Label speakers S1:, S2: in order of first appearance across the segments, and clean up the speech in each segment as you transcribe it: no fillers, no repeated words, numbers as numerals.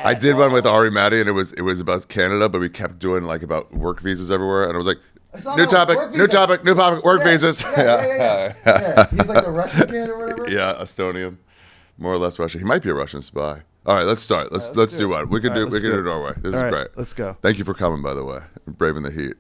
S1: I did one with Ari Matty, and it was about Canada, but we kept doing like about work visas everywhere, and I was like, new topic, work visas.
S2: Yeah. He's like a Russian kid or whatever.
S1: Yeah, Estonian, more or less Russian. He might be a Russian spy. All right, let's start. Let's do one. We can do Norway. This is great.
S2: Let's go.
S1: Thank you for coming, by the way, braving the heat.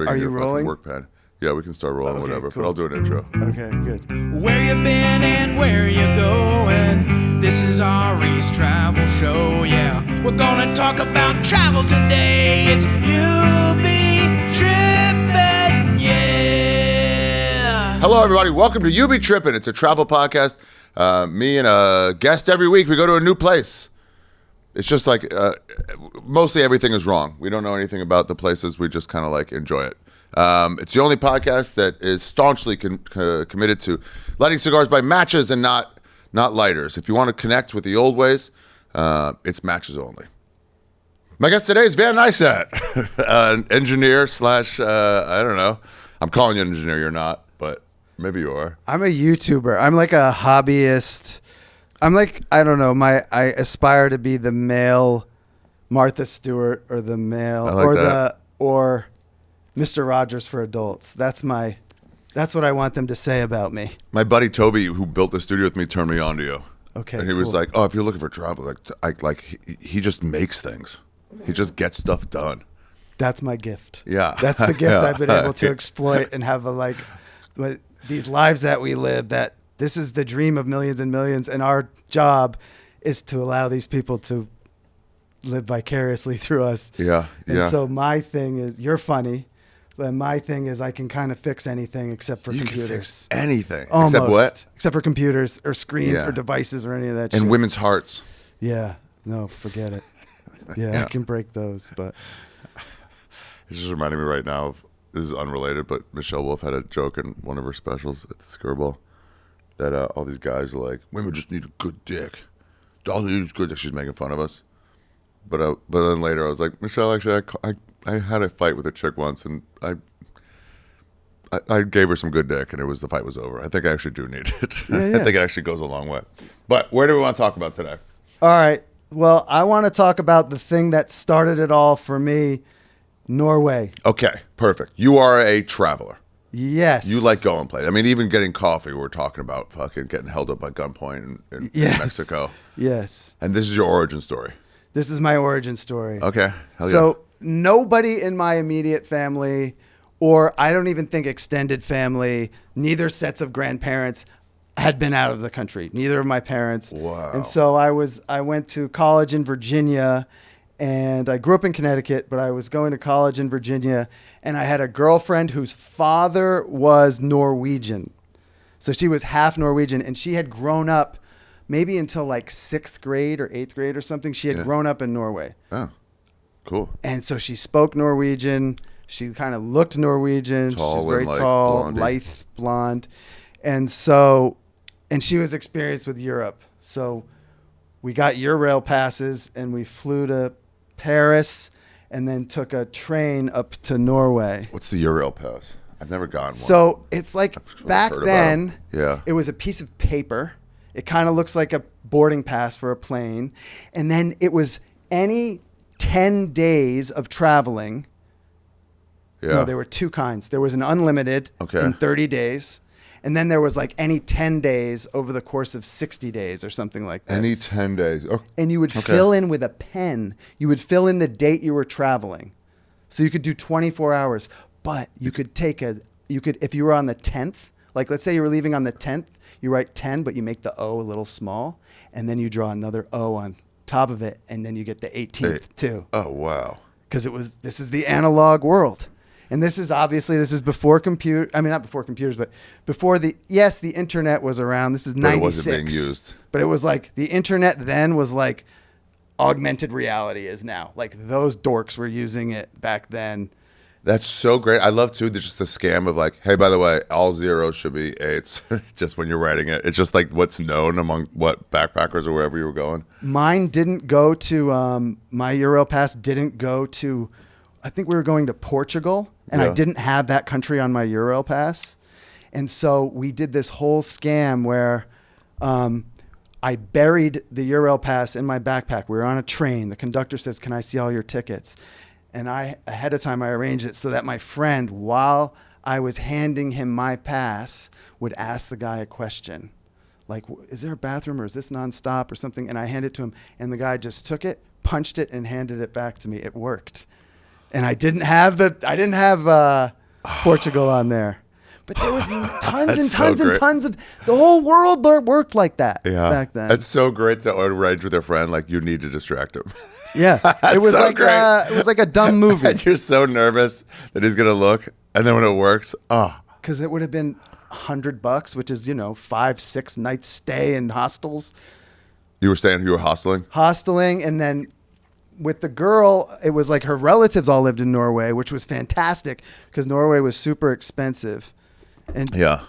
S2: Are you rolling?
S1: Work pen. Yeah, we can start rolling, whatever.
S2: Cool.
S1: But I'll do an intro.
S2: Okay, good.
S3: Where you been and where you going? This is Ari's travel show, yeah. We're gonna talk about travel today. It's You Be Trippin, yeah.
S1: Hello, everybody. Welcome to You Be Trippin. It's a travel podcast. Me and a guest every week. We go to a new place. It's just like mostly everything is wrong. We don't know anything about the places. We just kind of like enjoy it. It's the only podcast that is staunchly committed to lighting cigars by matches and not lighters. If you want to connect with the old ways, it's matches only. My guest today is Van Neistat, an engineer slash, I don't know. I'm calling you an engineer. You're not, but maybe you are.
S2: I'm a YouTuber. I'm like a hobbyist. I'm like, I don't know. I aspire to be the male Martha Stewart or the male or Mr. Rogers for adults. That's what I want them to say about me.
S1: My buddy Toby, who built the studio with me, turned me on to you.
S2: Okay.
S1: And he was like, "Oh, if you're looking for travel, he just makes things. He just gets stuff done."
S2: That's my gift.
S1: Yeah.
S2: That's the gift I've been able to exploit and have these lives that we live. That this is the dream of millions and millions, and our job is to allow these people to live vicariously through us.
S1: Yeah.
S2: And so my thing is, you're funny. But my thing is I can kind of fix anything except for computers.
S1: You can fix anything.
S2: Almost.
S1: Except what?
S2: Except for computers or screens or devices or any of that shit.
S1: And women's hearts.
S2: Yeah. No, forget it. Yeah, I can break those. But
S1: This just reminding me right now of, this is unrelated, but Michelle Wolf had a joke in one of her specials at the Skirball that all these guys are like, women just need a good dick. All they need is good dick. She's making fun of us. But then later I was like, Michelle, actually, I had a fight with a chick once, and I gave her some good dick, and the fight was over. I think I actually do need it.
S2: Yeah.
S1: I think it actually goes a long way. But where do we want to talk about today?
S2: all right. Well, I want to talk about the thing that started it all for me, Norway.
S1: Okay, perfect. You are a traveler.
S2: Yes.
S1: You like going places. I mean, even getting coffee, we're talking about fucking getting held up by gunpoint in Mexico.
S2: Yes.
S1: And this is your origin story.
S2: This is my origin story.
S1: Okay. Hell
S2: So nobody in my immediate family, or I don't even think extended family, neither sets of grandparents had been out of the country. Neither of my parents.
S1: Wow.
S2: And so I went to college in Virginia, and I grew up in Connecticut, but I was going to college in Virginia, and I had a girlfriend whose father was Norwegian. So she was half Norwegian, and she had grown up maybe until like 6th grade or 8th grade or something. She had grown up in Norway.
S1: Oh, cool.
S2: And so she spoke Norwegian. She kind of looked Norwegian.
S1: Tall
S2: She's very
S1: and, like,
S2: tall,
S1: blondie.
S2: lithe, blonde. And she was experienced with Europe. So we got Eurail passes, and we flew to Paris and then took a train up to Norway.
S1: What's the Eurail pass? I've never gotten one.
S2: So it's like back
S1: heard about
S2: then,
S1: them. Yeah.
S2: it was a piece of paper. It kind of looks like a boarding pass for a plane. And then it was any 10 days of traveling.
S1: Yeah.
S2: No, there were two kinds. There was an unlimited in 30 days. And then there was like any 10 days over the course of 60 days or something like that.
S1: Any 10 days. Oh,
S2: And you would fill in with a pen. You would fill in the date you were traveling. So you could do 24 hours. But you could if you were on the 10th, like let's say you were leaving on the 10th, you write 10, but you make the O a little small. And then you draw another O on top of it. And then you get the 18th too.
S1: Oh, wow.
S2: Because this is the analog world. And this is before not before computers, but before the internet was around. This is 96.
S1: But it wasn't being used.
S2: But it was like the internet then was like augmented reality is now. Like those dorks were using it back then.
S1: That's so great. I love too just the scam of like, hey, by the way, all zeros should be eights. Just when you're writing it, it's just like what's known among what backpackers or wherever you were going.
S2: Mine didn't go to my Euro pass. Didn't go to. I think we were going to Portugal, and I didn't have that country on my Euro pass, and so we did this whole scam where I buried the Euro pass in my backpack. We were on a train. The conductor says, "Can I see all your tickets?" And ahead of time, I arranged it so that my friend, while I was handing him my pass, would ask the guy a question. Like, is there a bathroom or is this nonstop or something? And I handed it to him, and the guy just took it, punched it, and handed it back to me. It worked. And I didn't have Portugal on there. But there was tons and tons and tons of, the whole world worked like that back then.
S1: It's so great to arrange with a friend, like you need to distract him.
S2: Yeah. It was so great. It was like a dumb movie.
S1: And you're so nervous that he's going to look, and then when it works,
S2: because it would have been $100, which is, 5-6 nights stay in hostels.
S1: You were hosteling, and then with the girl, it was like her relatives all lived in Norway, which was fantastic because Norway was super expensive. And there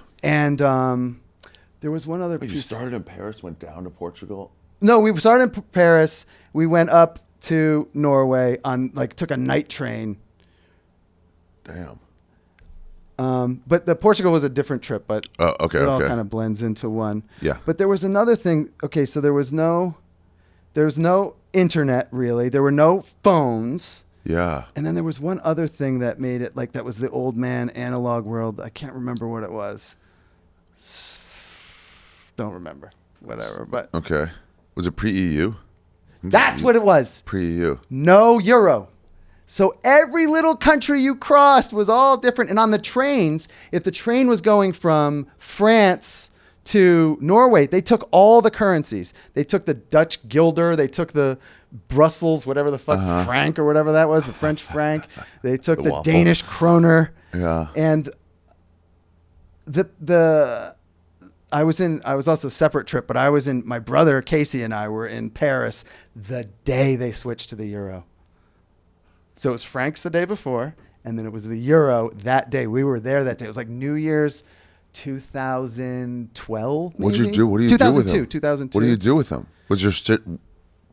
S1: was one other. Wait, you started in Paris, went down to Portugal?
S2: No, we started in Paris. We went up to Norway took a night train.
S1: Damn.
S2: But the Portugal was a different trip, but
S1: okay,
S2: it all kind of blends into one.
S1: Yeah.
S2: But there was another thing. Okay, so there was no internet really. There were no phones.
S1: Yeah.
S2: And then there was one other thing that made it that was the old man analog world. I can't remember what it was. Don't remember. Whatever. But
S1: okay. Was it pre-EU?
S2: That's what it was.
S1: Pre-EU.
S2: No euro. So every little country you crossed was all different. And on the trains, if the train was going from France to Norway, they took all the currencies. They took the Dutch guilder. They took the Brussels, whatever the fuck, franc or whatever that was, the French franc. They took the Danish kroner.
S1: Yeah.
S2: And I was also a separate trip, but my brother Casey and I were in Paris the day they switched to the euro. So it was francs the day before, and then it was the euro that day. We were there that day. It was like New Year's 2012, maybe?
S1: What'd you do? What do you
S2: 2002,
S1: do with them?
S2: 2002.
S1: What do you do with them? Was your shit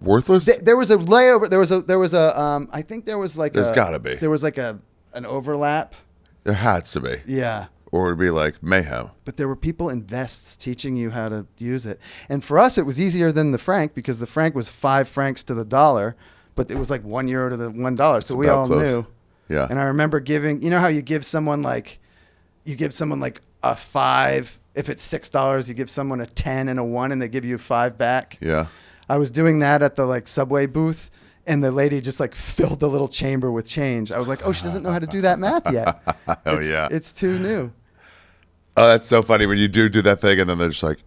S1: worthless?
S2: There was a layover. There was a I think there was like
S1: There's gotta be.
S2: There was like an overlap.
S1: There had to be.
S2: Yeah.
S1: Or it'd be like mayhem.
S2: But there were people in vests teaching you how to use it. And for us, it was easier than the franc because the franc was 5 francs to the dollar, but it was like €1 to the $1. So we all knew.
S1: Yeah.
S2: And I remember giving, how you give someone like a 5. If it's $6, you give someone a 10 and a 1 and they give you 5 back.
S1: Yeah.
S2: I was doing that at the subway booth. And the lady just filled the little chamber with change. I was like, oh, she doesn't know how to do that math yet. It's too new.
S1: Oh, that's so funny when you do that thing and then they're just like.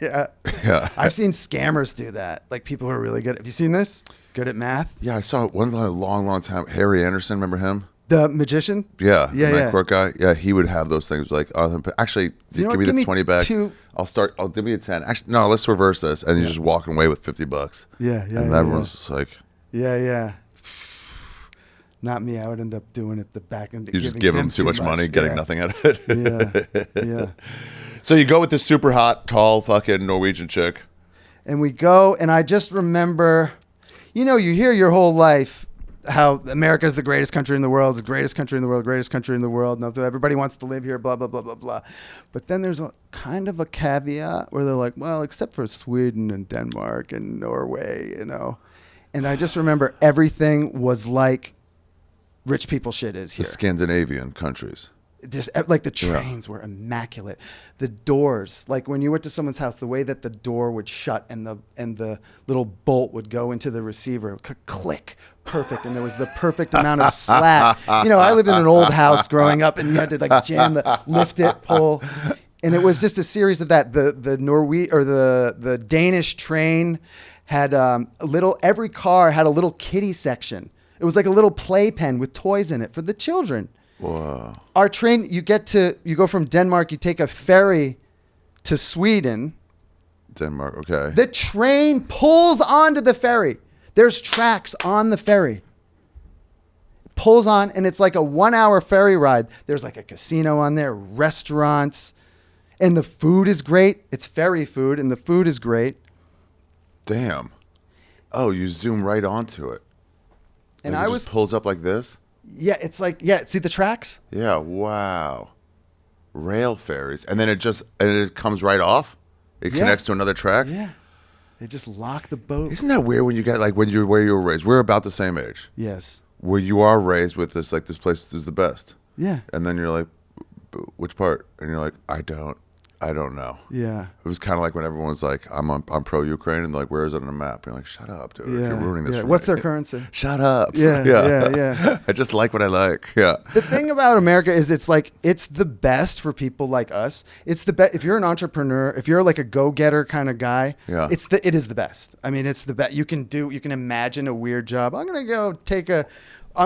S2: Yeah.
S1: Yeah.
S2: I've seen scammers do that. Like people who are really good. Have you seen this? Good at math?
S1: Yeah, I saw it one time, a long time. Harry Anderson, remember him?
S2: The magician?
S1: Yeah.
S2: Yeah,
S1: the court guy. Yeah, he would have those things like, actually, give me the 20 back. I'll give me a 10. Actually, no, let's reverse this. And he's just walking away with $50.
S2: Yeah.
S1: And everyone's just like.
S2: Yeah. Not me. I would end up doing it the back end.
S1: You just give them too much money, getting nothing out of
S2: it. Yeah.
S1: So you go with this super hot, tall, fucking Norwegian chick.
S2: And we go, and I just remember, you hear your whole life how America is the greatest country in the world, the greatest country in the world, greatest country in the world. No, everybody wants to live here, blah, blah, blah, blah, blah. But then there's a kind of a caveat where they're like, well, except for Sweden and Denmark and Norway, And I just remember everything was like rich people shit is here.
S1: The Scandinavian countries.
S2: Just like the trains were immaculate. The doors, like when you went to someone's house, the way that the door would shut and the little bolt would go into the receiver, click, perfect. And there was the perfect amount of slack. I lived in an old house growing up, and you had to jam lift it, pull, and it was just a series of that. The Danish train had every car had a little kiddie section. It was like a little playpen with toys in it for the children.
S1: Whoa.
S2: Our train, you go from Denmark, you take a ferry to Sweden.
S1: Denmark, okay.
S2: The train pulls onto the ferry. There's tracks on the ferry. Pulls on, and it's like a 1-hour ferry ride. There's like a casino on there, restaurants, and the food is great. It's ferry food, and the food is great.
S1: Damn. Oh, you zoom right onto it.
S2: And
S1: it just pulls up like this?
S2: Yeah, it's see the tracks?
S1: Yeah, wow. Rail ferries. And then it comes right off? It connects to another track.
S2: Yeah. They just lock the boat.
S1: Isn't that weird when you get like where you were raised? We're about the same age.
S2: Yes.
S1: Where you are raised with this, like this place is the best.
S2: Yeah.
S1: And then you're like, which part? And you're like, I don't know.
S2: Yeah.
S1: It was kind of like when everyone was like, I'm pro-Ukraine, and they're like, where is it on the map? And you're like, shut up, dude.
S2: Yeah.
S1: You're ruining this for
S2: What's
S1: me.
S2: their currency?
S1: Shut up.
S2: Yeah.
S1: I just like what I like. Yeah.
S2: The thing about America is it's the best for people like us. It's the best if you're an entrepreneur, if you're like a go-getter kind of guy.
S1: Yeah.
S2: It is the best. I mean, it's the best. You can imagine a weird job. I'm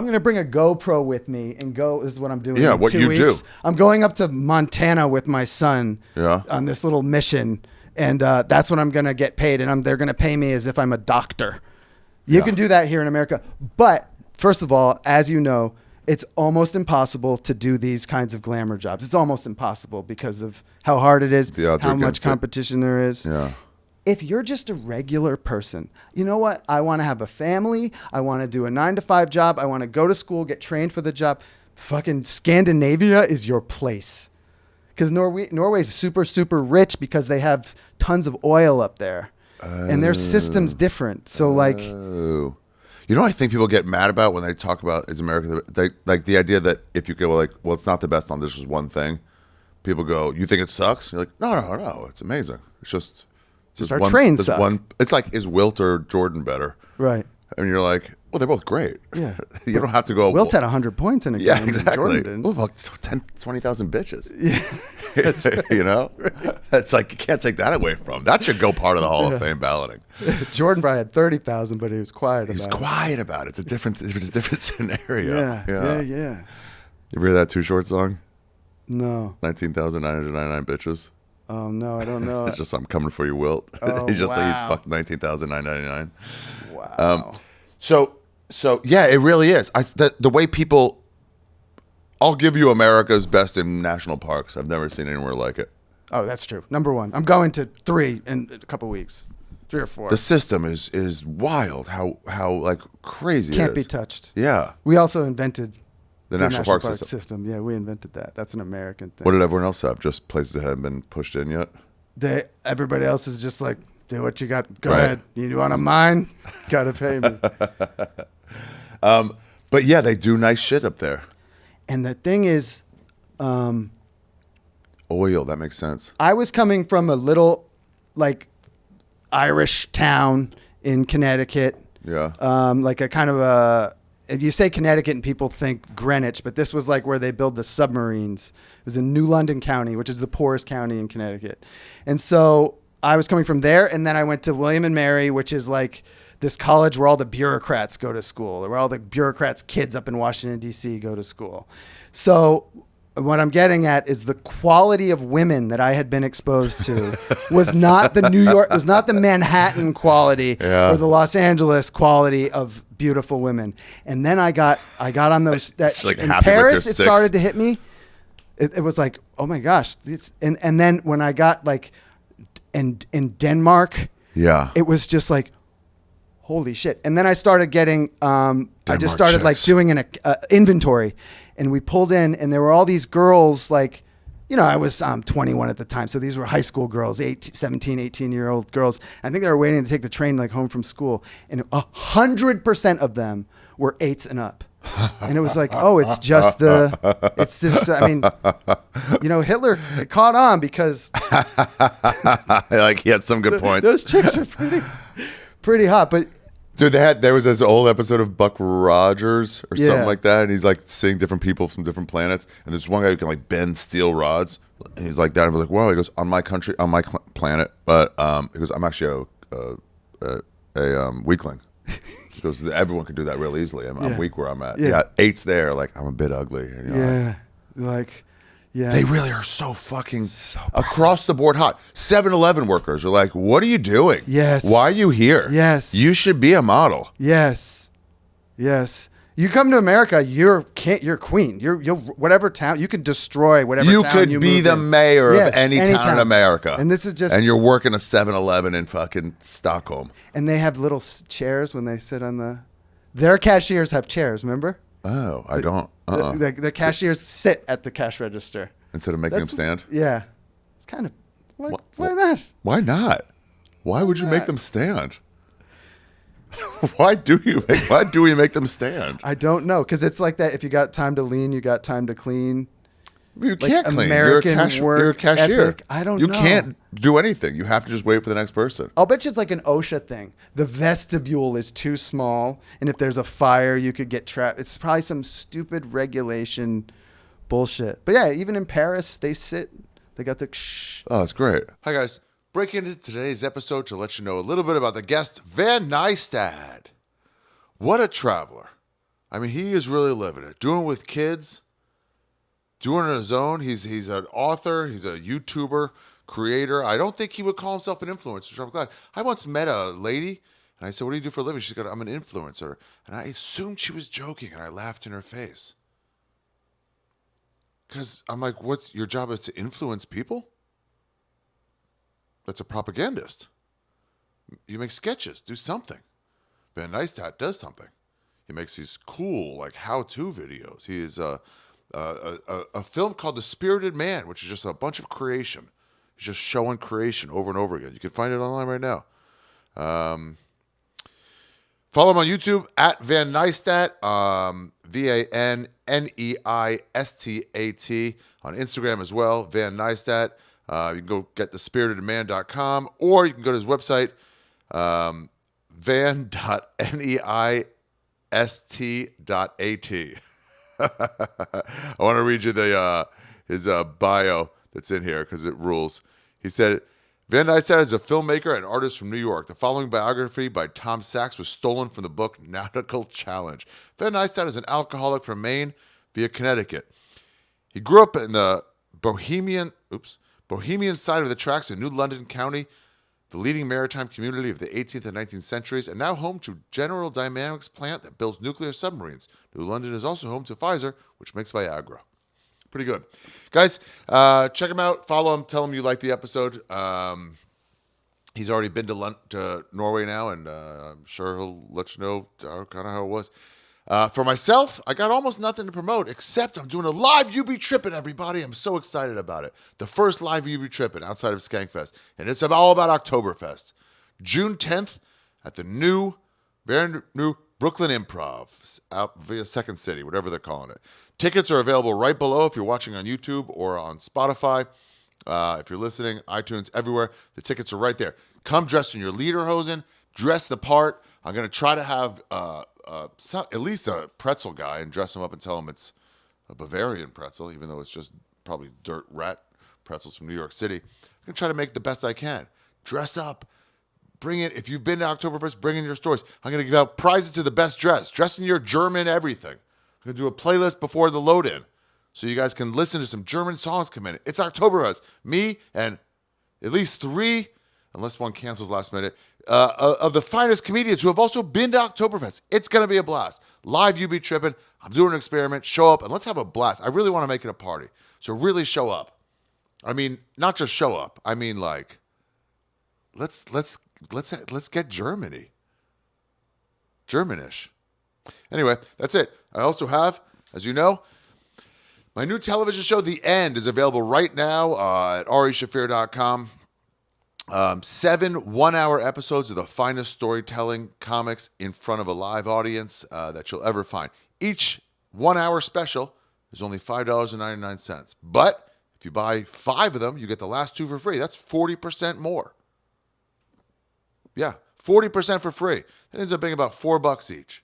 S2: gonna bring a GoPro with me and go. This is what I'm doing.
S1: Yeah,
S2: in
S1: what
S2: 2
S1: you
S2: weeks.
S1: do.
S2: I'm going up to Montana with my son.
S1: Yeah.
S2: On this little mission, and that's when I'm gonna get paid, and they're gonna pay me as if I'm a doctor. You can do that here in America, but first of all, as you know, it's almost impossible to do these kinds of glamour jobs. It's almost impossible because of how hard it is,
S1: The odds are
S2: how much
S1: against it.
S2: competition there is.
S1: Yeah.
S2: If you're just a regular person, you know what? I want to have a family. I want to do a 9-to-5 job. I want to go to school, get trained for the job. Fucking Scandinavia is your place. Because Norway's super, super rich because they have tons of oil up there. And their system's different. So like,
S1: Oh. You know what I think people get mad about when they talk about is America, they, like the idea that if you go like, well, it's not the best on this is one thing. People go, you think it sucks? You're like, no, it's amazing. It's just
S2: our trains
S1: there's
S2: suck.
S1: It's like, is Wilt or Jordan better?
S2: right.
S1: And you're like, well, they're both great.
S2: Yeah.
S1: You don't have to go.
S2: Wilt had 100 points in a game.
S1: Yeah,
S2: and
S1: exactly.
S2: Jordan didn't.
S1: Well, about 20,000 bitches. Yeah. You know? It's like, you can't take that away from. That should go part of the Hall of Fame balloting.
S2: Jordan probably had 30,000, but he was quiet
S1: He was
S2: about it.
S1: quiet about it. It's a different scenario.
S2: Yeah.
S1: You ever hear that Too Short song?
S2: No.
S1: 19,999 bitches.
S2: Oh, no, I don't know.
S1: It's just, I'm coming for you, Wilt.
S2: Oh,
S1: He's just like, he's
S2: wow.
S1: fucked 19,999.
S2: Wow.
S1: So yeah, it really is. The way people, I'll give you America's best in national parks. I've never seen anywhere like it.
S2: Oh, that's true. Number one. I'm going to 3 in a couple weeks. 3 or 4.
S1: The system is wild. How like crazy
S2: Can't
S1: it
S2: be
S1: is.
S2: touched.
S1: Yeah.
S2: We also invented
S1: The national park system.
S2: system. Yeah, we invented that. That's an American thing.
S1: What did everyone else have? Just places that hadn't been pushed in yet?
S2: Everybody else is just like, do what you got. Go
S1: Right.
S2: ahead. You want a mine? Gotta pay me.
S1: But yeah, they do nice shit up there.
S2: And the thing is,
S1: Oil, that makes sense.
S2: I was coming from a little like Irish town in Connecticut.
S1: Yeah.
S2: Like a kind of a, if you say Connecticut and people think Greenwich, but this was like where they build the submarines. It was in New London County, which is the poorest county in Connecticut. And so I was coming from there, and then I went to William and Mary, which is like this college where all the bureaucrats go to school, where all the bureaucrats' kids up in Washington, D.C. go to school. So what I'm getting at is the quality of women that I had been exposed to was not the New York, was not the Manhattan quality
S1: Yeah.
S2: or the Los Angeles quality of beautiful women. And then I got on those, that
S1: like
S2: in
S1: happy with
S2: Paris,
S1: your
S2: it
S1: six.
S2: started to hit me. It was like, oh my gosh. And then when I got like in Denmark,
S1: Yeah.
S2: it was just like, holy shit. And then I started getting, I
S1: Denmark
S2: just started like
S1: chicks.
S2: doing an inventory, and we pulled in, and there were all these girls, like, you know, I was 21 at the time. So these were high school girls, 17, 18-year-old girls. I think they were waiting to take the train like home from school. And 100% of them were 8s and up. And it was like, oh, it's just it's this, I mean, you know, Hitler caught on because
S1: Like he had some good points.
S2: those chicks are pretty hot. But
S1: Dude, there was this old episode of Buck Rogers or
S2: Yeah.
S1: something like that, and he's like seeing different people from different planets, and there's one guy who can like bend steel rods, and he's like that, and we're like, wow, he goes, on my planet, but he goes, I'm actually a weakling. He goes, everyone can do that real easily. I'm
S2: Yeah.
S1: weak where I'm at.
S2: Yeah.
S1: Yeah, 8's there, like I'm a bit ugly. You know,
S2: yeah, like, yeah.
S1: They really are so fucking across the board hot. 7-Eleven workers are like, what are you doing?
S2: Yes.
S1: Why are you here?
S2: Yes.
S1: You should be a model.
S2: Yes. You come to America, you're queen. You'll whatever town you can destroy whatever
S1: You
S2: town
S1: could
S2: you
S1: be
S2: move
S1: the
S2: in.
S1: mayor
S2: Yes,
S1: of any town in America.
S2: And this is just
S1: And you're working a 7-Eleven in fucking Stockholm.
S2: and they have little chairs when they sit on the. Their cashiers have chairs. Remember?
S1: Oh, I don't.
S2: The cashiers sit at the cash register.
S1: Instead of making them stand.
S2: Yeah, it's kind of. What? Why not?
S1: Why not? Why would you make them stand? Why do we make them stand?
S2: I don't know, because it's like that. If you got time to lean, you got time to clean.
S1: You
S2: Like
S1: can't clean.
S2: American
S1: You're a cashier.
S2: ethic. I don't
S1: You
S2: know.
S1: can't do anything. You have to just wait for the next person.
S2: I'll bet you it's like an OSHA thing. The vestibule is too small, and if there's a fire, you could get trapped. It's probably some stupid regulation bullshit. But yeah, even in Paris, they sit. They got the.
S1: Oh, that's great. Hi, guys. Breaking into today's episode to let you know a little bit about the guest, Van Neistat. What a traveler. I mean, he is really living it. Doing it with kids. Doing it on his own. He's an author. He's a YouTuber, creator. I don't think he would call himself an influencer, which I'm glad. I once met a lady, and I said, what do you do for a living? She said, I'm an influencer. And I assumed she was joking, and I laughed in her face. Because I'm like, what's your job is to influence people? That's a propagandist. You make sketches. Do something. Van Neistat does something. He makes these cool, like, how-to videos. He is a film called The Spirited Man, which is just a bunch of creation. He's just showing creation over and over again. You can find it online right now. Follow him on YouTube at Van Neistat, VanNeistat. On Instagram as well, Van Neistat. You can go get thespiritedman.com, or you can go to his website, van.neist.at. I want to read you his bio that's in here because it rules. He said, Van Neistat is a filmmaker and artist from New York. The following biography by Tom Sachs was stolen from the book Nautical Challenge. Van Neistat is an alcoholic from Maine via Connecticut. He grew up in the Bohemian side of the tracks in New London County, the leading maritime community of the 18th and 19th centuries, and now home to General Dynamics plant that builds nuclear submarines. New London is also home to Pfizer, which makes Viagra. Pretty good. Guys, check him out. Follow him. Tell him you like the episode. He's already been to Norway now, and I'm sure he'll let you know kind of how it was. For myself, I got almost nothing to promote, except I'm doing a live You Be Trippin', everybody. I'm so excited about it. The first live You Be Trippin' outside of Skankfest. And it's all about Oktoberfest. June 10th at the very new Brooklyn Improv out via Second City, whatever they're calling it. Tickets are available right below if you're watching on YouTube or on Spotify. If you're listening, iTunes, everywhere. The tickets are right there. Come dressed in your lederhosen. Dress the part. I'm going to try to have at least a pretzel guy and dress him up and tell him it's a Bavarian pretzel, even though it's just probably dirt rat pretzels from New York City. I'm going to try to make the best I can. Dress up. Bring it. If you've been to Oktoberfest, bring in your stories. I'm going to give out prizes to the best dress. Dress in your German everything. I'm going to do a playlist before the load-in so you guys can listen to some German songs come in. It's Oktoberfest. Me and at least 3, unless one cancels last minute, of the finest comedians who have also been to Oktoberfest. It's going to be a blast. Live You Be Trippin'. I'm doing an experiment. Show up and let's have a blast. I really want to make it a party. So really show up. I mean, not just show up. I mean, like, let's get Germanish. Anyway, that's it. I also have, as you know, my new television show, The End, is available right now at arishafir.com. 7 one-hour episodes of the finest storytelling comics in front of a live audience that you'll ever find. Each 1 hour special is only $5.99. But if you buy 5 of them, you get the last 2 for free. That's 40% more. Yeah, 40% for free. That ends up being about $4 each.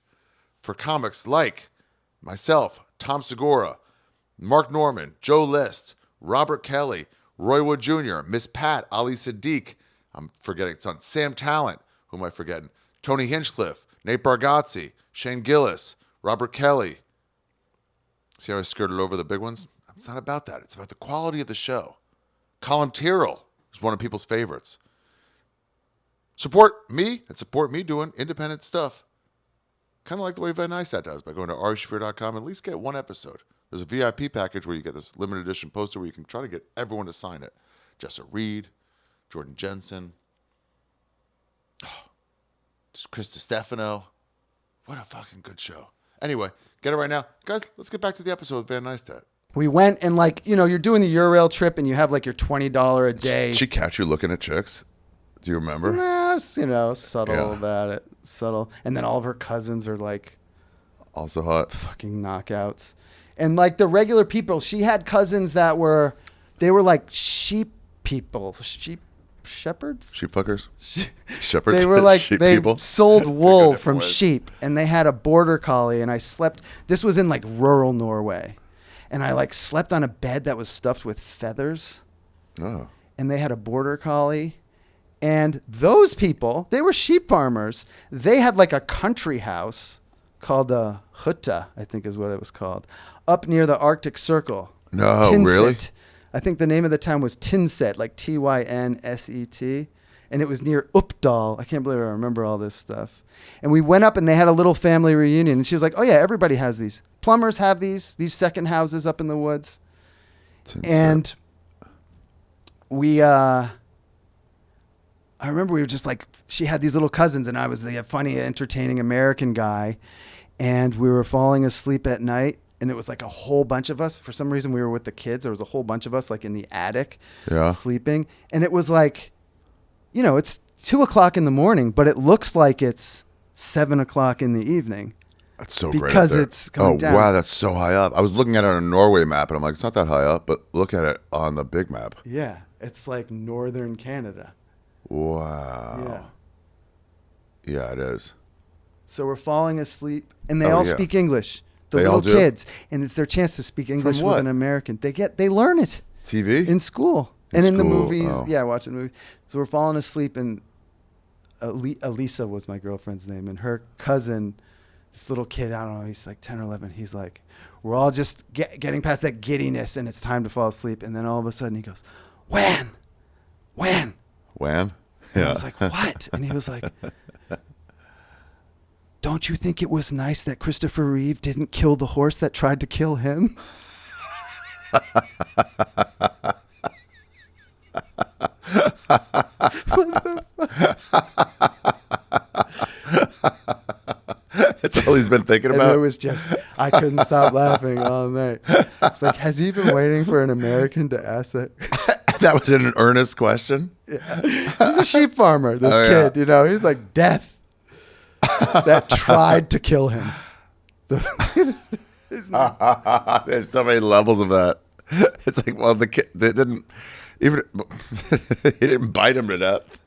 S1: For comics like myself, Tom Segura, Mark Norman, Joe List, Robert Kelly, Roy Wood Jr., Miss Pat, Ali Sadiq, I'm forgetting son, Sam Talent, who am I forgetting? Tony Hinchcliffe, Nate Bargatze, Shane Gillis, Robert Kelly. See how I skirted over the big ones? It's not about that. It's about the quality of the show. Colin Tyrrell is one of people's favorites. Support me and support me doing independent stuff. Kind of like the way Van Neistat does by going to arishafir.com and at least get 1 episode. There's a VIP package where you get this limited edition poster where you can try to get everyone to sign it. Jessa Reed, Jordan Jensen, Chris DiStefano. What a fucking good show. Anyway, get it right now. Guys, let's get back to the episode with Van Neistat.
S2: we went and like, you're doing the Eurail trip and you have like your $20 a day.
S1: She catch you looking at chicks? Do you remember?
S2: Nah, subtle about it. Subtle. And then all of her cousins are like
S1: Also hot.
S2: fucking knockouts. And like the regular people, she had cousins that were like sheep people. Shepherds?
S1: Sheep fuckers? Shepherds?
S2: They were like,
S1: sheep
S2: they
S1: people?
S2: sold wool
S1: different
S2: from
S1: ways.
S2: sheep, and they had a border collie, and this was in like rural Norway, and I like slept on a bed that was stuffed with feathers,
S1: Oh.
S2: and they had a border collie, and those people, they were sheep farmers. They had like a country house called the Hutta, I think is what it was called, up near the Arctic Circle.
S1: No, really?
S2: I think the name of the town was Tynset, like Tynset, and it was near Uppdal. I can't believe I remember all this stuff. And we went up and they had a little family reunion, and she was like, "Oh yeah, everybody has these. Plumbers have these second houses up in the woods." And we I remember we were just like, she had these little cousins, and I was the funny, entertaining American guy, and we were falling asleep at night. And it was like a whole bunch of us. For some reason, we were with the kids. There was a whole bunch of us like in the attic sleeping. And it was like, it's 2:00 in the morning, but it looks like it's 7:00 in the evening.
S1: That's so great.
S2: Because
S1: up there.
S2: it's coming down.
S1: Oh, wow, that's so high up. I was looking at it on a Norway map, and I'm like, it's not that high up, but look at it on the big map.
S2: Yeah. It's like northern Canada.
S1: Wow. Yeah, it is.
S2: So we're falling asleep, and they all speak English. The
S1: They all
S2: little
S1: do?
S2: kids, and it's their chance to speak English
S1: what?
S2: with an American. They learn it
S1: TV?
S2: in school and in the
S1: school,
S2: movies.
S1: oh.
S2: Yeah, watching the movie. So we're falling asleep, and Elisa was my girlfriend's name, and her cousin, this little kid, I don't know, he's like 10 or 11. He's like, we're all just getting past that giddiness, and it's time to fall asleep. And then all of a sudden he goes, "When?"
S1: When?
S2: And
S1: Yeah.
S2: I was like, "What?" And he was like, "Don't you think it was nice that Christopher Reeve didn't kill the horse that tried to kill him?"
S1: That's all he's been thinking
S2: And
S1: about?
S2: it was just, I couldn't stop laughing all night. It's like, has he been waiting for an American to ask that?
S1: That was an earnest question?
S2: He's a sheep farmer, this
S1: Oh, yeah.
S2: kid, he's like death that tried to kill him. His name-
S1: There's so many levels of that. It's like, well, the kid, they didn't even, he didn't bite him to death.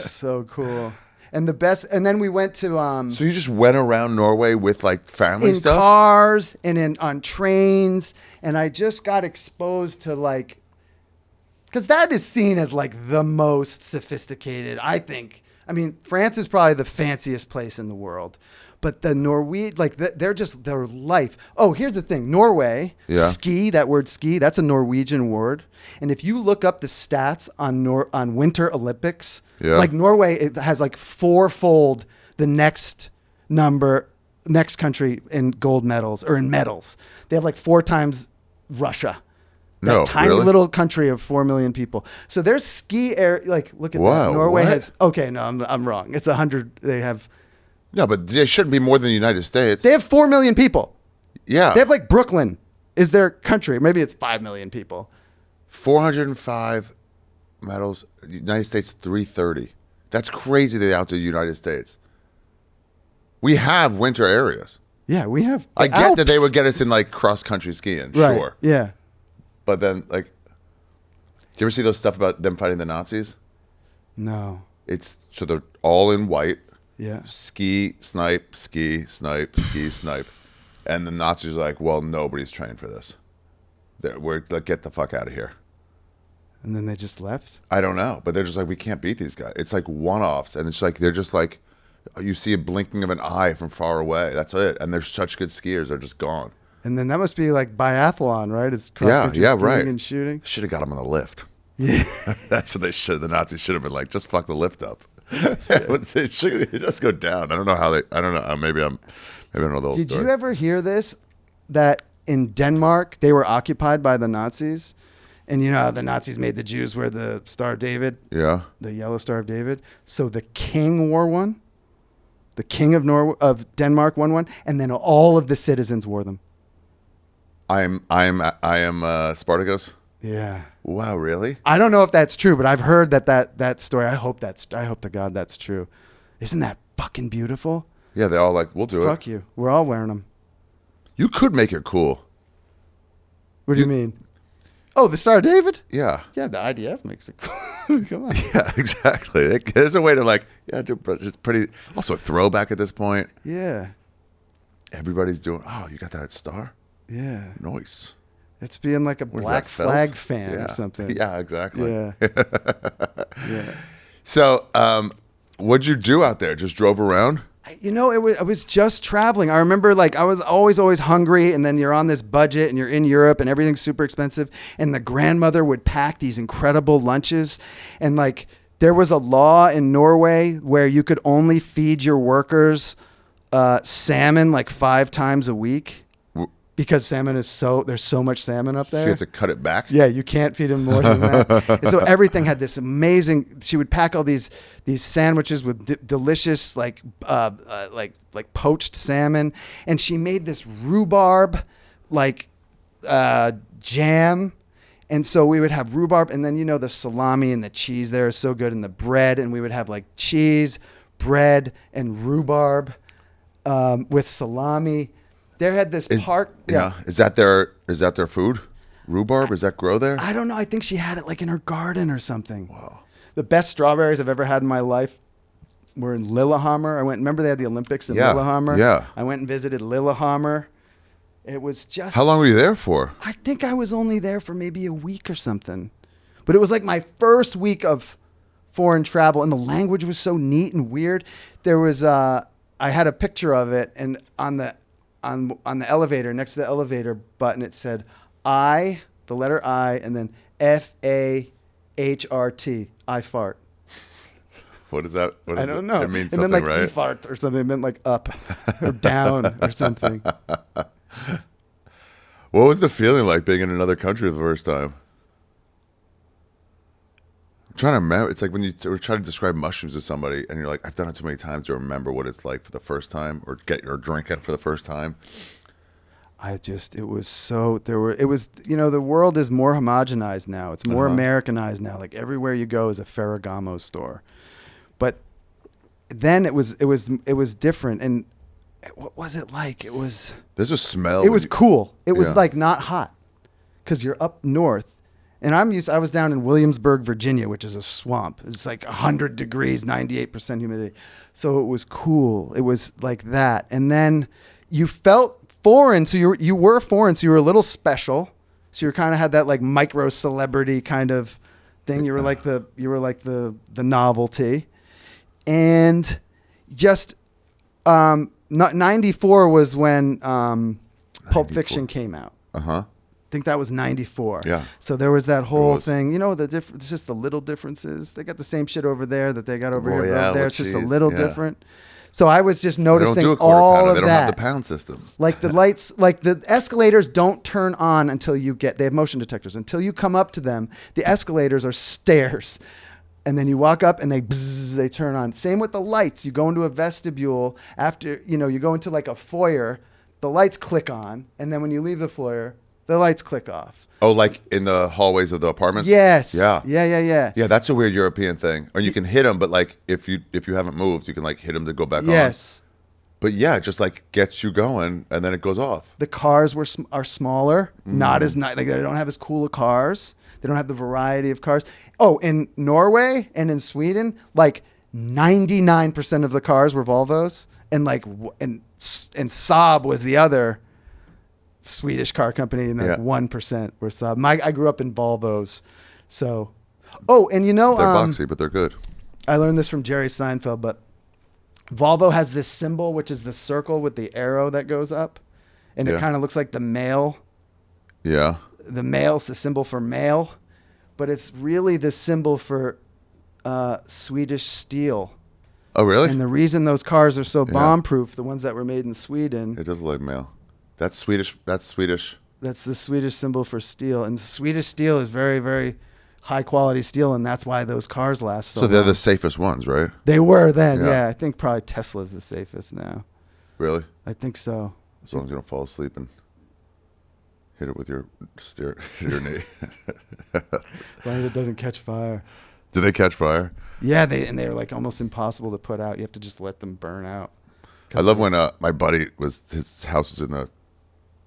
S2: so cool. And the best, and then we went to
S1: So you just went around Norway with like family
S2: in
S1: stuff?
S2: cars and on trains, and I just got exposed to like, because that is seen as like the most sophisticated, I think. I mean, France is probably the fanciest place in the world, but the Norwegian, like they're just their life. Oh, here's the thing: Norway, ski. That word ski, that's a Norwegian word. And if you look up the stats on Winter Olympics, like Norway, it has like fourfold the next country in gold medals or in medals. They have like 4 times Russia. That tiny little country of 4 million people. So there's ski air. Like, look at that. Norway has. Okay, no, I'm wrong. It's 100. They have.
S1: No, but they shouldn't be more than the United States.
S2: They have 4 million people.
S1: Yeah.
S2: They have like Brooklyn is their country. Maybe it's 5 million people.
S1: 405 medals. United States 330. That's crazy. They outdo the United States. We have winter areas.
S2: Yeah, we have.
S1: I get that they would get us in like cross country skiing.
S2: Right.
S1: Sure.
S2: Yeah.
S1: But then, like, do you ever see those stuff about them fighting the Nazis?
S2: No.
S1: So they're all in white.
S2: Yeah.
S1: Ski, snipe, ski, snipe, ski, snipe. And the Nazis are like, well, nobody's trained for this. We're like, get the fuck out of here.
S2: And then they just left?
S1: I don't know. But they're just like, we can't beat these guys. It's like one-offs. And it's like, they're just like, you see a blinking of an eye from far away. That's it. And they're such good skiers. They're just gone.
S2: And then that must be like biathlon, right? It's cross-country skiing
S1: right.
S2: and shooting.
S1: Should have got them on the lift.
S2: Yeah.
S1: That's what they should. The Nazis should have been like, just fuck the lift up. It does go down. I don't know how they. I don't know. Maybe I don't know the whole
S2: Did
S1: story.
S2: you ever hear this? That in Denmark they were occupied by the Nazis, and you know how the Nazis made the Jews wear the Star of David,
S1: Yeah.
S2: the yellow Star of David. So the king wore one. The king of Denmark won one, and then all of the citizens wore them.
S1: I am Spartacus.
S2: Yeah.
S1: Wow, really?
S2: I don't know if that's true, but I've heard that story. I hope to God that's true. Isn't that fucking beautiful?
S1: Yeah, they're all like, we'll do it.
S2: Fuck you. We're all wearing them.
S1: You could make it cool.
S2: What do you mean? Oh, the Star of David?
S1: Yeah.
S2: Yeah, the IDF makes it cool. Come on.
S1: Yeah, exactly. There's a way to like, yeah, it's pretty. Also, a throwback at this point.
S2: Yeah.
S1: Everybody's doing. Oh, you got that star?
S2: Yeah.
S1: Nice.
S2: It's being like a
S1: What is
S2: Black
S1: that, felt?
S2: Flag fan
S1: Yeah.
S2: or something.
S1: Yeah, exactly.
S2: Yeah. Yeah.
S1: So, what'd you do out there? Just drove around?
S2: You know, I was just traveling. I remember like I was always hungry, and then you're on this budget and you're in Europe and everything's super expensive. And the grandmother would pack these incredible lunches. And like there was a law in Norway where you could only feed your workers salmon like 5 times a week. Because salmon is there's so much salmon up there.
S1: So you have to cut it back?
S2: Yeah, you can't feed him more than that. And so everything had this amazing. She would pack all these sandwiches with delicious like poached salmon, and she made this rhubarb like jam. And so we would have rhubarb, and then the salami and the cheese there is so good, and the bread, and we would have like cheese, bread, and rhubarb with salami. There had this park.
S1: Yeah. Is that their food? Rhubarb? Does that grow there?
S2: I don't know. I think she had it like in her garden or something. Wow. The best strawberries I've ever had in my life were in Lillehammer. Remember they had the Olympics in Lillehammer?
S1: Yeah.
S2: I went and visited Lillehammer. It was just.
S1: How long were you there for?
S2: I think I was only there for maybe a week or something. But it was like my first week of foreign travel, and the language was so neat and weird. There was, I had a picture of it, and on the elevator, next to the elevator button, it said I, the letter I, and then FAHRT, I fart.
S1: What is that?
S2: I don't know.
S1: It means
S2: it
S1: something,
S2: meant like
S1: right?
S2: fart or something. It meant like up or down or something.
S1: What was the feeling like being in another country the first time? I'm trying to remember. It's like when you were trying to describe mushrooms to somebody and you're like, I've done it too many times to remember what it's like for the first time or drink it for the first time.
S2: The world is more homogenized now. It's more Americanized now. Like everywhere you go is a Ferragamo store. But then it was different. And what was it like?
S1: There's a smell.
S2: It was cool. It was like not hot because you're up north. And I was down in Williamsburg, Virginia, which is a swamp. It's like 100 degrees, 98% humidity. So it was cool. It was like that. And then you felt foreign. So you were foreign. So you were a little special. So you kind of had that like micro celebrity kind of thing. You were like the novelty. And just 94 was when Pulp Fiction came out.
S1: Uh-huh.
S2: I think that was 94.
S1: Yeah.
S2: So there was that whole thing. It's just the little differences. They got the same shit over there that they got over here. Over there. It's just a little different. So I was just noticing
S1: they don't do a quarter
S2: all
S1: pounder.
S2: of
S1: They don't
S2: that.
S1: have the pound system.
S2: Like the lights, like the escalators don't turn on until they have motion detectors. Until you come up to them, the escalators are stairs. And then you walk up and they turn on. Same with the lights. You go into a vestibule after, you go into like a foyer, the lights click on. And then when you leave the foyer, the lights click off.
S1: Oh, like in the hallways of the apartments?
S2: Yes.
S1: Yeah.
S2: Yeah.
S1: Yeah, that's a weird European thing. Or you can hit them, but like if you haven't moved, you can like hit them to go back on.
S2: Yes.
S1: But yeah, it just like gets you going and then it goes off.
S2: The cars are smaller, not as nice. Like they don't have as cool of cars. They don't have the variety of cars. Oh, in Norway and in Sweden, like 99% of the cars were Volvos, and Saab was the other Swedish car company, and 1% were Saab. I grew up in Volvos, so. Oh, and
S1: They're boxy, but they're good.
S2: I learned this from Jerry Seinfeld, but Volvo has this symbol, which is the circle with the arrow that goes up, and it kind of looks like the male.
S1: Yeah.
S2: The male's the symbol for male, but it's really the symbol for Swedish steel.
S1: Oh, really?
S2: And the reason those cars are so bomb-proof, the ones that were made in Sweden.
S1: It does look like male. That's Swedish. That's Swedish.
S2: That's the Swedish symbol for steel. And Swedish steel is very, very high-quality steel, and that's why those cars last so long.
S1: So they're the safest ones, right?
S2: They were then, yeah. I think probably Tesla's the safest now.
S1: Really?
S2: I think so.
S1: As long as you don't fall asleep and Hit it with your knee.
S2: As long as it doesn't catch fire.
S1: Do they catch fire?
S2: Yeah, they're like almost impossible to put out. You have to just let them burn out.
S1: I love when my buddy his house was in the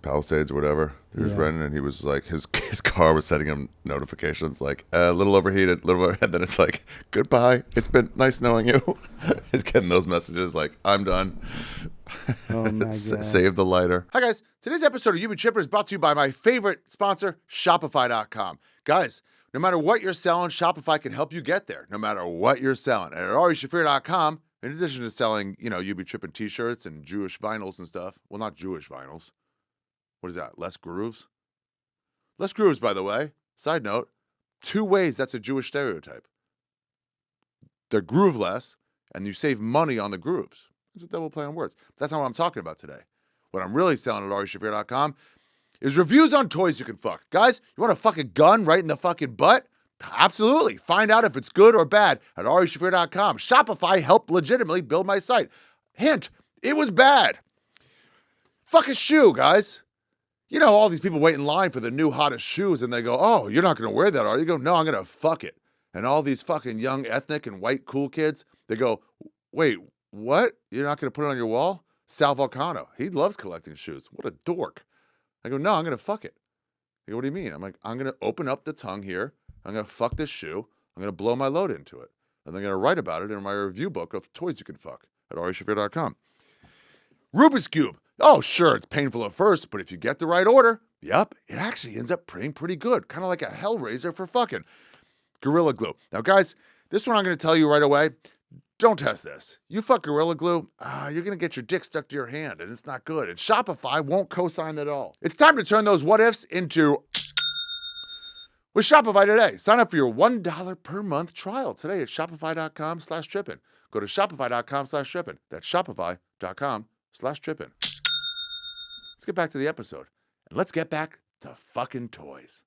S1: Palisades or whatever he was renting, and he was like his car was sending him notifications like a little overheated, and then it's like goodbye. It's been nice knowing you. He's getting those messages like I'm done.
S2: Oh my God.
S1: Save the lighter. Hi guys, today's episode of You Be Trippin is brought to you by my favorite sponsor, Shopify.com. Guys, no matter what you're selling, Shopify can help you get there. No matter what you're selling, and at AriShaffir.com, in addition to selling, You Be Trippin t-shirts and Jewish vinyls and stuff. Well, not Jewish vinyls. What is that? Less grooves? Less grooves, by the way. Side note, 2 ways that's a Jewish stereotype. They're grooveless, and you save money on the grooves. It's a double play on words. But that's not what I'm talking about today. What I'm really selling at AriShaffir.com is reviews on toys you can fuck. Guys, you want a fucking gun right in the fucking butt? Absolutely. Find out if it's good or bad at AriShaffir.com. Shopify helped legitimately build my site. Hint, it was bad. Fuck a shoe, guys. You know, all these people wait in line for the new hottest shoes, and they go, oh, you're not going to wear that, are you? You go, no, I'm going to fuck it. And all these fucking young ethnic and white cool kids, they go, wait, what? You're not going to put it on your wall? Sal Volcano, he loves collecting shoes. What a dork. I go, no, I'm going to fuck it. They go, what do you mean? I'm like, I'm going to open up the tongue here. I'm going to fuck this shoe. I'm going to blow my load into it. And I'm going to write about it in my review book of toys you can fuck at AriShaffir.com. Rubik's Cube. Oh, sure, it's painful at first, but if you get the right order, yep, it actually ends up being pretty good. Kind of like a Hellraiser for fucking. Gorilla Glue. Now, guys, this one I'm going to tell you right away. Don't test this. You fuck Gorilla Glue, you're going to get your dick stuck to your hand, and it's not good. And Shopify won't co-sign at all. It's time to turn those what-ifs into... with Shopify today. Sign up for your $1 per month trial today at shopify.com/trippin. Go to shopify.com/trippin. That's shopify.com/trippin. Let's get back to the episode. And let's get back to fucking toys.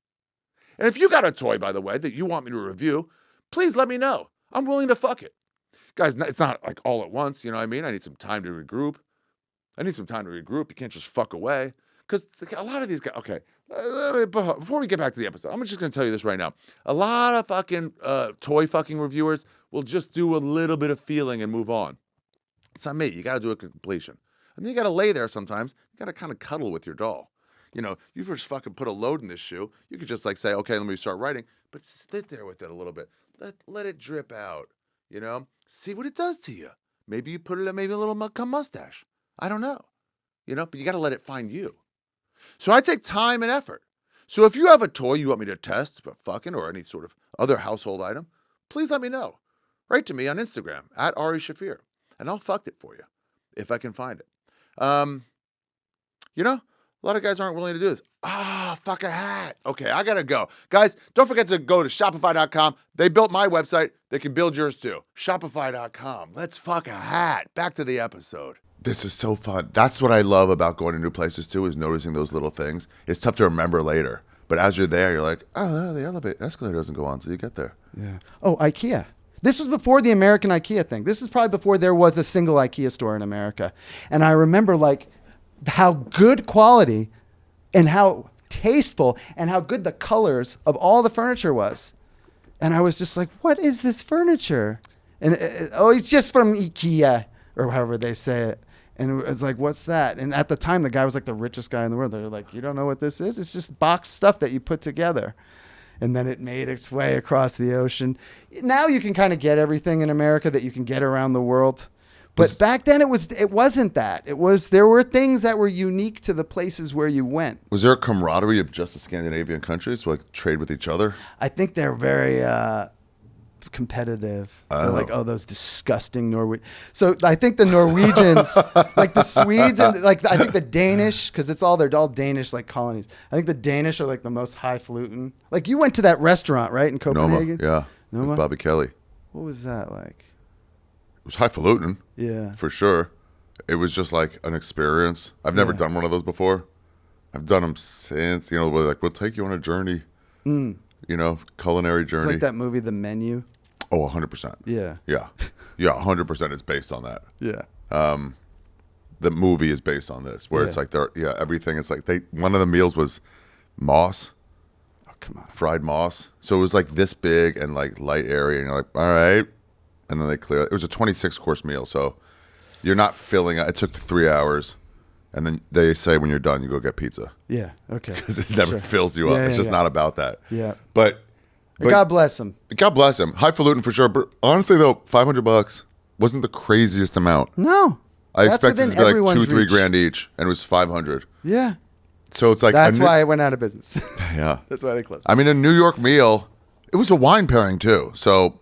S1: And if you got a toy, by the way, that you want me to review, please let me know. I'm willing to fuck it. Guys, it's not like all at once, you know what I mean? I need some time to regroup. You can't just fuck away. Because a lot of these guys, okay, before we get back to the episode, I'm just going to tell you this right now. A lot of fucking toy fucking reviewers will just do a little bit of feeling and move on. It's not me. You got to do it to completion. And then you got to lay there sometimes. You got to kind of cuddle with your doll. You know, you just fucking put a load in this shoe. You could just like say, okay, let me start writing. But sit there with it a little bit. Let it drip out, you know? See what it does to you. Maybe you put it in maybe a little mustache. I don't know. You know, but you got to let it find you. So I take time and effort. So if you have a toy you want me to test, but fucking or any sort of other household item, please let me know. Write to me on Instagram at Ari Shaffir, and I'll fuck it for you if I can find it. You know, a lot of guys aren't willing to do this. Fuck a hat. Okay, I gotta go. Guys, don't forget to go to Shopify.com. They built my website. They can build yours too. Shopify.com. Let's fuck a hat. Back to the episode. This is so fun. That's what I love about going to new places too, is noticing those little things. It's tough to remember later. But as you're there, you're like, oh, the escalator doesn't go on until you get there.
S2: Yeah. Oh, IKEA. This was before the American IKEA thing. This is probably before there was a single IKEA store in America. And I remember like how good quality and how tasteful and how good the colors of all the furniture was. And I was just like, what is this furniture? And it's just from IKEA or however they say it. And it's like, what's that? And at the time, the guy was like the richest guy in the world. They're like, you don't know what this is? It's just boxed stuff that you put together. And then it made its way across the ocean. Now you can kind of get everything in America that you can get around the world. But back then it wasn't that. There were things that were unique to the places where you went.
S1: Was there a camaraderie of just the Scandinavian countries, like trade with each other?
S2: I think they're very competitive. They're like, oh, those disgusting Norway. So I think the Norwegians, like the Swedes, and like I think the Danish, because they're all Danish like colonies. I think the Danish are like the most highfalutin. Like you went to that restaurant, right, in Copenhagen?
S1: Noma, yeah.
S2: Noma?
S1: With Bobby Kelly.
S2: What was that like?
S1: It was highfalutin.
S2: Yeah.
S1: For sure. It was just like an experience. I've never done one of those before. I've done them since, you know, like we'll take you on a journey, you know, culinary journey.
S2: It's like that movie, The Menu.
S1: Oh, 100%.
S2: Yeah.
S1: Yeah. Yeah, 100% is based on that.
S2: Yeah.
S1: The movie is based on this, where it's like everything is like one of the meals was moss,
S2: Oh, come on.
S1: fried moss. So it was like this big and like light area, and you're like, all right. And then they clear it. It was a 26-course meal, so you're not filling it. It took 3 hours, and then they say when you're done, you go get pizza
S2: Yeah. Okay.
S1: because it never
S2: Sure.
S1: fills you up.
S2: Yeah,
S1: It's
S2: yeah,
S1: just
S2: yeah.
S1: not about that.
S2: Yeah.
S1: But
S2: God bless him.
S1: God bless him. Highfalutin for sure. But honestly, though, $500 wasn't the craziest amount.
S2: No.
S1: I
S2: That's
S1: expected it
S2: within
S1: to be like
S2: everyone's
S1: 2-3
S2: reach.
S1: grand each, and it was 500.
S2: Yeah.
S1: So it's like
S2: That's why I went out of business.
S1: Yeah.
S2: That's why they closed.
S1: I mean, a New York meal. It was a wine pairing too. So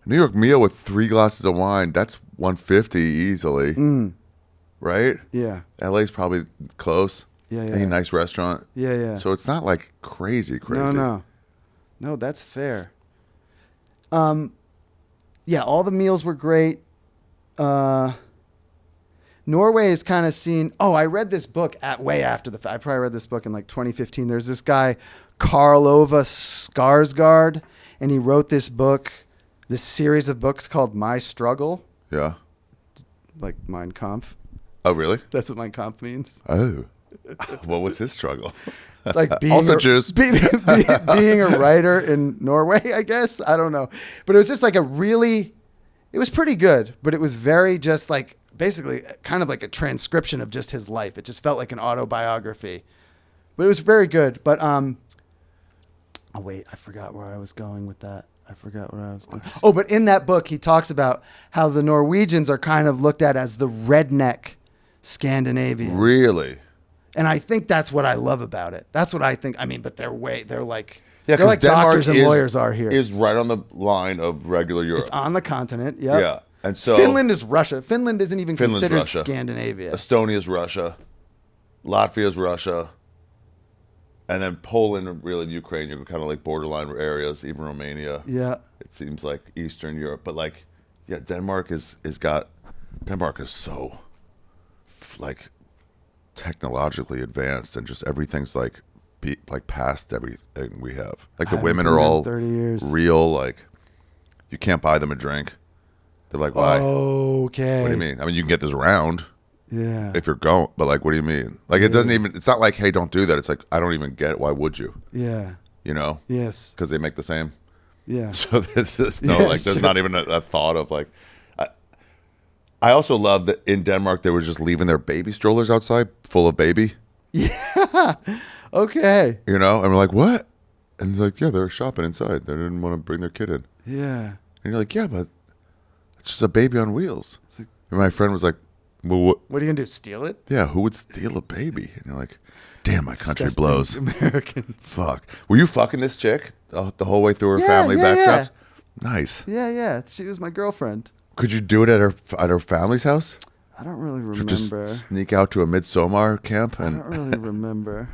S1: a New York meal with 3 glasses of wine. That's $150 easily. Right?
S2: Yeah.
S1: LA's probably close.
S2: Yeah, yeah.
S1: Any nice restaurant.
S2: Yeah, yeah.
S1: So it's not like crazy.
S2: No, that's fair. Yeah, all the meals were great. Norway is kind of seen. Oh, I read this book way after the fact. I probably read this book in like 2015. There's this guy, Karlova Skarsgård, and he wrote this book, this series of books called My Struggle,
S1: Yeah.
S2: like Mein Kampf.
S1: Oh, really?
S2: That's what Mein Kampf means.
S1: Oh. What was his struggle?
S2: Like being
S1: Also
S2: a,
S1: Jews.
S2: being a writer in Norway, I guess. I don't know. But it was just like it was pretty good, but it was very just like basically kind of like a transcription of just his life. It just felt like an autobiography. But it was very good. But oh wait, I forgot where I was going with that. Oh, but in that book he talks about how the Norwegians are kind of looked at as the redneck Scandinavians.
S1: Really?
S2: And I think that's what I love about it. That's what I think. I mean, but they're like
S1: Yeah,
S2: they're like
S1: Denmark
S2: doctors and lawyers are here.
S1: Is right on the line of regular Europe.
S2: It's on the continent. Yep.
S1: Yeah. And so
S2: Finland is Russia. Finland isn't even
S1: Finland's
S2: considered
S1: Russia.
S2: Scandinavia.
S1: Estonia's Russia. Latvia's Russia. And then Poland and really Ukraine, you're kind of like borderline areas, even Romania.
S2: Yeah.
S1: It seems like Eastern Europe. But like, yeah, Denmark is so like technologically advanced, and just everything's like past everything we have. Like the
S2: I
S1: women
S2: haven't
S1: are
S2: been there
S1: all
S2: in 30 years.
S1: real. Like you can't buy them a drink. They're like, why?
S2: Okay.
S1: What do you mean? I mean, you can get this around
S2: Yeah.
S1: if you're going, but like, what do you mean? Like, it doesn't even. It's not like, hey, don't do that. It's like, I don't even get it. Why would you?
S2: Yeah.
S1: You know?
S2: Yes.
S1: Because they make the same.
S2: Yeah.
S1: So there's no
S2: Yeah,
S1: like, there's
S2: sure.
S1: not even a thought of like. I also love that in Denmark they were just leaving their baby strollers outside full of baby.
S2: Okay.
S1: You know, and we're like, what? And they're like, yeah, they were shopping inside. They didn't want to bring their kid in.
S2: Yeah.
S1: And you're like, yeah, but it's just a baby on wheels. And my friend was like, well, what?
S2: What are you gonna do? Steal it?
S1: Yeah, who would steal a baby? And you're like, damn, my country
S2: Disgusting
S1: blows.
S2: Americans.
S1: Fuck. Were you fucking this chick the whole way through her
S2: Yeah,
S1: family
S2: yeah,
S1: backdrops? Nice.
S2: Yeah. She was my girlfriend.
S1: Could you do it at her family's house?
S2: I don't really remember.
S1: Just sneak out to a midsummer camp
S2: I
S1: and
S2: don't really remember.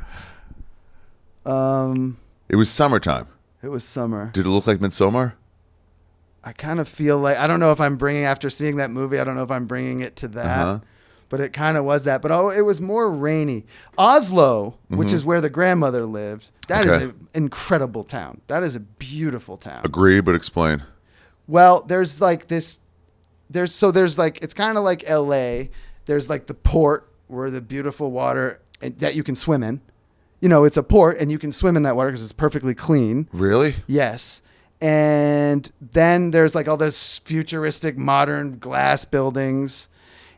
S1: it was summertime.
S2: It was summer.
S1: Did it look like midsummer?
S2: I kind of feel like, I don't know if I'm bringing, after seeing that movie, I don't know if I'm bringing it to that,
S1: Uh-huh.
S2: but it kind of was that. But it was more rainy. Oslo, which is where the grandmother lived, that is
S1: Okay.
S2: an incredible town. That is a beautiful town.
S1: Agree, but explain.
S2: Well, there's like this, there's like, it's kind of like LA. There's like the port where the beautiful water that you can swim in. You know, it's a port and you can swim in that water because it's perfectly clean.
S1: Really?
S2: Yes. And then there's like all this futuristic modern glass buildings.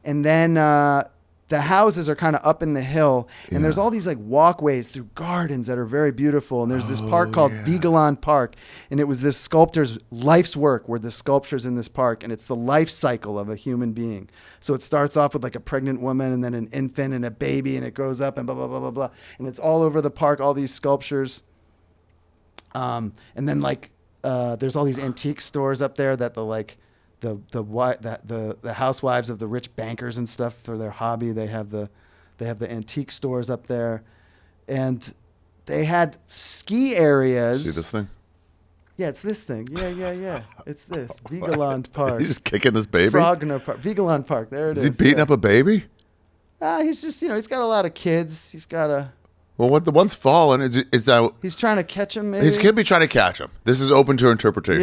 S2: And then the houses are kind of up in the hill. And there's all these like walkways through gardens that are very beautiful. And there's this park called Vigeland Park. And it was this sculptor's life's work where the sculpture's in this park. And it's the life cycle of a human being. So it starts off with like a pregnant woman and then an infant and a baby. And it grows up and blah, blah, blah, blah, blah. And it's all over the park, all these sculptures. And then like, there's all these antique stores up there that the housewives of the rich bankers and stuff for their hobby. They have the antique stores up there, and they had ski areas.
S1: See this thing?
S2: Yeah, it's this thing. Yeah. It's this Vigeland Park.
S1: He's just kicking this baby?
S2: Frogner Park. Vigeland Park. There it is.
S1: Is he beating up a baby?
S2: He's just, he's got a lot of kids. He's got a.
S1: Well, what the one's falling is that
S2: He's trying to catch him. Maybe.
S1: he could be trying to catch him. This is open to interpretation.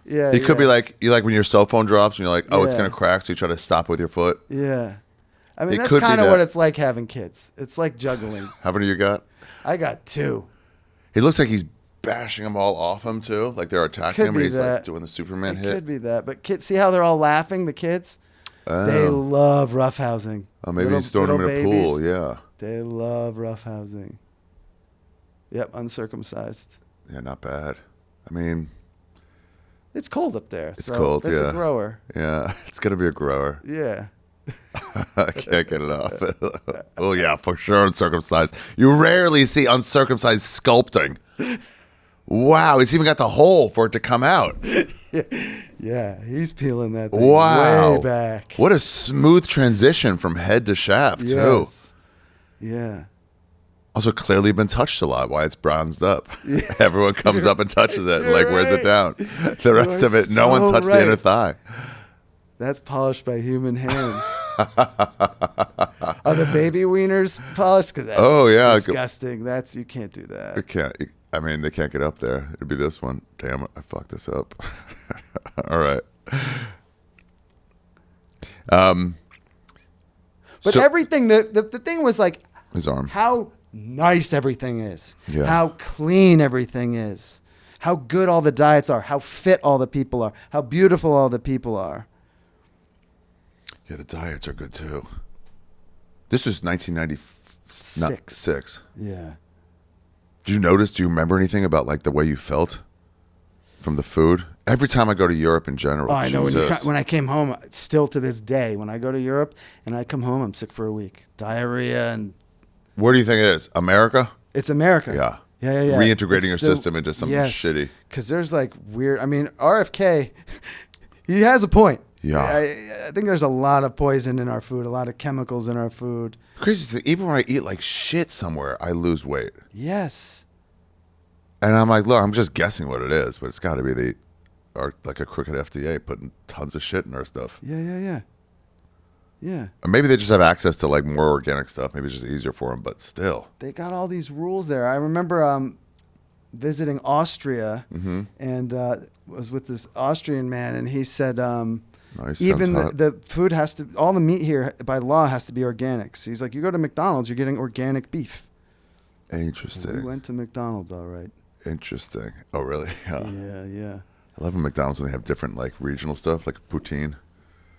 S2: Yeah.
S1: He could be like when your cell phone drops and you're like, oh, it's
S2: Yeah.
S1: gonna crack, so you try to stop with your foot.
S2: Yeah. I mean,
S1: It
S2: that's
S1: could be
S2: kind of
S1: that.
S2: what it's like having kids. It's like juggling.
S1: How many you got?
S2: I got 2.
S1: He looks like he's bashing them all off him too, like they're attacking
S2: Could
S1: him,
S2: be
S1: and he's like
S2: that.
S1: doing the Superman
S2: It
S1: hit.
S2: could be that. But kids, see how they're all laughing, the kids? They love roughhousing.
S1: Oh, maybe he's throwing him in a pool. Yeah.
S2: They love roughhousing. Yep, uncircumcised.
S1: Yeah, not bad. I mean,
S2: It's cold up there.
S1: it's
S2: so
S1: cold.
S2: It's
S1: Yeah.
S2: a grower.
S1: Yeah, it's gonna be a grower.
S2: Yeah.
S1: I can't get it off. Oh yeah, for sure uncircumcised. You rarely see uncircumcised sculpting. Wow, it's even got the hole for it to come out.
S2: Yeah, he's peeling that thing
S1: Wow.
S2: way back.
S1: What a smooth transition from head to shaft, too.
S2: Yes. Yeah.
S1: Also, clearly been touched a lot. Why it's bronzed up. Everyone comes up and touches it, and like wears it down. The rest
S2: are
S1: of it, no one
S2: so
S1: touched
S2: right.
S1: the inner thigh.
S2: That's polished by human hands. Are the baby wieners polished? Because that's
S1: Oh, yeah.
S2: disgusting. You can't do that.
S1: It can't. I mean, they can't get up there. It'd be this one. Damn it! I fucked this up. All right.
S2: But
S1: so-
S2: everything, the thing was like
S1: His arm.
S2: how nice everything is,
S1: Yeah.
S2: how clean everything is, how good all the diets are, how fit all the people are, how beautiful all the people are.
S1: Yeah, the diets are good too. This was 1996.
S2: Yeah.
S1: Did you notice? Do you remember anything about like the way you felt from the food? Every time I go to Europe in general,
S2: Oh, I know.
S1: Jesus.
S2: When I came home, still to this day, when I go to Europe and I come home, I'm sick for a week. Diarrhea, and
S1: Where do you think it is? America?
S2: it's America.
S1: Yeah.
S2: Yeah.
S1: Reintegrating your
S2: It's the-
S1: system into something shitty.
S2: Because there's like weird. I mean, RFK, he has a point.
S1: Yeah.
S2: I think there's a lot of poison in our food, a lot of chemicals in our food.
S1: Crazy thing, even when I eat like shit somewhere, I lose weight.
S2: Yes.
S1: And I'm like, look, I'm just guessing what it is, but it's got to be like a crooked FDA putting tons of shit in our stuff.
S2: Yeah.
S1: Or maybe they just have access to like more organic stuff. Maybe it's just easier for them, but still.
S2: They got all these rules there. I remember visiting Austria and was with this Austrian man, and he said
S1: Nice.
S2: even
S1: sounds hot.
S2: the food has to, all the meat here by law has to be organic. So he's like, you go to McDonald's, you're getting organic beef.
S1: Interesting.
S2: We went to McDonald's, all right.
S1: Interesting. Oh, really? Yeah.
S2: Yeah.
S1: I love in McDonald's when they have different like regional stuff, like poutine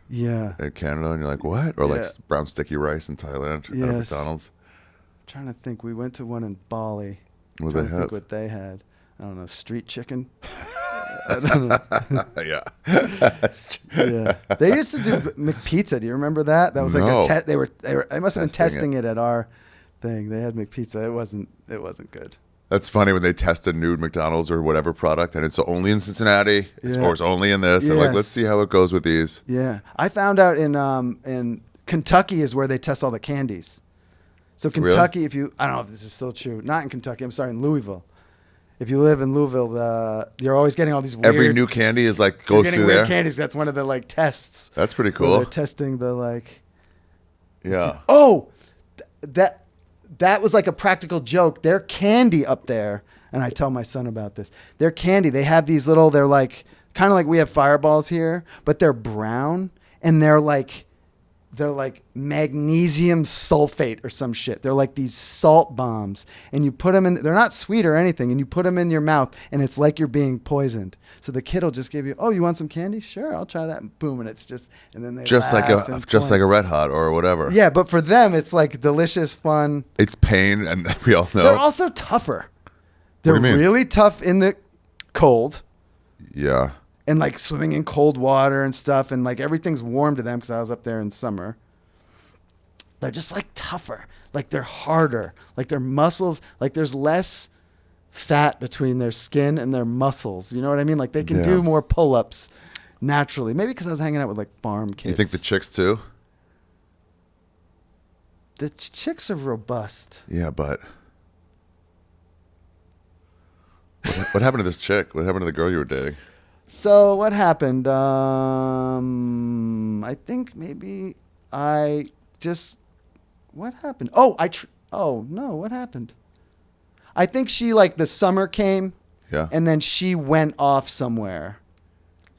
S2: Yeah.
S1: in Canada, and you're like, what? Or like
S2: Yeah.
S1: brown sticky rice in Thailand at
S2: Yes.
S1: McDonald's.
S2: I'm trying to think. We went to one in Bali.
S1: What
S2: Trying
S1: they
S2: to think
S1: have?
S2: what they had. I don't know, street chicken. I don't know.
S1: Yeah.
S2: Yeah, they used to do McPizza. Do you remember that? That was like
S1: No.
S2: a they must have been
S1: Testing
S2: testing it at our thing. They had McPizza. It wasn't good.
S1: That's funny when they test a new McDonald's or whatever product, and it's only in Cincinnati, or it's only in this. And like, let's
S2: Yes.
S1: see how it goes with these.
S2: Yeah, I found out in Kentucky is where they test all the candies. So
S1: Really?
S2: Kentucky, I don't know if this is still true. Not in Kentucky. I'm sorry, in Louisville. If you live in Louisville, you're always getting all these weird.
S1: Every new candy is like
S2: you're
S1: goes
S2: getting
S1: through
S2: weird
S1: there.
S2: candies. That's one of the like tests.
S1: That's pretty
S2: where
S1: cool.
S2: They're testing the like.
S1: Yeah.
S2: Oh, that was like a practical joke. Their candy up there, and I tell my son about this. Their candy, they have these little. They're like kind of like we have Fireballs here, but they're brown and they're like magnesium sulfate or some shit. They're like these salt bombs, and you put them in. They're not sweet or anything, and you put them in your mouth, and it's like you're being poisoned. So the kid will just give you, oh, you want some candy? Sure, I'll try that. And boom, and it's just, and then they
S1: Just like
S2: laugh and
S1: just like
S2: point.
S1: a Red Hot or whatever.
S2: Yeah, but for them, it's like delicious, fun.
S1: It's pain, and we all know.
S2: They're also tougher. They're
S1: do you mean?
S2: really tough in the cold.
S1: Yeah.
S2: And like swimming in cold water and stuff, and like everything's warm to them because I was up there in summer. They're just like tougher, like they're harder, like their muscles, like there's less fat between their skin and their muscles. You know what I mean? Like they can
S1: Yeah.
S2: do more pull-ups naturally. Maybe because I was hanging out with like farm kids.
S1: You think the chicks too?
S2: The chicks are robust?
S1: Yeah, but what happened to this chick? What happened to the girl you were dating?
S2: So what happened? I think maybe I just. What happened? Oh, oh no! What happened? I think she like the summer came,
S1: Yeah.
S2: and then she went off somewhere,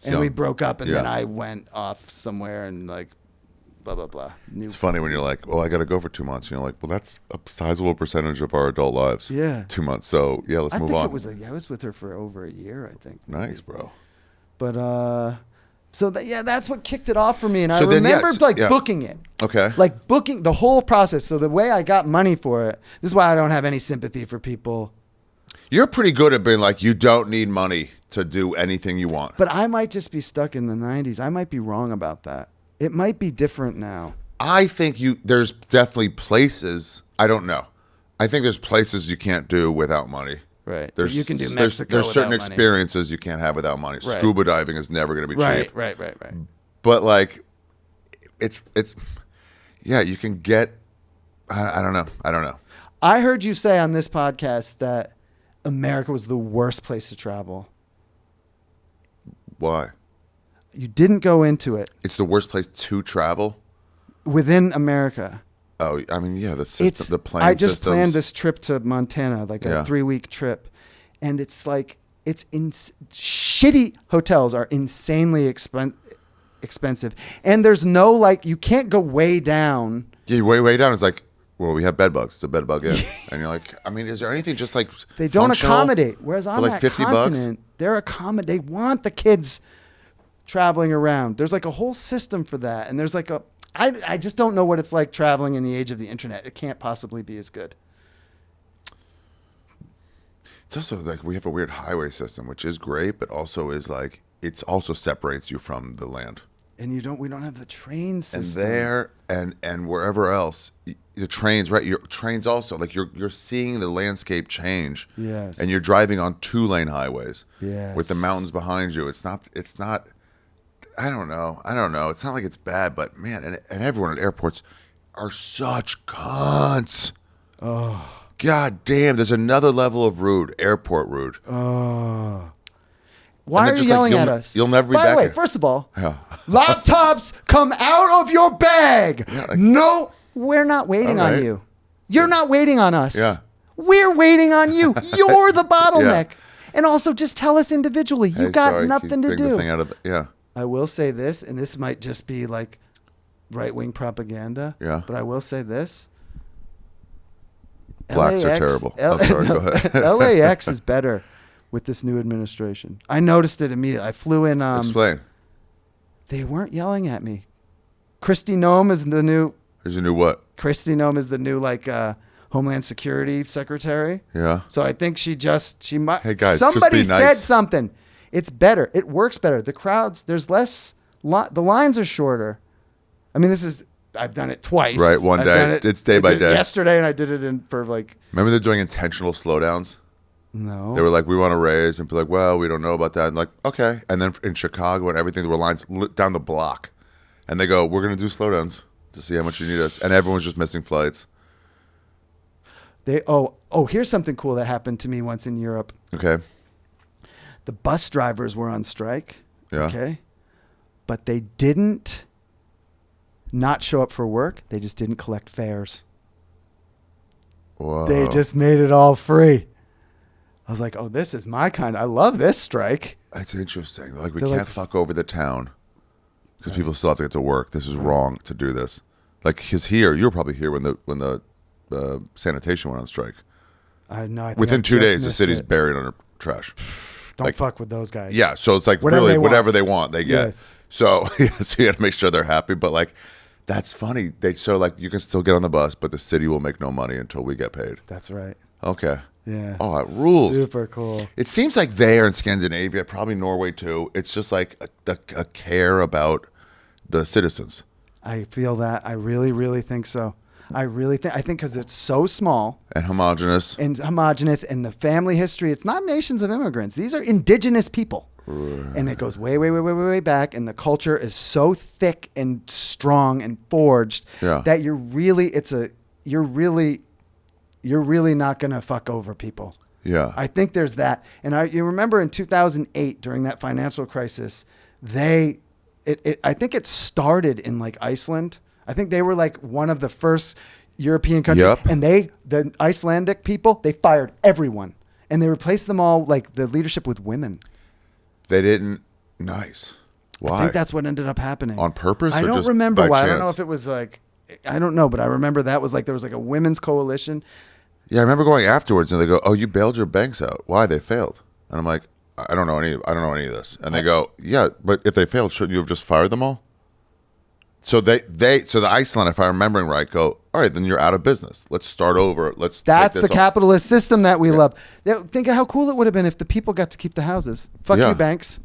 S2: and we
S1: young.
S2: broke up, and then
S1: Yeah.
S2: I went off somewhere and like blah blah blah.
S1: It's funny when you're like, well, I got to go for 2 months. You're like, well, that's a sizable percentage of our adult lives.
S2: Yeah.
S1: 2 months. So yeah, let's move on.
S2: I was with her for over a year, I think.
S1: Nice, bro.
S2: But so that's what kicked it off for me, and
S1: So
S2: I
S1: then,
S2: remember
S1: yeah.
S2: booking it.
S1: Okay.
S2: Like booking the whole process. So the way I got money for it, this is why I don't have any sympathy for people.
S1: You're pretty good at being like, you don't need money to do anything you want.
S2: But I might just be stuck in the 90s. I might be wrong about that. It might be different now.
S1: I think there's definitely places, I don't know. I think there's places you can't do without money.
S2: Right.
S1: There's,
S2: But you can do
S1: there's
S2: Mexico
S1: certain
S2: without money.
S1: experiences you can't have without money.
S2: Right.
S1: Scuba diving is never going to be cheap.
S2: Right.
S1: But like, it's yeah, you can get, I don't know.
S2: I heard you say on this podcast that America was the worst place to travel.
S1: Why?
S2: You didn't go into it.
S1: It's the worst place to travel?
S2: Within America.
S1: Oh, I mean, yeah, the system, the plane
S2: I just
S1: systems.
S2: planned this trip to Montana, like a
S1: Yeah.
S2: 3-week trip. And it's like, shitty hotels are insanely expensive. And there's no, like, you can't go way down.
S1: Yeah, way down. It's like, well, we have bed bugs. It's a bed bug in. And you're like, I mean, is there anything just like
S2: They don't
S1: functional
S2: accommodate. Whereas
S1: for
S2: on
S1: like
S2: that
S1: 50
S2: continent, they want the kids traveling around. There's like a whole system for that. And there's like I just don't know what it's like traveling in the age of the internet. It can't possibly be as good.
S1: It's also like we have a weird highway system, which is great, but also is like, it's also separates you from the land.
S2: And we don't have the train system.
S1: And there and wherever else, the trains, right? Your trains also, like you're seeing the landscape change.
S2: Yes.
S1: And you're driving on 2-lane highways.
S2: Yes.
S1: With the mountains behind you. It's not I don't know. It's not like it's bad, but man, and everyone at airports are such cunts.
S2: Oh.
S1: God damn, there's another level of rude, airport rude.
S2: Oh. Why
S1: they're
S2: are you
S1: just like,
S2: yelling
S1: you'll
S2: at
S1: ne-
S2: us?
S1: you'll never be
S2: By
S1: back
S2: the way,
S1: here.
S2: first of all,
S1: Yeah.
S2: laptops come out of your bag.
S1: Yeah, like-
S2: No, we're not waiting
S1: All
S2: on
S1: right.
S2: you. You're not waiting on us.
S1: Yeah.
S2: We're waiting on you. You're the bottleneck.
S1: Yeah.
S2: And also just tell us individually. You
S1: Hey,
S2: got
S1: sorry,
S2: nothing
S1: keep
S2: to
S1: bringing the
S2: do.
S1: thing out of yeah.
S2: I will say this, and this might just be like right-wing propaganda.
S1: Yeah.
S2: But I will say this.
S1: Blacks are terrible. Sorry, go ahead.
S2: LAX is better with this new administration. I noticed it immediately. I flew in.
S1: Explain.
S2: They weren't yelling at me. Kristi Noem is the new.
S1: There's a new what?
S2: Kristi Noem is the new Homeland Security Secretary.
S1: Yeah.
S2: So I think she might.
S1: Hey, guys, just
S2: somebody
S1: be nice.
S2: said something. It's better. It works better. The crowds. There's less. The lines are shorter. I mean, I've done it twice.
S1: Right, one
S2: I've
S1: day.
S2: done
S1: It's day by day.
S2: Yesterday, and I did it for like.
S1: Remember they're doing intentional slowdowns?
S2: No.
S1: They were like, we want to raise, and be like, well, we don't know about that. And like, okay. And then in Chicago and everything, there were lines down the block. And they go, we're going to do slowdowns to see how much you need us. And everyone's just missing flights.
S2: Here's something cool that happened to me once in Europe.
S1: Okay.
S2: The bus drivers were on strike.
S1: Yeah.
S2: Okay. But they didn't not show up for work. They just didn't collect fares.
S1: Whoa.
S2: They just made it all free. I was like, oh, this is my kind. I love this strike.
S1: That's interesting. Like, we
S2: They're
S1: can't
S2: like-
S1: fuck over the town because people still have to get to work. This is wrong to do this. Like, because here, you were probably here when the sanitation went on strike.
S2: I know. I think
S1: Within
S2: I
S1: 2
S2: just
S1: days, the
S2: missed
S1: city's
S2: it.
S1: buried under trash.
S2: Don't
S1: like-
S2: fuck with those guys.
S1: Yeah, so it's like
S2: Whatever
S1: really
S2: they want.
S1: whatever they want, they get.
S2: Yes.
S1: So yeah, so you got to make sure they're happy. But like, that's funny. Like you can still get on the bus, but the city will make no money until we get paid.
S2: That's right.
S1: Okay.
S2: Yeah.
S1: Oh, it rules.
S2: Super cool.
S1: It seems like there in Scandinavia, probably Norway too. It's just like a care about the citizens.
S2: I feel that. I really, really think so. I think because it's so small
S1: And homogenous.
S2: and homogenous, and the family history. It's not nations of immigrants. These are indigenous people. And it goes way, way, way, way, way, way back. And the culture is so thick and strong and forged that you're really not going to fuck over people.
S1: Yeah.
S2: I think there's that. And you remember in 2008 during that financial crisis, I think it started in like Iceland. I think they were like one of the first European countries.
S1: Yep.
S2: And the Icelandic people, they fired everyone. And they replaced them all, like the leadership, with women.
S1: They didn't. Nice. Why?
S2: I think that's what ended up happening.
S1: On purpose?
S2: I
S1: or
S2: don't
S1: just
S2: remember
S1: by
S2: why.
S1: chance?
S2: I don't know if it was like, I don't know, but I remember that was like, there was like a women's coalition.
S1: Yeah, I remember going afterwards, and they go, "Oh, you bailed your banks out. Why? They failed." And I'm like, "I don't know any of this." And they go, "Yeah, but if they failed, shouldn't you have just fired them all?" So so the Iceland, if I'm remembering right, go, "All right, then you're out of business. Let's start over. Let's."
S2: That's
S1: take
S2: the
S1: this
S2: capitalist system that we love. Think of how cool it would have been if the people got to keep the houses. Fuck
S1: Yeah.
S2: you, banks.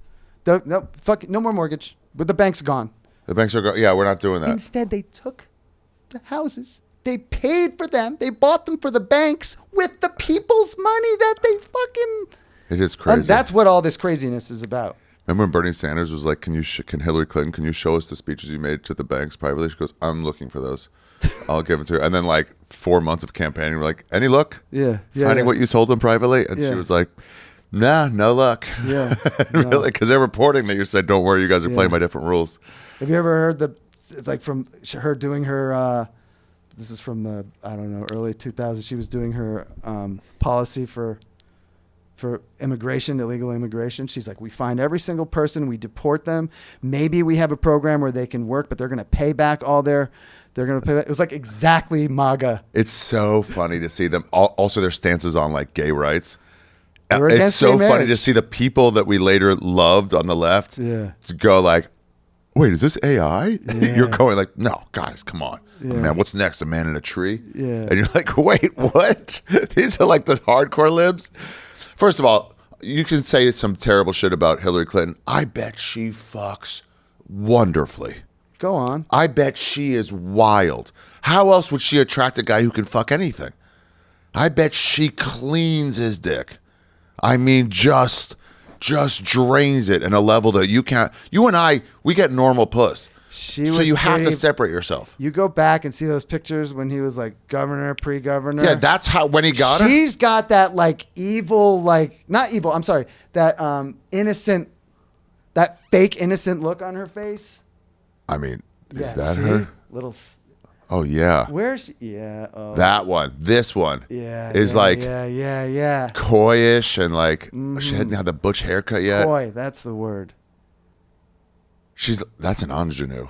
S2: No, fuck, no more mortgage. But the bank's gone.
S1: The banks are going, "Yeah, we're not doing that."
S2: Instead, they took the houses. They paid for them. They bought them for the banks with the people's money that they fucking.
S1: It is crazy.
S2: And that's what all this craziness is about.
S1: Remember when Bernie Sanders was like, can Hillary Clinton, can you show us the speeches you made to the banks privately? She goes, "I'm looking for those. I'll give them to her." And then like 4 months of campaigning, we're like, "Any luck? Finding what you sold them privately?" And she was like, "Nah, no luck."
S2: Yeah.
S1: Really? Because they're reporting that you said, "Don't worry, you guys are playing by different rules."
S2: Have you ever heard from her doing her, this is from I don't know, early 2000s. She was doing her policy for immigration, illegal immigration. She's like, we find every single person, we deport them. Maybe we have a program where they can work, but they're going to pay back they're going to pay back. It was like exactly MAGA.
S1: It's so funny to see them. Also, their stances on like gay rights.
S2: They were
S1: It's
S2: against
S1: so
S2: gay
S1: funny to
S2: marriage.
S1: see the people that we later loved on the left to go like, "Wait, is this AI?" You're going like, "No, guys, come on. Man, what's next? A man in a tree?"
S2: Yeah.
S1: And you're like, "Wait, what?" These are like the hardcore libs. First of all, you can say some terrible shit about Hillary Clinton. I bet she fucks wonderfully.
S2: Go on.
S1: I bet she is wild. How else would she attract a guy who can fuck anything? I bet she cleans his dick. I mean, just drains it in a level that you can't. You and I, we get normal puss.
S2: She
S1: So
S2: was
S1: you have to
S2: pretty-
S1: separate yourself.
S2: You go back and see those pictures when he was like governor, pre-governor.
S1: Yeah, that's how when he got her.
S2: She's got that like evil, like not evil. I'm sorry, that innocent, that fake innocent look on her face.
S1: I mean, is
S2: Yeah,
S1: that
S2: see?
S1: her?
S2: Little.
S1: Oh yeah,
S2: Where's she? Yeah. Oh.
S1: that one. This one.
S2: Yeah.
S1: is
S2: yeah,
S1: like
S2: yeah.
S1: coyish and like she hadn't had the butch haircut yet.
S2: Boy, that's the word.
S1: That's an ingenue.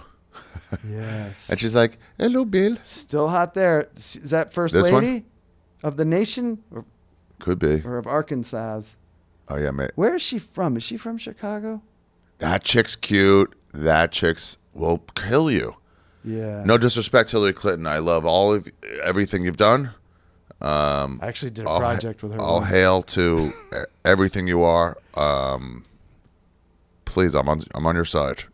S2: Yes.
S1: And she's like, "Hello, Bill."
S2: Still hot there. Is that first
S1: This one?
S2: lady of the nation
S1: Could be.
S2: or of Arkansas?
S1: Oh yeah, mate.
S2: Where is she from? Is she from Chicago?
S1: That chick's cute. That chick's will kill you.
S2: Yeah.
S1: No disrespect, Hillary Clinton. I love everything you've done.
S2: I actually did a project with her.
S1: All
S2: once.
S1: hail to everything you are. Please, I'm on your side.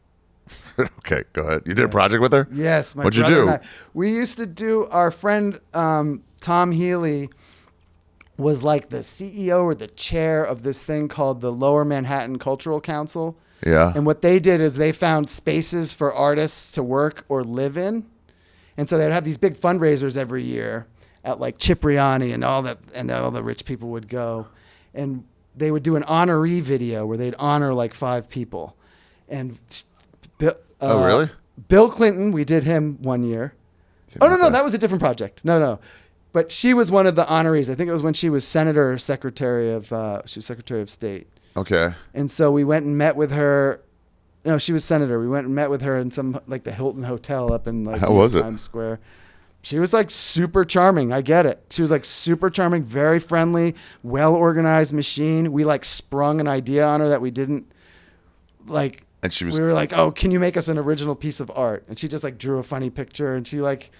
S1: Okay, go ahead. You did a project with her?
S2: Yes, my
S1: What'd you
S2: brother
S1: do?
S2: and I. We used to do. Our friend Tom Healy was like the CEO or the chair of this thing called the Lower Manhattan Cultural Council.
S1: Yeah.
S2: And what they did is they found spaces for artists to work or live in, and so they'd have these big fundraisers every year at like Cipriani and all the rich people would go, and they would do an honoree video where they'd honor like 5 people, and.
S1: Oh, really?
S2: Bill Clinton, we did him one year. Oh, no, that was a different project. No. But she was one of the honorees. I think it was when she was senator or secretary of state.
S1: Okay.
S2: And so we went and met with her. No, she was senator. We went and met with her in some, like the Hilton Hotel up in like
S1: How was it?
S2: Times Square. She was like super charming. I get it. She was like super charming, very friendly, well-organized machine. We like sprung an idea on her that we didn't like.
S1: And she was.
S2: We were like, "Oh, can you make us an original piece of art?" And she just like drew a funny picture, and she like,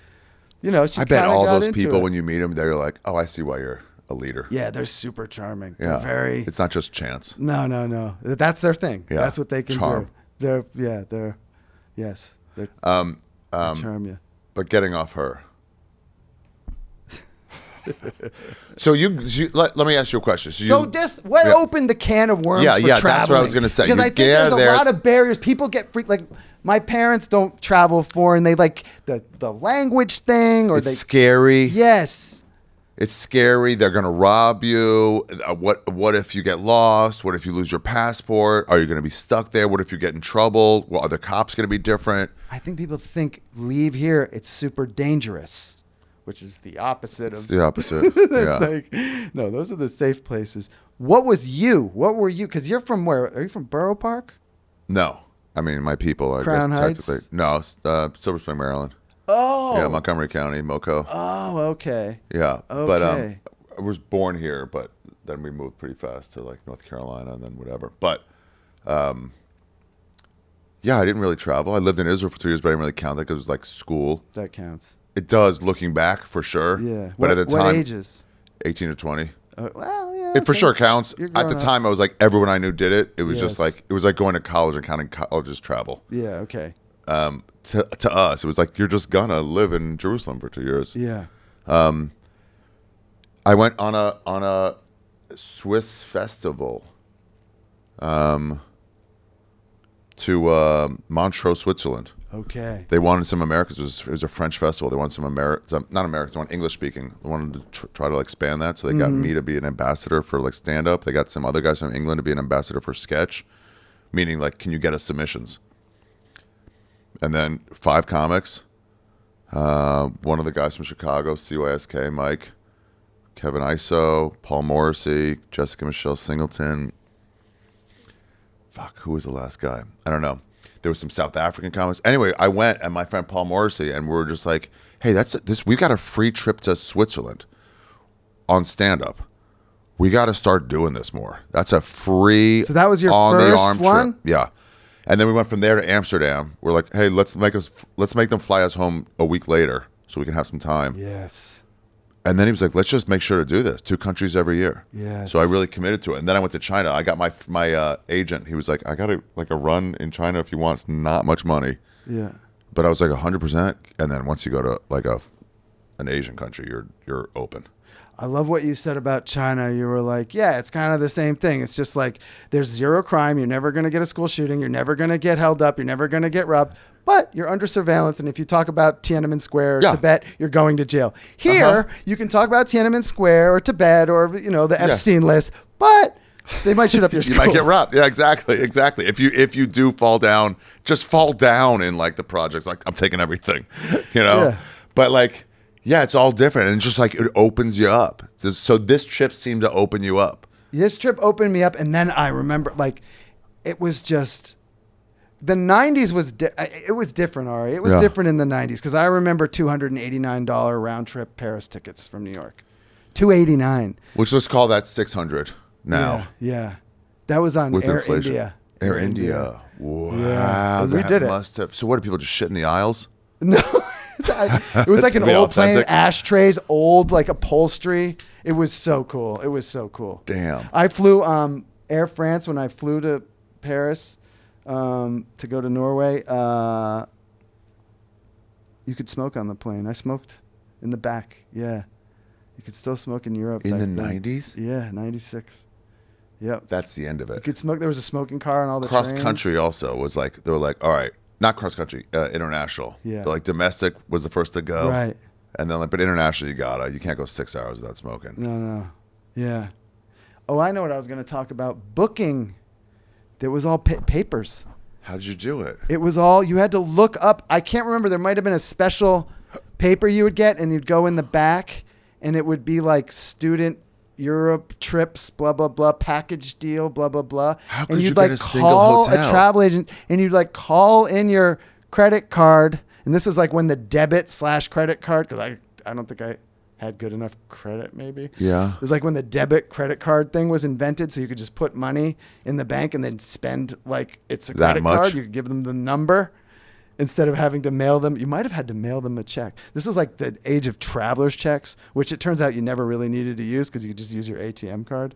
S2: she.
S1: I bet
S2: kinda
S1: all
S2: got
S1: those
S2: into
S1: people
S2: it.
S1: when you meet them, they're like, "Oh, I see why you're a leader."
S2: Yeah, they're super charming.
S1: Yeah.
S2: They're very.
S1: It's not just chance.
S2: No. That's their thing.
S1: Yeah.
S2: That's what they can
S1: Charm.
S2: do. They charm you.
S1: But getting off her. So let me ask you a question.
S2: So just what opened the can of worms for traveling?
S1: That's what I was going to say.
S2: Because
S1: You
S2: I think
S1: get
S2: there's
S1: there-
S2: a lot of barriers. People get freaked. Like my parents don't travel foreign. They like the language thing, or
S1: It's
S2: they.
S1: scary.
S2: Yes.
S1: It's scary. They're going to rob you. What if you get lost? What if you lose your passport? Are you going to be stuck there? What if you get in trouble? Well, are the cops going to be different?
S2: I think people think leave here. It's super dangerous, which is the opposite of.
S1: It's the opposite.
S2: It's
S1: Yeah.
S2: like, no, those are the safe places. What was you? What were you? Because you're from where? Are you from Borough Park?
S1: No. I mean, my people. I
S2: Crown
S1: guess
S2: Heights?
S1: technically. No, Silver Spring, Maryland.
S2: Oh.
S1: Yeah, Montgomery County, Moco.
S2: Oh, okay.
S1: Yeah,
S2: Okay.
S1: but I was born here, but then we moved pretty fast to like North Carolina and then whatever. But yeah, I didn't really travel. I lived in Israel for 2 years, but I didn't really count that because it was like school.
S2: That counts.
S1: It does, looking back, for sure.
S2: Yeah.
S1: But at the time,
S2: what ages?
S1: 18 to 20.
S2: Well, yeah.
S1: It for
S2: okay.
S1: sure counts.
S2: You're
S1: At
S2: growing
S1: the
S2: up.
S1: time, I was like, everyone I knew did it. It was just
S2: Yes.
S1: like, it was like going to college and counting college's travel.
S2: Yeah. Okay.
S1: To us, it was like, you're just gonna live in Jerusalem for 2 years.
S2: Yeah.
S1: I went on a Swiss festival to Montreux, Switzerland.
S2: Okay.
S1: They wanted some Americans. It was a French festival. They wanted some not Americans. They wanted English speaking. They wanted to try to like expand that. So they got me to be an ambassador for like stand up. They got some other guys from England to be an ambassador for sketch, meaning like, can you get us submissions? And then 5 comics. One of the guys from Chicago, CYSK, Mike, Kevin Iso, Paul Morrissey, Jessica Michelle Singleton. Fuck, who was the last guy? I don't know. There was some South African comics. Anyway, I went and my friend Paul Morrissey, and we were just like, hey, we got a free trip to Switzerland on stand-up. We got to start doing this more. That's a free
S2: So that was your
S1: on
S2: first
S1: the arm
S2: one?
S1: trip. Yeah. And then we went from there to Amsterdam. We're like, hey, let's make them fly us home a week later so we can have some time.
S2: Yes.
S1: And then he was like, let's just make sure to do this. 2 countries every year.
S2: Yes.
S1: So I really committed to it. And then I went to China. I got my agent. He was like, I got a run in China if you want. It's not much money.
S2: Yeah.
S1: But I was like 100%. And then once you go to like an Asian country, you're open.
S2: I love what you said about China. You were like, yeah, it's kind of the same thing. It's just like there's zero crime. You're never going to get a school shooting. You're never going to get held up. You're never going to get robbed. But you're under surveillance. And if you talk about Tiananmen Square or
S1: Yeah.
S2: Tibet, you're going to jail. Here, you can talk about Tiananmen Square or Tibet or, the Epstein list, but they might shoot up your
S1: You
S2: school.
S1: might get robbed. Yeah, exactly. If you do fall down, just fall down in like the projects. Like, I'm taking everything,
S2: Yeah.
S1: But like, yeah, it's all different. And just like, it opens you up. So this trip seemed to open you up.
S2: This trip opened me up, and then I remember, like, it was just the 90s was it was different, Ari. It was
S1: Yeah.
S2: different in the 90s because I remember $289 round trip Paris tickets from New York, $289.
S1: Which, let's call that 600 now.
S2: Yeah. That was on
S1: With
S2: Air
S1: inflation.
S2: India.
S1: Air India. Wow.
S2: Yeah. We
S1: That
S2: did it.
S1: must have. So what, do people just shit in the aisles?
S2: No, it was like an
S1: To be
S2: old plane,
S1: authentic.
S2: ashtrays, old like upholstery. It was so cool. It was so cool.
S1: Damn.
S2: I flew Air France when I flew to Paris to go to Norway. You could smoke on the plane. I smoked in the back. Yeah, you could still smoke in Europe
S1: In
S2: back
S1: the
S2: then.
S1: 90s?
S2: Yeah, 96. Yep.
S1: That's the end of
S2: You
S1: it.
S2: could smoke. There was a smoking car on all the
S1: Cross
S2: trains.
S1: country also was like, they were like, all right, not cross country, international.
S2: Yeah.
S1: But like domestic was the first to go.
S2: Right.
S1: And then like, but international, you can't go 6 hours without smoking.
S2: No. Yeah. Oh, I know what I was going to talk about. Booking. There was all papers.
S1: How did you do it?
S2: It was all, you had to look up. I can't remember. There might have been a special paper you would get, and you'd go in the back, and it would be like student Europe trips, blah, blah, blah, package deal, blah, blah, blah.
S1: How
S2: and
S1: could
S2: you'd
S1: you get
S2: like
S1: a single
S2: call
S1: hotel?
S2: a travel agent, and you'd like call in your credit card. And this is like when the debit/credit card, because I don't think I had good enough credit, maybe.
S1: Yeah.
S2: It was like when the debit credit card thing was invented, so you could just put money in the bank and then spend like it's a
S1: That
S2: credit
S1: much?
S2: card. You could give them the number instead of having to mail them. You might have had to mail them a check. This was like the age of traveler's checks, which it turns out you never really needed to use because you could just use your ATM card.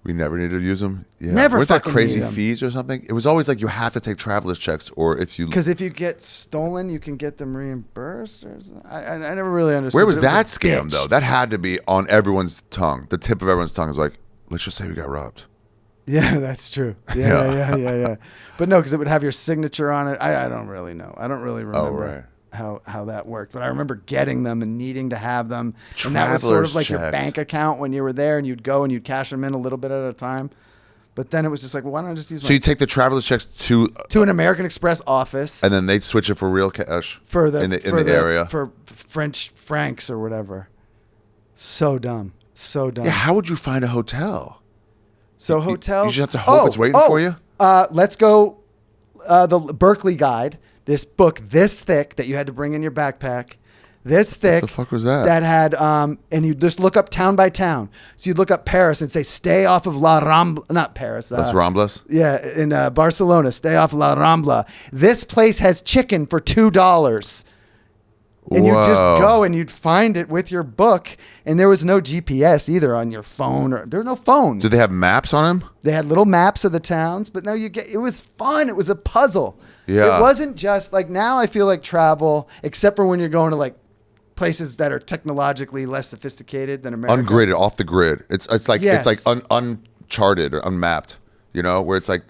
S1: We never needed to use them. Yeah.
S2: Never
S1: Weren't there
S2: fucking
S1: crazy
S2: need 'em.
S1: fees or something? It was always like you have to take traveler's checks, or if you.
S2: Because if you get stolen, you can get them reimbursed. Or something. I never really understood.
S1: Where was
S2: but it
S1: that
S2: a
S1: scam
S2: bitch.
S1: though? That had to be on everyone's tongue. The tip of everyone's tongue is like, let's just say we got robbed.
S2: Yeah, that's true. Yeah. But no, because it would have your signature on it. I don't really know. I don't really remember how that worked. But I remember getting them and needing to have them. And that was sort of
S1: Traveler's
S2: like your
S1: checks.
S2: bank account when you were there, and you'd go and you'd cash them in a little bit at a time. But then it was just like, well, why don't I just use
S1: So you take the traveler's checks to
S2: an American Express office
S1: and then they switch it for real cash
S2: for the
S1: in the
S2: for
S1: area.
S2: for French francs or whatever. So dumb.
S1: Yeah, how would you find a hotel?
S2: So hotels.
S1: You just have to hope it's waiting for you?
S2: Let's go the Berkeley Guide, this book this thick that you had to bring in your backpack. This thick.
S1: What the fuck was that?
S2: That had, and you just look up town by town. So you'd look up Paris and say, stay off of La Rambla, not Paris.
S1: Las Ramblas?
S2: Yeah, in Barcelona, stay off La Rambla. This place has chicken for $2. And you just go and you'd find it with your book. And there was no GPS either on your phone. There were no phones.
S1: Did they have maps on him?
S2: They had little maps of the towns, but no, it was fun. It was a puzzle.
S1: Yeah.
S2: It wasn't just like, now I feel like travel, except for when you're going to like places that are technologically less sophisticated than America.
S1: Ungridded, off the grid. It's like
S2: Yes.
S1: it's like uncharted or unmapped. You know, where it's like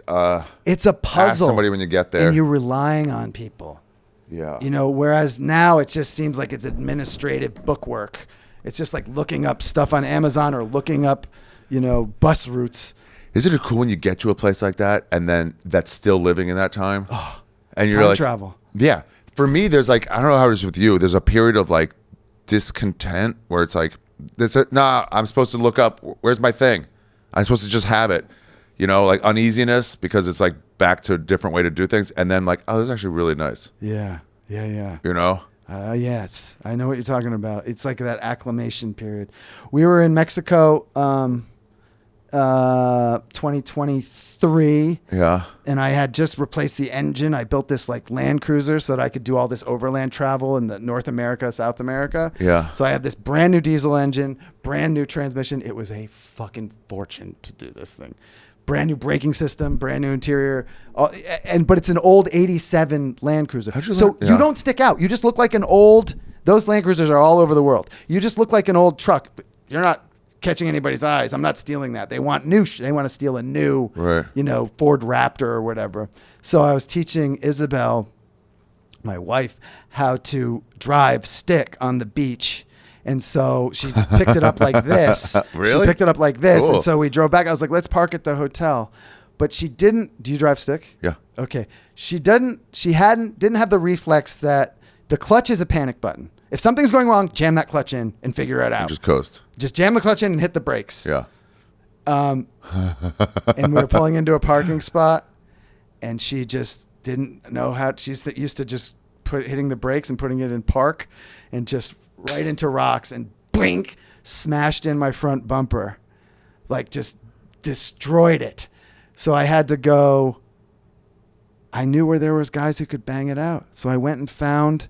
S2: It's a puzzle.
S1: ask somebody when you get there.
S2: And you're relying on people.
S1: Yeah.
S2: You know, whereas now it just seems like it's administrative bookwork. It's just like looking up stuff on Amazon or looking up, bus routes.
S1: Isn't it cool when you get to a place like that and then that's still living in that time?
S2: Oh,
S1: and you're
S2: time
S1: like,
S2: travel.
S1: Yeah. For me, there's like, I don't know how it is with you. There's a period of like discontent where it's like, I'm supposed to look up, where's my thing? I'm supposed to just have it. Like uneasiness because it's like back to a different way to do things. And then like, oh, this is actually really nice.
S2: Yeah. Yes, I know what you're talking about. It's like that acclimation period. We were in Mexico 2023.
S1: Yeah.
S2: And I had just replaced the engine. I built this like Land Cruiser so that I could do all this overland travel in the North America, South America.
S1: Yeah.
S2: So I have this brand new diesel engine, brand new transmission. It was a fucking fortune to do this thing. Brand new braking system, brand new interior, but it's an old '87 Land Cruiser. You don't stick out. You just look like an old. Those Land Cruisers are all over the world. You just look like an old truck. But you're not catching anybody's eyes. I'm not stealing that. They want new. They want to steal a new, Ford Raptor or whatever. So I was teaching Isabel, my wife, how to drive stick on the beach. And so she picked it up like this.
S1: Really?
S2: She picked it up like this.
S1: Cool.
S2: And so we drove back. I was like, let's park at the hotel. But she didn't. Do you drive stick?
S1: Yeah.
S2: Okay. She didn't have the reflex that the clutch is a panic button. If something's going wrong, jam that clutch in and figure it out.
S1: Just coast.
S2: Just jam the clutch in and hit the brakes.
S1: Yeah.
S2: And we were pulling into a parking spot and she just didn't know how. She's used to just hitting the brakes and putting it in park and just right into rocks and blink, smashed in my front bumper, like just destroyed it. So I had to go. I knew where there was guys who could bang it out. So I went and found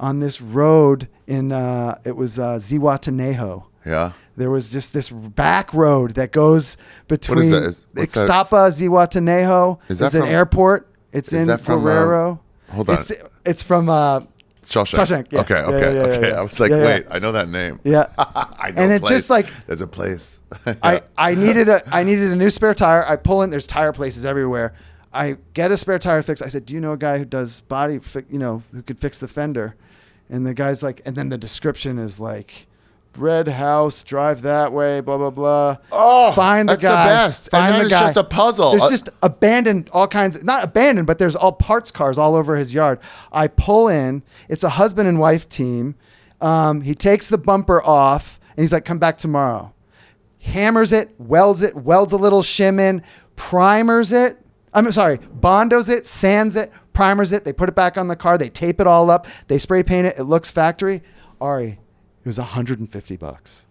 S2: on this road in, it was Zihuatanejo.
S1: Yeah.
S2: There was just this back road that goes between
S1: What is that?
S2: Ixtapa, Zihuatanejo.
S1: Is that
S2: It's an
S1: from-
S2: airport. It's
S1: is
S2: in
S1: that from,
S2: Guerrero.
S1: hold on.
S2: It's from
S1: Shawshank.
S2: yeah.
S1: Okay.
S2: Yeah.
S1: I was like, wait, I know that name.
S2: Yeah.
S1: I know
S2: And
S1: a
S2: it
S1: place.
S2: just like
S1: There's a place.
S2: I needed a new spare tire. I pull in. There's tire places everywhere. I get a spare tire fix. I said, do you know a guy who does body, who could fix the fender? And the guy's like, and then the description is like, red house, drive that way, blah, blah, blah.
S1: Oh,
S2: find the
S1: that's
S2: guy.
S1: the best.
S2: Find
S1: And then
S2: the
S1: it's
S2: guy.
S1: just a puzzle.
S2: There's just abandoned all kinds, not abandoned, but there's all parts cars all over his yard. I pull in. It's a husband and wife team. He takes the bumper off and he's like, come back tomorrow. Hammers it, welds a little shim in, primers it. Bondos it, sands it, primers it. They put it back on the car. They tape it all up. They spray paint it. It looks factory. Ari, it was $150.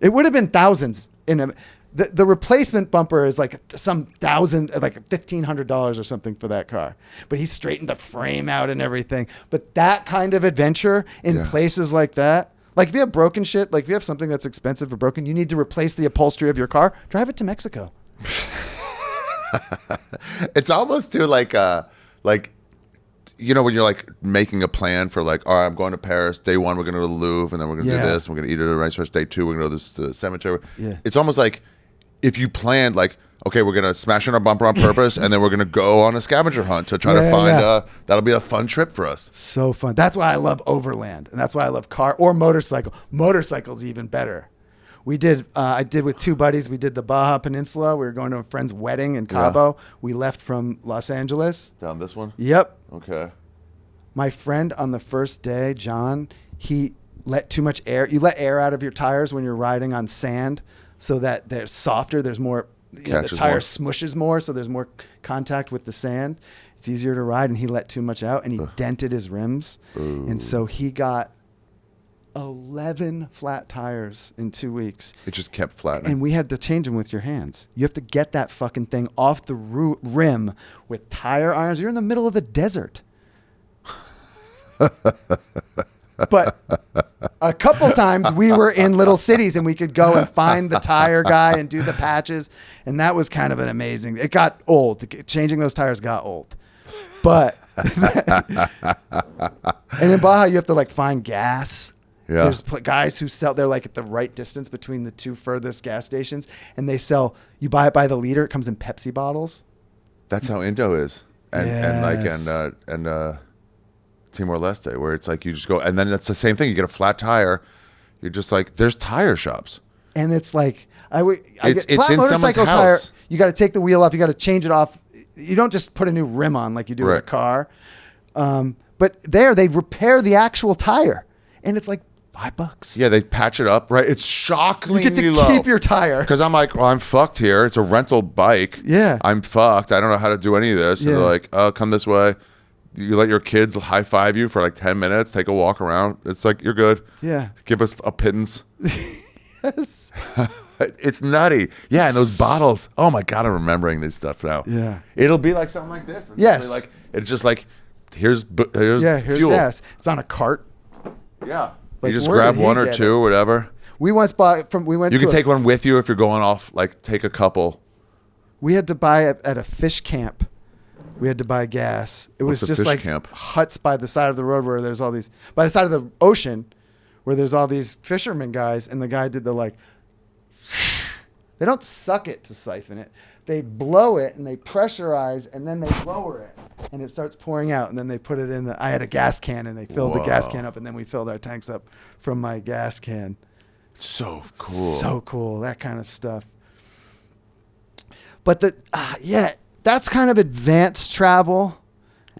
S2: It would have been thousands. The replacement bumper is like some $1,000, like $1,500 or something for that car. But he straightened the frame out and everything. But that kind of adventure in places like that, like if you have broken shit, like if you have something that's expensive or broken, you need to replace the upholstery of your car. Drive it to Mexico.
S1: It's almost too like when you're like making a plan for like, all right, I'm going to Paris. Day one, we're going to go to the Louvre, and then we're going to do this. And we're going to eat at a restaurant. Day two, we're going to go to this cemetery.
S2: Yeah.
S1: It's almost like if you planned like, okay, we're going to smash in our bumper on purpose, and then we're going to go on a scavenger hunt to try to find. That'll be a fun trip for us.
S2: So fun. That's why I love overland, and that's why I love car or motorcycle. Motorcycle's even better. We did. I did with two buddies. We did the Baja Peninsula. We were going to a friend's wedding in Cabo. We left from Los Angeles.
S1: Down this one?
S2: Yep.
S1: Okay.
S2: My friend on the first day, John, he let too much air. You let air out of your tires when you're riding on sand so that they're softer. There's more,
S1: Catches
S2: the tire
S1: more.
S2: smushes more, so there's more contact with the sand. It's easier to ride, and he let too much out, and he dented his rims. And so he got 11 flat tires in 2 weeks.
S1: It just kept flattening.
S2: And we had to change them with your hands. You have to get that fucking thing off the rim with tire irons. You're in the middle of the desert. But a couple times we were in little cities and we could go and find the tire guy and do the patches. And that was kind of an amazing. It got old. Changing those tires got old. But and in Baja, you have to like find gas.
S1: Yeah.
S2: There's guys who sell, they're like at the right distance between the two furthest gas stations. And they sell, you buy it by the liter. It comes in Pepsi bottles.
S1: That's how Indo is. And Timor-Leste, where it's like you just go, and then it's the same thing. You get a flat tire. You're just like, there's tire shops.
S2: And it's like,
S1: It's
S2: flat
S1: in
S2: motorcycle
S1: someone's
S2: tire.
S1: house.
S2: You got to take the wheel off. You got to change it off. You don't just put a new rim on like you do with a
S1: Right.
S2: car. But they repair the actual tire, and it's like $5.
S1: Yeah, they patch it up, right? It's shockingly
S2: You get to
S1: low.
S2: keep your tire.
S1: Because I'm like, well, I'm fucked here. It's a rental bike.
S2: Yeah.
S1: I'm fucked. I don't know how to do any of this. And
S2: Yeah.
S1: they're like, oh, come this way. You let your kids high five you for like 10 minutes, take a walk around. It's like, you're good.
S2: Yeah.
S1: Give us a pittance.
S2: Yes.
S1: It's nutty. Yeah, and those bottles. Oh my God, I'm remembering this stuff now.
S2: Yeah.
S1: It'll be like something like this.
S2: Yes.
S1: It's just like, here's
S2: Here's
S1: fuel.
S2: gas. It's on a cart.
S1: Yeah.
S2: Like,
S1: you just
S2: where
S1: grab
S2: did he
S1: one or
S2: get
S1: two, whatever.
S2: We once bought from. We went.
S1: You
S2: to
S1: can take one with you if you're going off. Like, take a couple.
S2: We had to buy it at a fish camp. We had to buy gas. It was
S1: What's a
S2: just
S1: fish
S2: like
S1: camp?
S2: huts by the side of the road where there's all these, by the side of the ocean, where there's all these fishermen guys, and the guy did the like. They don't suck it to siphon it. They blow it and they pressurize and then they lower it and it starts pouring out and then they put it in the. I had a gas can and they filled the gas can up and then we filled our tanks up from my gas can.
S1: So cool.
S2: So cool, that kind of stuff. But that's kind of advanced travel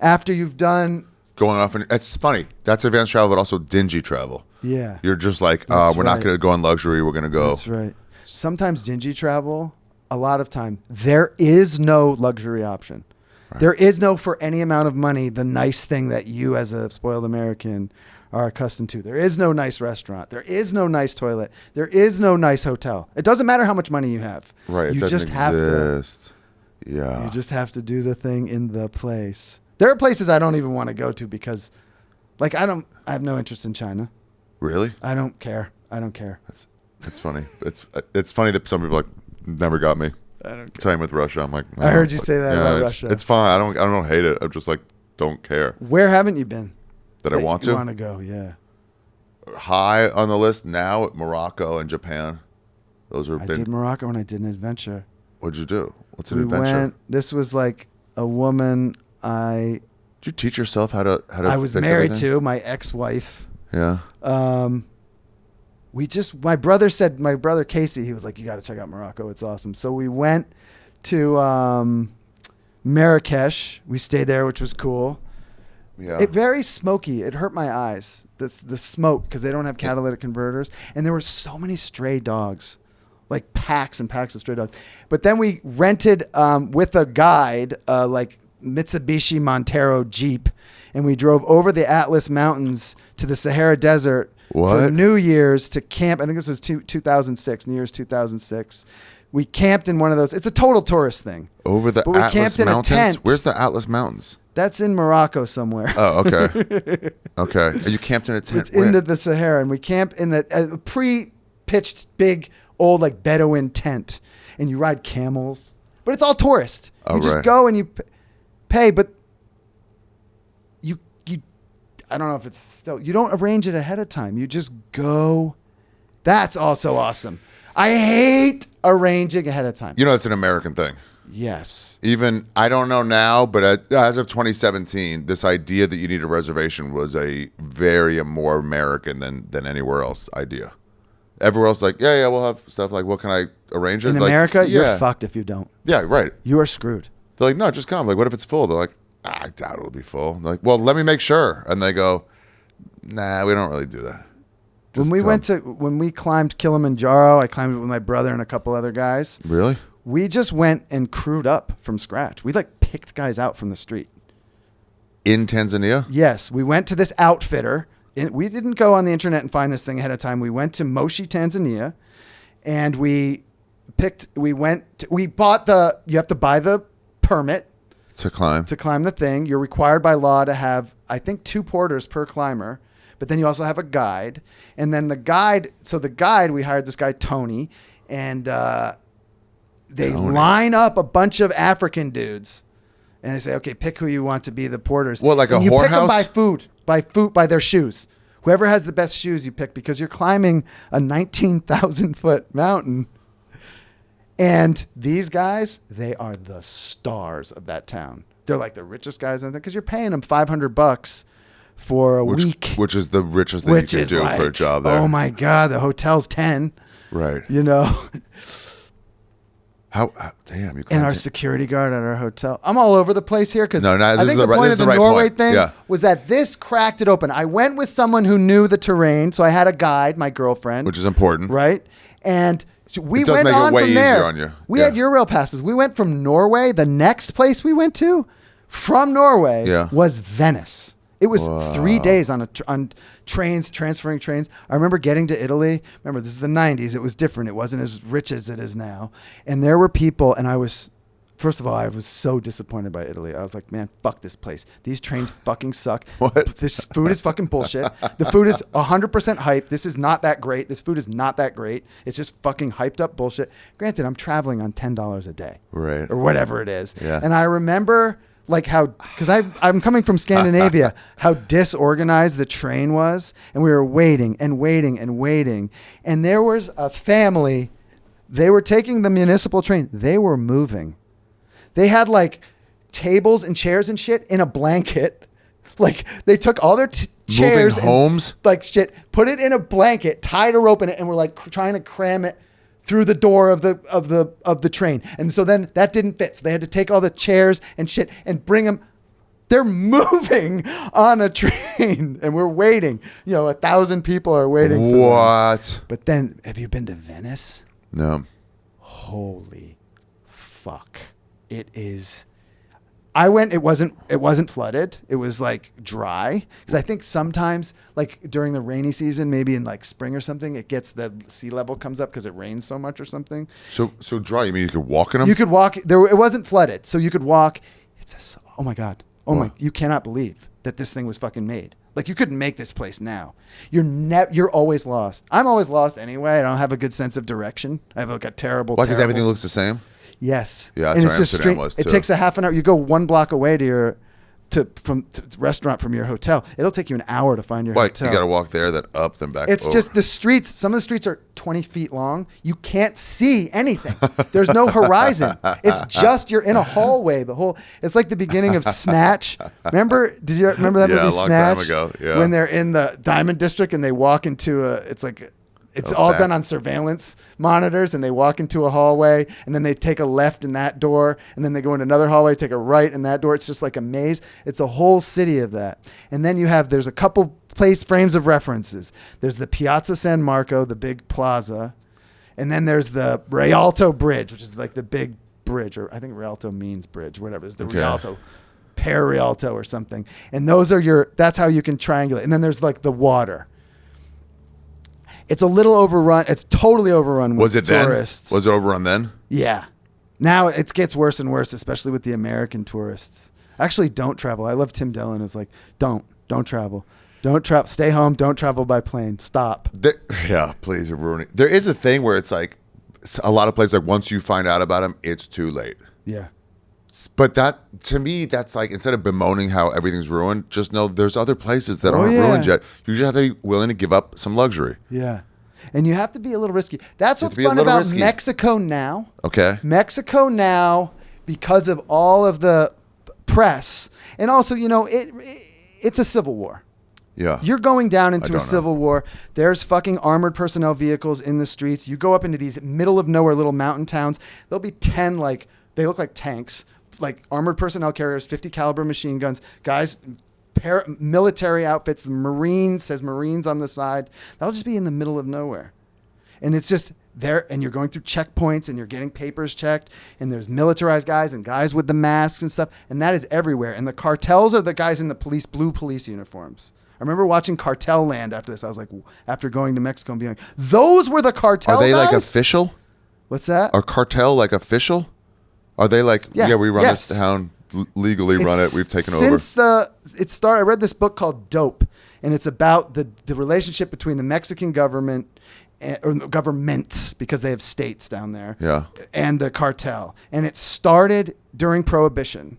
S2: after you've done.
S1: Going off, and it's funny. That's advanced travel, but also dingy travel.
S2: Yeah.
S1: You're just like,
S2: That's
S1: we're not
S2: right.
S1: going to go on luxury. We're going to go.
S2: That's right. Sometimes dingy travel, a lot of time, there is no luxury option. Right. There is no, for any amount of money, the nice thing that you as a spoiled American are accustomed to. There is no nice restaurant. There is no nice toilet. There is no nice hotel. It doesn't matter how much money you have.
S1: Right.
S2: You
S1: It doesn't
S2: just have
S1: exist. Yeah.
S2: You just have to do the thing in the place. There are places I don't even want to go to because, like, I have no interest in China.
S1: Really?
S2: I don't care.
S1: It's funny. It's funny that some people like never got me.
S2: I don't care.
S1: Same with Russia. I'm like,
S2: I heard you say that about Russia.
S1: It's fine. I don't hate it. I'm just like, don't care
S2: Where haven't you been?
S1: that I want
S2: You
S1: to.
S2: want to go, yeah.
S1: High on the list now, Morocco and Japan. Those are
S2: I
S1: been.
S2: did Morocco and I did an adventure.
S1: What'd you do? What's an
S2: We
S1: adventure?
S2: went. This was like a woman
S1: Did you teach yourself how to?
S2: I was
S1: fix
S2: married
S1: everything?
S2: to, my ex-wife.
S1: Yeah.
S2: My brother Casey, he was like, you got to check out Morocco. It's awesome. So we went to Marrakesh. We stayed there, which was cool.
S1: Yeah.
S2: It very smoky. It hurt my eyes. The smoke, because they don't have catalytic converters. And there were so many stray dogs, like packs and packs of stray dogs. But then we rented with a guide, like Mitsubishi Montero Jeep, and we drove over the Atlas Mountains to the Sahara Desert for
S1: What?
S2: New Year's to camp. I think this was 2006, New Year's 2006. We camped in one of those. It's a total tourist thing.
S1: Over the
S2: But we
S1: Atlas
S2: camped in a
S1: Mountains.
S2: tent.
S1: Where's the Atlas Mountains?
S2: That's in Morocco somewhere.
S1: Oh, okay. Okay. And you camped in a tent.
S2: It's into the Sahara, and we camp in the pre-pitched big old like Bedouin tent, and you ride camels. But it's all tourist. You
S1: Oh,
S2: just
S1: right.
S2: go and you pay, but you I don't know if it's still. You don't arrange it ahead of time. You just go. That's also awesome. I hate arranging ahead of time.
S1: You know, it's an American thing.
S2: Yes.
S1: Even, I don't know now, but as of 2017, this idea that you need a reservation was a very more American than anywhere else idea. Everywhere else, like, yeah, we'll have stuff like, well, can I arrange it?
S2: In
S1: Like,
S2: America,
S1: yeah.
S2: you're fucked if you don't.
S1: Yeah, right.
S2: You are screwed.
S1: They're like, no, just come. Like, what if it's full? They're like, I doubt it'll be full. They're like, well, let me make sure. And they go, nah, we don't really do that. Just
S2: When
S1: come.
S2: we climbed Kilimanjaro, I climbed it with my brother and a couple other guys.
S1: Really?
S2: We just went and crewed up from scratch. We like picked guys out from the street.
S1: In Tanzania?
S2: Yes, we went to this outfitter. We didn't go on the internet and find this thing ahead of time. We went to Moshi, Tanzania, and we bought you have to buy the permit
S1: To climb
S2: the thing. You're required by law to have, I think, 2 porters per climber, but then you also have a guide. And then we hired this guy, Tony, and they line up a bunch of African dudes. And they say, okay, pick who you want to be the porters.
S1: What, like
S2: and
S1: a
S2: you pick them
S1: whorehouse?
S2: by their shoes. Whoever has the best shoes you pick, because you're climbing a 19,000 foot mountain. And these guys, they are the stars of that town. They're like the richest guys in there because you're paying them $500 for a week.
S1: Which is the richest thing you can do for a job there.
S2: Oh my God, the hotel's 10.
S1: Right.
S2: You know?
S1: How damn, you
S2: And our security guard at our hotel. I'm all over the place here because
S1: No,
S2: I think the point of the
S1: right
S2: Norway
S1: point.
S2: thing
S1: Yeah.
S2: was that this cracked it open. I went with someone who knew the terrain, so I had a guide, my girlfriend.
S1: Which is important.
S2: Right? And we
S1: It does
S2: went
S1: make it
S2: on
S1: way
S2: from
S1: easier
S2: there.
S1: on you.
S2: We
S1: Yeah.
S2: had Eurail passes. We went from Norway. The next place we went to from Norway was Venice. It was 3 days on trains, transferring trains. I remember getting to Italy. Remember, this is the 90s. It was different. It wasn't as rich as it is now. And there were people, and first of all, I was so disappointed by Italy. I was like, man, fuck this place. These trains fucking suck.
S1: What?
S2: This food is fucking bullshit. The food is 100% hype. This is not that great. This food is not that great. It's just fucking hyped up bullshit. Granted, I'm traveling on $10 a day.
S1: Right.
S2: Or whatever it is.
S1: Yeah.
S2: And I remember like because I'm coming from Scandinavia, how disorganized the train was. And we were waiting and waiting and waiting. And there was a family. They were taking the municipal train. They were moving. They had tables and chairs and shit in a blanket. Like they took all their chairs,
S1: moving homes,
S2: and, shit, put it in a blanket, tied a rope in it, and were trying to cram it through the door of the train. And so then that didn't fit. So they had to take all the chairs and shit and bring them. They're moving on a train, and we're waiting. 1,000 people are waiting.
S1: What?
S2: But then, have you been to Venice?
S1: No.
S2: Holy fuck. It is. I went, it wasn't flooded. It was dry. Because I think sometimes during the rainy season, maybe in spring or something, the sea level comes up because it rains so much or something.
S1: So dry, you mean you could walk in them?
S2: You could walk, it wasn't flooded. So you could walk. Oh my God. You cannot believe that this thing was fucking made. You couldn't make this place now. You're always lost. I'm always lost anyway. I don't have a good sense of direction. I have a terrible.
S1: Why? Because everything looks the same?
S2: Yes.
S1: Yeah, that's where Amsterdam was too.
S2: It takes a half an hour. You go 1 block away to the restaurant from your hotel. It'll take you an hour to find your hotel.
S1: You got to walk there, then up, then back.
S2: It's
S1: over.
S2: just the streets. Some of the streets are 20 feet long. You can't see anything. There's no horizon. It's just you're in a hallway. It's like the beginning of Snatch. Remember? Did you remember that movie
S1: a long
S2: Snatch?
S1: time ago. Yeah.
S2: When they're in the Diamond District and they walk into it's all done on surveillance monitors, and they walk into a hallway, and then they take a left in that door, and then they go into another hallway, take a right in that door. It's just like a maze. It's a whole city of that. And then there's a couple frames of references. There's the Piazza San Marco, the big plaza, and then there's the Rialto Bridge, which is the big bridge, or I think Rialto means bridge, whatever. It's the Rialto, Per Rialto or something. And that's how you can triangulate. And then there's the water. It's a little overrun. It's totally overrun with tourists.
S1: Was it overrun then?
S2: Yeah. Now it gets worse and worse, especially with the American tourists. Actually, don't travel. I love Tim Dillon. Is don't travel. Don't travel. Stay home. Don't travel by plane. Stop.
S1: Please, you're ruining. There is a thing where it's a lot of places, once you find out about them, it's too late.
S2: Yeah.
S1: But that, to me, that's instead of bemoaning how everything's ruined, just know there's other places that aren't ruined yet. You just have to be willing to give up some luxury.
S2: Yeah. And you have to be a little risky. That's what's fun about Mexico now.
S1: Okay.
S2: Mexico now, because of all of the press, and also, it's a civil war.
S1: Yeah.
S2: You're going down into a civil war. There's fucking armored personnel vehicles in the streets. You go up into these middle of nowhere little mountain towns. There'll be 10 they look like tanks. Armored personnel carriers, 50 caliber machine guns, guys, military outfits. The Marines says Marines on the side. That'll just be in the middle of nowhere, and it's just there, and you're going through checkpoints and you're getting papers checked, and there's militarized guys and guys with the masks and stuff, and that is everywhere. And the cartels are the guys in the blue police uniforms. I remember watching Cartel Land after this. I was like, after going to Mexico and being like, those were the cartel
S1: Are they
S2: guys?
S1: like official?
S2: What's that?
S1: Are cartel like official? Are they like,
S2: Yeah.
S1: we run
S2: Yes.
S1: this town, legally run it, we've taken over?
S2: Since it started, I read this book called Dope, and it's about the relationship between the Mexican government, or governments, because they have states down there,
S1: Yeah.
S2: and the cartel. And it started during Prohibition,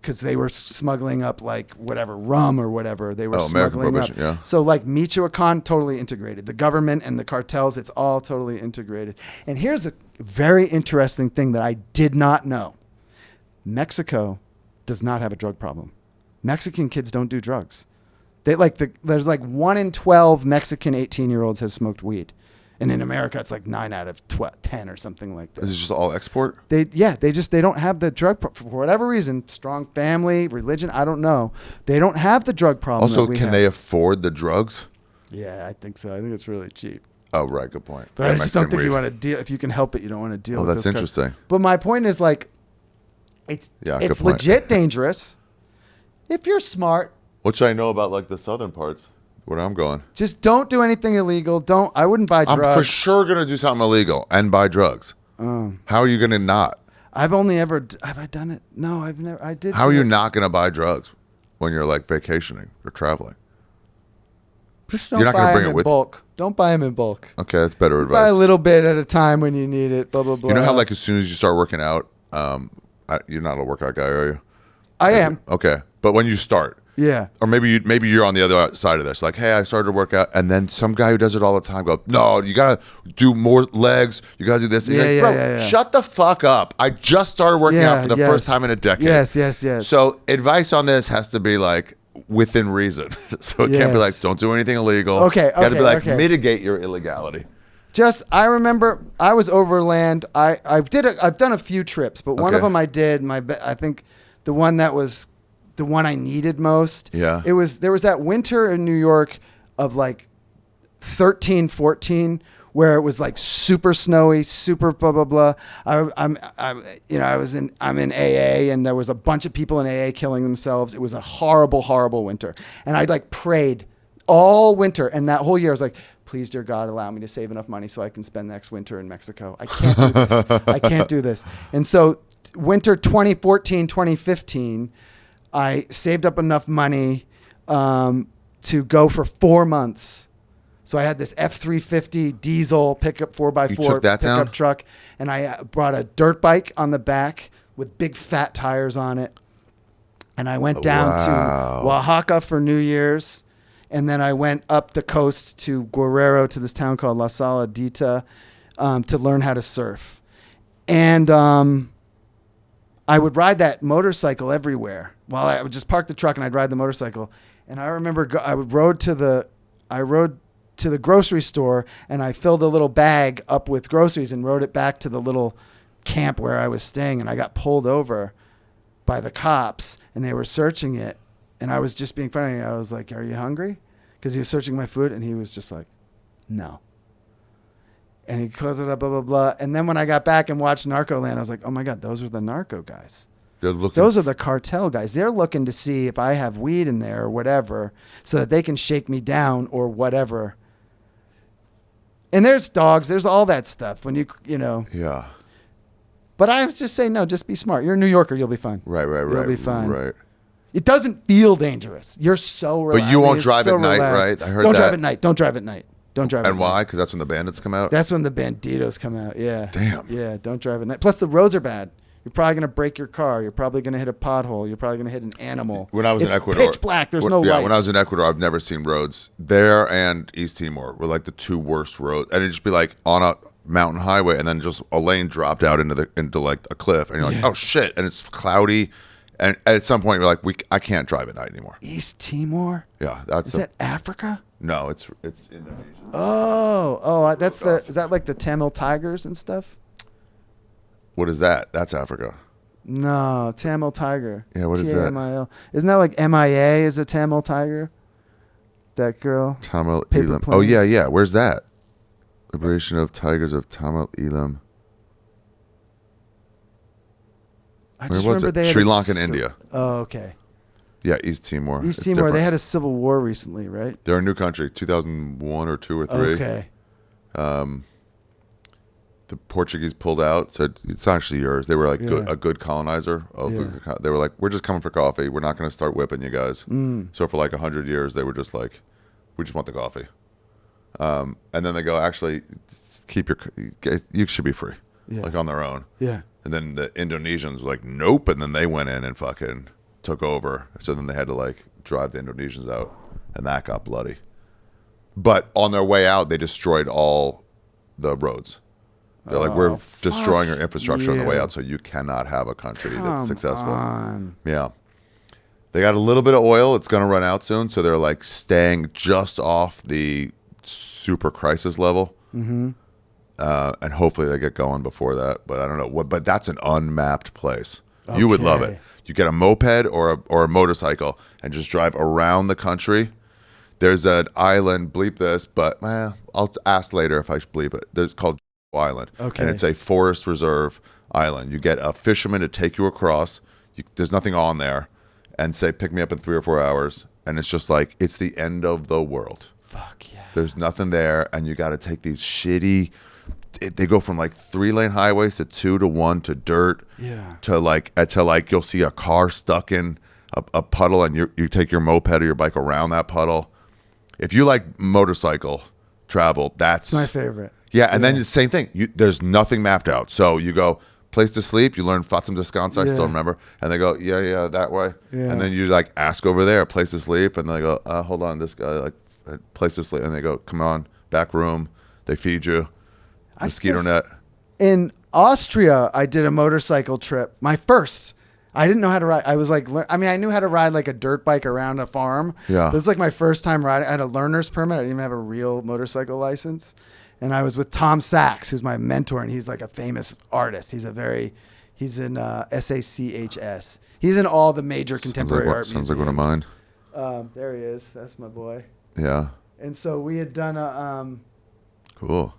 S2: because they were smuggling up like whatever, rum or whatever they were
S1: American
S2: smuggling up.
S1: Prohibition, yeah.
S2: So like Michoacan, totally integrated. The government and the cartels, it's all totally integrated. And here's a very interesting thing that I did not know. Mexico does not have a drug problem. Mexican kids don't do drugs. There's like 1 in 12 Mexican 18-year-olds has smoked weed. And in America, it's like 9 out of 10 or something like that.
S1: Is it just all export?
S2: They don't have the drug for whatever reason. Strong family, religion, I don't know. They don't have the drug problem.
S1: Also,
S2: that we
S1: can
S2: have.
S1: they afford the drugs?
S2: Yeah, I think so. I think it's really cheap.
S1: Oh, right. Good point.
S2: But I just don't think you want to deal. If you can help it, you don't want to deal.
S1: Oh,
S2: with
S1: that's
S2: those
S1: interesting.
S2: But my point is like, it's
S1: Yeah, good point.
S2: legit dangerous. If you're smart,
S1: Which I know about like the southern parts, where I'm going.
S2: just don't do anything illegal. I wouldn't buy drugs.
S1: I'm for sure going to do something illegal and buy drugs. How are you going to not?
S2: Have I done it? No, I've never. I did.
S1: How are
S2: do
S1: you
S2: it.
S1: not going to buy drugs when you're like vacationing or traveling?
S2: Just don't
S1: You're not gonna
S2: buy
S1: bring
S2: them
S1: it
S2: in
S1: with-
S2: bulk. Don't buy them in bulk.
S1: Okay, that's better
S2: Buy
S1: advice.
S2: a little bit at a time when you need it. Blah blah blah.
S1: You know how like as soon as you start working out, you're not a workout guy, are you?
S2: I am.
S1: Okay, but when you start,
S2: Yeah.
S1: or maybe you're on the other side of this. Like, hey, I started to work out, and then some guy who does it all the time go, no, you gotta do more legs. You gotta do this. And you're
S2: Yeah,
S1: like,
S2: yeah,
S1: bro,
S2: yeah, yeah.
S1: shut the fuck up. I just started working out for the
S2: yes.
S1: first time in a decade.
S2: Yes.
S1: So advice on this has to be like within reason. So it can't be
S2: Yes.
S1: like, don't do anything illegal.
S2: Okay,
S1: You gotta be
S2: okay,
S1: like,
S2: okay.
S1: mitigate your illegality.
S2: I remember I was overland. I've done a few trips, but one of
S1: Okay.
S2: them I did. I think the one that was the one I needed most.
S1: Yeah.
S2: There was that winter in New York of like 13, 14, where it was like super snowy, super blah blah blah. I'm in AA, and there was a bunch of people in AA killing themselves. It was a horrible, horrible winter, and I like prayed all winter, and that whole year I was like, please, dear God, allow me to save enough money so I can spend next winter in Mexico. I can't do this. I can't do this. And so winter 2014, 2015, I saved up enough money to go for 4 months. So I had this F-350 diesel pickup 4x4
S1: You took that
S2: pickup
S1: down?
S2: truck, and I brought a dirt bike on the back with big fat tires on it. And I went down
S1: Wow.
S2: to Oaxaca for New Year's. And then I went up the coast to Guerrero, to this town called La Saladita, to learn how to surf. And I would ride that motorcycle everywhere. Well, I would just park the truck and I'd ride the motorcycle. And I remember I rode to the grocery store, and I filled a little bag up with groceries and rode it back to the little camp where I was staying. And I got pulled over by the cops, and they were searching it. And I was just being funny. I was like, "Are you hungry?" Because he was searching my food, and he was just like, "No." And he closed it up, blah, blah, blah. And then when I got back and watched Narcoland, I was like, oh, my God, those are the narco guys.
S1: They're looking.
S2: Those are the cartel guys. They're looking to see if I have weed in there or whatever so that they can shake me down or whatever. And there's dogs. There's all that stuff when you know.
S1: Yeah.
S2: But I would just say, no, just be smart. You're a New Yorker. You'll be fine.
S1: Right.
S2: You'll be fine.
S1: Right.
S2: It doesn't feel dangerous. You're so relaxed.
S1: But you won't
S2: it's
S1: drive
S2: so
S1: at night,
S2: relaxed.
S1: right? I heard
S2: Don't
S1: that.
S2: drive at night. Don't drive at night. Don't drive at
S1: And
S2: night.
S1: why? Because that's when the bandits come out.
S2: That's when the banditos come out. Yeah.
S1: Damn.
S2: Yeah. Don't drive at night. Plus, the roads are bad. You're probably going to break your car. You're probably going to hit a pothole. You're probably going to hit an animal.
S1: When I was
S2: It's
S1: in Ecuador,
S2: pitch black. There's no lights.
S1: when I was in Ecuador, I've never seen roads there, and East Timor were like the two worst roads, and it'd just be like on a mountain highway, and then just a lane dropped out into like a cliff, and you're like, oh shit, and it's cloudy, and at some point you're like, I can't drive at night anymore.
S2: East Timor?
S1: Yeah,
S2: Is that Africa?
S1: no, it's Indonesia.
S2: Is that like the Tamil tigers and stuff?
S1: What is that? That's Africa.
S2: No, Tamil tiger.
S1: Yeah, what is that?
S2: T-A-M-I-L. Isn't that like MIA is a Tamil tiger? That girl?
S1: Tamil
S2: Paper
S1: Elam.
S2: planes.
S1: Oh yeah. Where's that? Liberation of Tigers of Tamil Elam.
S2: I
S1: Where
S2: just
S1: was
S2: remember
S1: it?
S2: they had
S1: Sri
S2: a
S1: Lankan,
S2: ci-
S1: India.
S2: Oh, okay.
S1: Yeah, East Timor.
S2: East
S1: It's
S2: Timor, they
S1: different.
S2: had a civil war recently, right?
S1: They're a new country, 2001 or 2 or 3.
S2: Okay.
S1: The Portuguese pulled out, said it's actually yours. They were like
S2: Yeah.
S1: a good colonizer.
S2: Yeah.
S1: They were like, we're just coming for coffee. We're not going to start whipping you guys. So for like 100 years, they were just like, we just want the coffee. And then they go, actually, you should be free,
S2: Yeah.
S1: like on their own.
S2: Yeah.
S1: And then the Indonesians were like, nope. And then they went in and fucking took over. So then they had to like drive the Indonesians out, and that got bloody. But on their way out, they destroyed all the roads. They're like, we're destroying your infrastructure on the way out, so you cannot have a country that's successful.
S2: On.
S1: Yeah. They got a little bit of oil. It's going to run out soon, so they're like staying just off the super crisis level. Mm-hmm. And hopefully they get going before that. But I don't know. But that's an unmapped place. Okay. You would love it. You get a moped or a motorcycle and just drive around the country. There's an island, bleep this, but I'll ask later if I should bleep it. It's called Island.
S2: Okay.
S1: And it's a forest reserve island. You get a fisherman to take you across. There's nothing on there. And say, pick me up in 3 or 4 hours. And it's just like, it's the end of the world.
S2: Fuck yeah.
S1: There's nothing there. And you got to take these shitty, they go from like 3-lane highways to 2 to 1 to dirt.
S2: Yeah.
S1: To like you'll see a car stuck in a puddle, and you take your moped or your bike around that puddle. If you like motorcycle travel, that's
S2: My favorite.
S1: Yeah, and then the same thing. There's nothing mapped out. So you go place to sleep. You learn Fatum Descansa. I still remember. And they go, yeah, that way.
S2: Yeah.
S1: And then you like ask over there, place to sleep, and they go, hold on, this guy like place to sleep, and they go, come on, back room. They feed you, mosquito net.
S2: In Austria, I did a motorcycle trip. My first. I didn't know how to ride. I was like, I knew how to ride like a dirt bike around a farm.
S1: Yeah.
S2: But it was like my first time riding. I had a learner's permit. I didn't even have a real motorcycle license. And I was with Tom Sachs, who's my mentor, and he's like a famous artist. He's in SACHS. He's in all the major contemporary art museums.
S1: Sounds like one of mine.
S2: There he is. That's my boy.
S1: Yeah.
S2: And so we had done a
S1: Cool.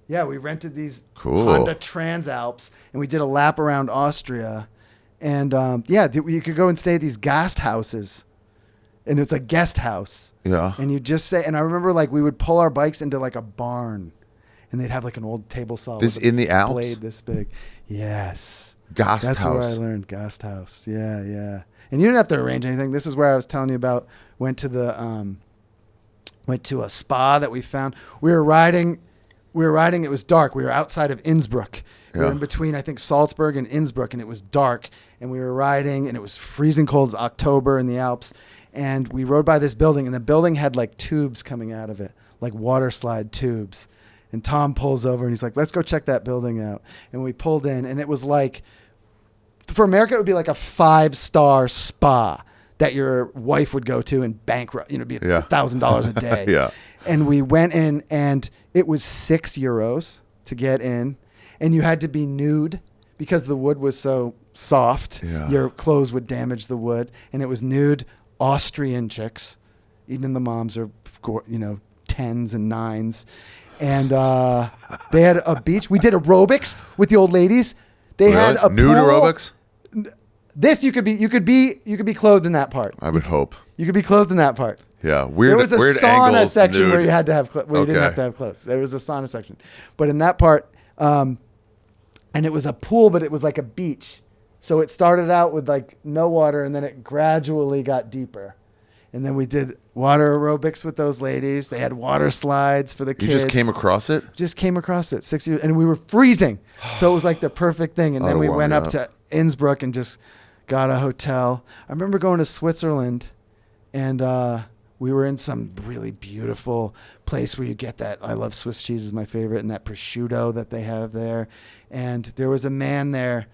S2: yeah, we rented these
S1: Cool.
S2: Honda Transalps, and we did a lap around Austria. And you could go and stay at these guest houses. And it's a guest house.
S1: Yeah.
S2: And you just say, and I remember like we would pull our bikes into like a barn, and they'd have like an old table saw.
S1: This
S2: with a
S1: in the Alps?
S2: blade this big. Yes.
S1: Gast
S2: That's
S1: house.
S2: where I learned Gast house. Yeah, yeah. And you didn't have to arrange anything. This is where I was telling you about. Went to a spa that we found. We were riding. It was dark. We were outside of Innsbruck. We were in between, I think, Salzburg and Innsbruck, and it was dark. And we were riding, and it was freezing cold. It's October in the Alps. And we rode by this building, and the building had like tubes coming out of it, like water slide tubes. And Tom pulls over, and he's like, let's go check that building out. And we pulled in, and it was like, for America, it would be like a 5-star spa that your wife would go to and bankrupt, be $1,000 a day.
S1: Yeah.
S2: And we went in, and it was €6 to get in, and you had to be nude because the wood was so soft.
S1: Yeah.
S2: Your clothes would damage the wood, and it was nude Austrian chicks. Even the moms are, 10s and 9s. And they had a beach. We did aerobics with the old ladies. They had a
S1: nude
S2: pool.
S1: aerobics.
S2: This you could be clothed in that part.
S1: I would hope.
S2: You could be clothed in that part.
S1: Yeah, weird.
S2: There was a
S1: weird
S2: sauna
S1: angles,
S2: section
S1: nude.
S2: where you had to have you didn't have to have clothes. There was a sauna section, but in that part, and it was a pool, but it was like a beach. So it started out with like no water, and then it gradually got deeper. And then we did water aerobics with those ladies. They had water slides for the kids.
S1: You just came across it?
S2: Just came across it 6 years, and we were freezing. So it was like the perfect thing. And then we went up to Innsbruck and just got a hotel. I remember going to Switzerland, and we were in some really beautiful place where you get that. I love Swiss cheese is my favorite, and that prosciutto that they have there. And there was a man there,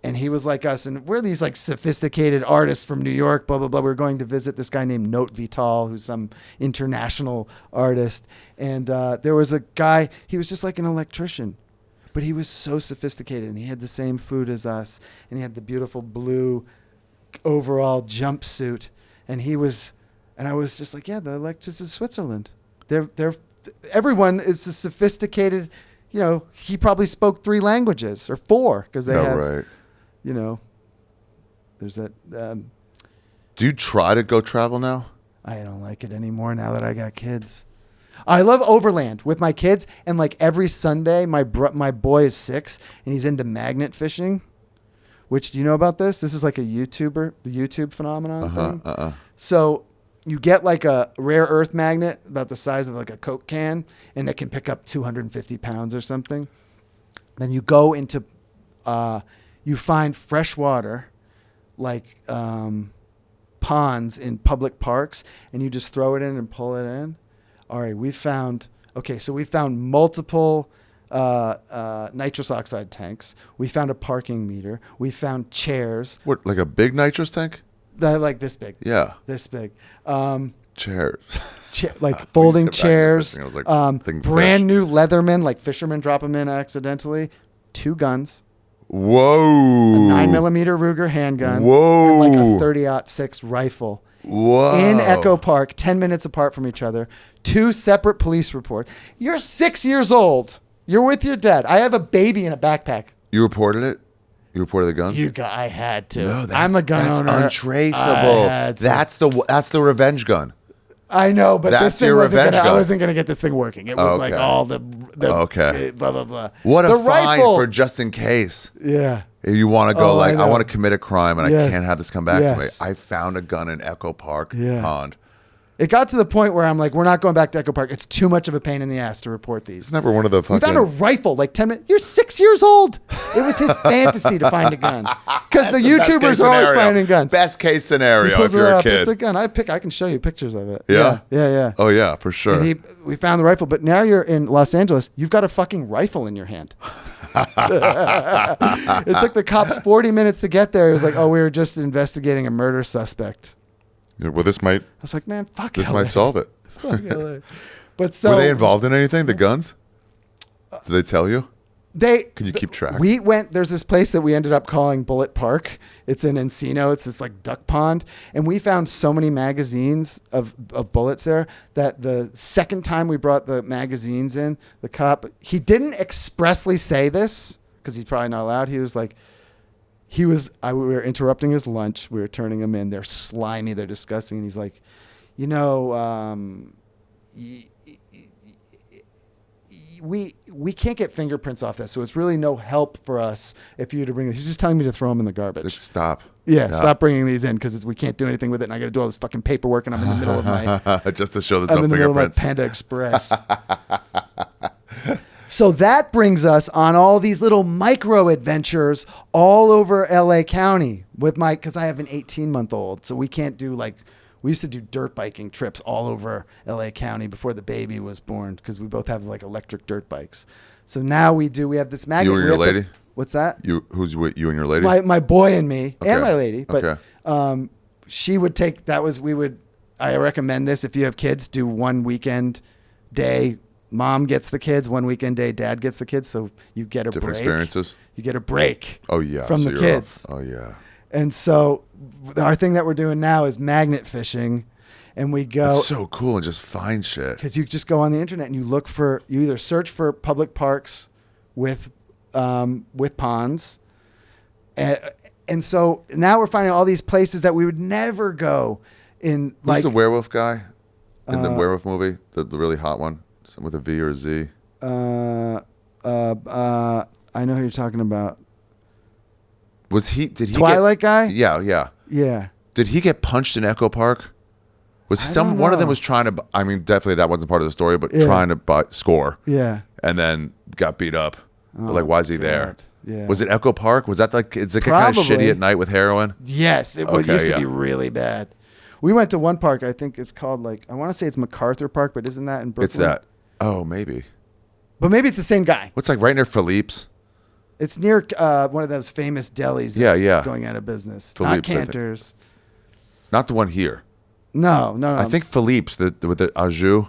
S2: and he was like us, and we're these like sophisticated artists from New York, blah, blah, blah. We were going to visit this guy named Note Vital, who's some international artist. And there was a guy, he was just like an electrician, but he was so sophisticated, and he had the same food as us, and he had the beautiful blue overall jumpsuit. And I was just like, yeah, this is Switzerland. They're everyone is a sophisticated. You know, he probably spoke 3 languages or 4 because they have.
S1: Right.
S2: You know, there's that.
S1: Do you try to go travel now?
S2: I don't like it anymore now that I got kids. I love overland with my kids, and like every Sunday, my boy is 6 and he's into magnet fishing. Which, do you know about this? This is like the YouTube phenomenon thing. So you get like a rare earth magnet about the size of like a Coke can, and it can pick up 250 pounds or something. Then you go into, you find fresh water, like ponds in public parks, and you just throw it in and pull it in. All right, we found multiple nitrous oxide tanks. We found a parking meter. We found chairs.
S1: What, like a big nitrous tank?
S2: Like this big.
S1: Yeah.
S2: This big.
S1: Chairs.
S2: Like folding chairs.
S1: I was like,
S2: brand new Leatherman, like fishermen drop them in accidentally. 2 guns.
S1: Whoa.
S2: A 9mm Ruger handgun.
S1: Whoa.
S2: And like a 30-06 rifle.
S1: Whoa.
S2: In Echo Park, 10 minutes apart from each other. 2 separate police reports. You're 6 years old. You're with your dad. I have a baby in a backpack.
S1: You reported it? You reported the guns?
S2: I had to.
S1: No,
S2: I'm a gun owner.
S1: That's untraceable.
S2: I had to.
S1: That's the revenge gun.
S2: I know, but
S1: That's
S2: this thing
S1: your revenge gun.
S2: I wasn't gonna get this thing working. It was like all the
S1: okay.
S2: Blah blah blah.
S1: What a
S2: the
S1: fine
S2: rifle.
S1: for just in case.
S2: Yeah.
S1: You want to go
S2: I
S1: I want to commit a crime and
S2: Yes.
S1: I can't have this come back to me.
S2: Yes.
S1: I found a gun in Echo Park Pond.
S2: It got to the point where I'm like, we're not going back to Echo Park. It's too much of a pain in the ass to report these.
S1: It's never one of the fucking...
S2: We found a rifle like 10 minutes. You're 6 years old. It was his fantasy to find a gun. Because the YouTubers are always finding guns.
S1: Best case scenario if you're a kid.
S2: It's a gun. I can show you pictures of it.
S1: Yeah?
S2: Yeah.
S1: Oh, yeah, for sure.
S2: And we found the rifle. But now you're in Los Angeles. You've got a fucking rifle in your hand. It took the cops 40 minutes to get there. It was like, we were just investigating a murder suspect.
S1: Well, this might...
S2: I was like, man, fuck
S1: This
S2: LA.
S1: might solve it.
S2: Fuck LA. But so...
S1: Were they involved in anything, the guns? Did they tell you? Can you keep track?
S2: There's this place that we ended up calling Bullet Park. It's in Encino. It's this like duck pond. And we found so many magazines of bullets there that the second time we brought the magazines in, the cop, he didn't expressly say this because he's probably not allowed. He was like, we were interrupting his lunch. We were turning him in. They're slimy. They're disgusting. And he's like, we can't get fingerprints off this, so it's really no help for us if you were to bring this. He's just telling me to throw them in the garbage.
S1: Stop.
S2: Yeah, stop bringing these in because we can't do anything with it, and I got to do all this fucking paperwork, and I'm in the middle of my
S1: just to show there's
S2: I'm
S1: no
S2: in the middle of my
S1: fingerprints.
S2: Panda Express. So that brings us on all these little micro adventures all over LA County because I have an 18-month-old, so we can't do we used to do dirt biking trips all over LA County before the baby was born because we both have like electric dirt bikes. So now we have this magnet.
S1: You and your lady?
S2: What's that?
S1: Who's with you and your lady?
S2: My boy and me and my lady. But
S1: Okay.
S2: she would take I recommend this if you have kids, do one weekend day. Mom gets the kids, one weekend day, dad gets the kids. So you get a
S1: Different
S2: break.
S1: experiences.
S2: You get a break.
S1: Oh, yeah.
S2: From
S1: so
S2: the
S1: you're
S2: kids.
S1: off. Oh, yeah.
S2: And so our thing that we're doing now is magnet fishing. And we go...
S1: That's so cool and just find shit.
S2: Because you just go on the internet and you either search for public parks with ponds. And so now we're finding all these places that we would never go in.
S1: Who's the werewolf guy in the werewolf movie? The really hot one with a V or a Z?
S2: I know who you're talking about.
S1: Did he
S2: Twilight guy?
S1: Yeah.
S2: Yeah.
S1: Did he get punched in Echo Park? One of them was trying to, definitely that wasn't part of the story, but trying to score.
S2: Yeah.
S1: And then got beat up. Why is he there?
S2: Yeah.
S1: Was it Echo Park? Was that is it kind of shitty at night with heroin?
S2: Yes. It used to be really bad. We went to one park, I think it's called I want to say it's MacArthur Park, but isn't that in Brooklyn?
S1: It's that. Oh, maybe.
S2: But maybe it's the same guy.
S1: What's right near Philippe's?
S2: It's near one of those famous delis that's going out of business.
S1: Philippe's,
S2: not Cantor's.
S1: Not the one here.
S2: No.
S1: I think Philippe's, with the au jus.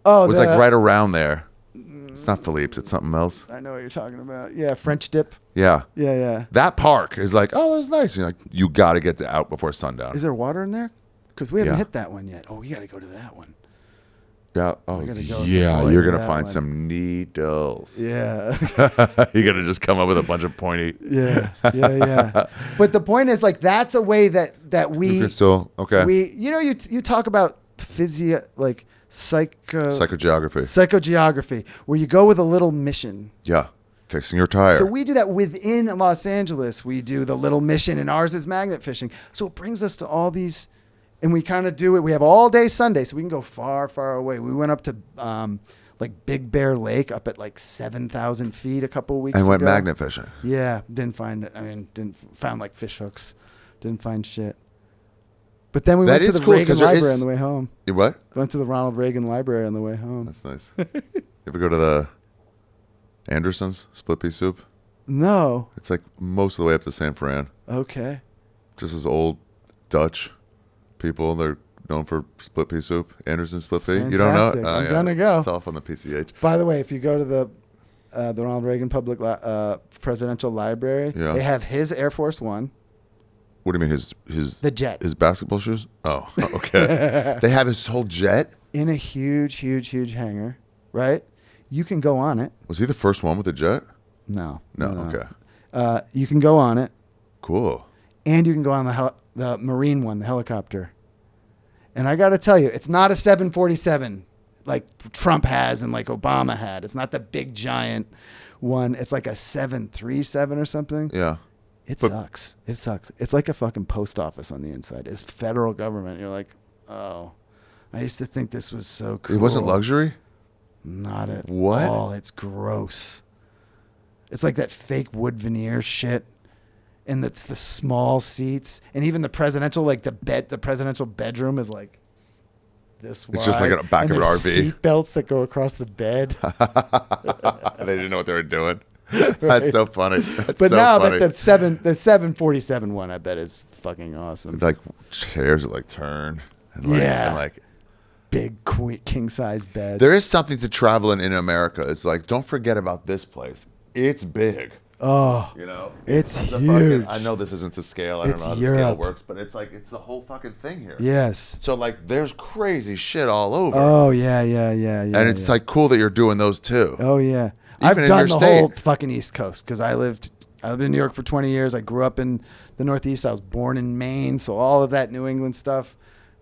S2: Oh,
S1: it was right around there. It's not Philippe's. It's something else.
S2: I know what you're talking about. Yeah, French dip.
S1: Yeah.
S2: Yeah.
S1: That park is that's nice. You're you got to get out before sundown.
S2: Is there water in there? Because we haven't hit that one yet. Oh, we got to go to that one.
S1: Yeah. Oh,
S2: gotta go with
S1: yeah.
S2: the
S1: You're
S2: point
S1: gonna
S2: of
S1: find
S2: that
S1: some needles.
S2: Yeah.
S1: You're gonna just come up with a bunch of pointy.
S2: Yeah. But the point is, like, that's a way that
S1: You
S2: we
S1: can still okay.
S2: you talk about psychogeography, where you go with a little mission.
S1: Yeah. Fixing your tire.
S2: So we do that within Los Angeles. We do the little mission, and ours is magnet fishing. So it brings us to all these, and we kind of do it. We have all day Sunday, so we can go far, far away. We went up to like Big Bear Lake up at like 7,000 feet a couple of weeks ago.
S1: And went magnet fishing.
S2: Yeah, found like fish hooks. Didn't find shit. But then we went to the Reagan Library on the way home.
S1: You what?
S2: Went to the Ronald Reagan Library on the way home.
S1: That's nice. You ever go to the Anderson's split pea soup?
S2: No.
S1: It's like most of the way up to San Fran.
S2: Okay.
S1: Just as old Dutch people. They're known for split pea soup. Anderson's split pea. You don't know it?
S2: Fantastic. I'm gonna go.
S1: It's off on the PCH.
S2: By the way, if you go to the Ronald Reagan Presidential Library, they have his Air Force One.
S1: What do you mean
S2: the jet?
S1: His basketball shoes? Oh, okay. They have his whole jet
S2: in a huge hangar, right? You can go on it.
S1: Was he the first one with the jet?
S2: No.
S1: Okay.
S2: You can go on it.
S1: Cool.
S2: And you can go on the Marine one, the helicopter. And I got to tell you, it's not a 747 like Trump has and like Obama had. It's not the big giant one. It's like a 737 or something.
S1: Yeah.
S2: It sucks. It's like a fucking post office on the inside. It's federal government. You're like, oh, I used to think this was so cool.
S1: It wasn't luxury?
S2: Not at
S1: What?
S2: all. It's gross. It's like that fake wood veneer shit. And it's the small seats. And even the presidential, like the presidential bedroom is like this wide.
S1: It's just like a back of an RV.
S2: Seat belts that go across the bed.
S1: They didn't know what they were doing. That's so funny. But
S2: the 747 one, I bet is fucking awesome.
S1: Like chairs that like turn. And like
S2: big king size bed.
S1: There is something to traveling in America. It's like, don't forget about this place. It's big.
S2: Oh,
S1: you know,
S2: it's huge.
S1: I know this isn't to scale. I don't know how the scale works, but it's like it's the whole fucking thing here.
S2: Yes.
S1: So like, there's crazy shit all over.
S2: Oh yeah.
S1: And it's like cool that you're doing those too.
S2: Oh yeah. I've done the whole fucking East Coast because I lived in New York for 20 years. I grew up in the Northeast. I was born in Maine, so all of that New England stuff,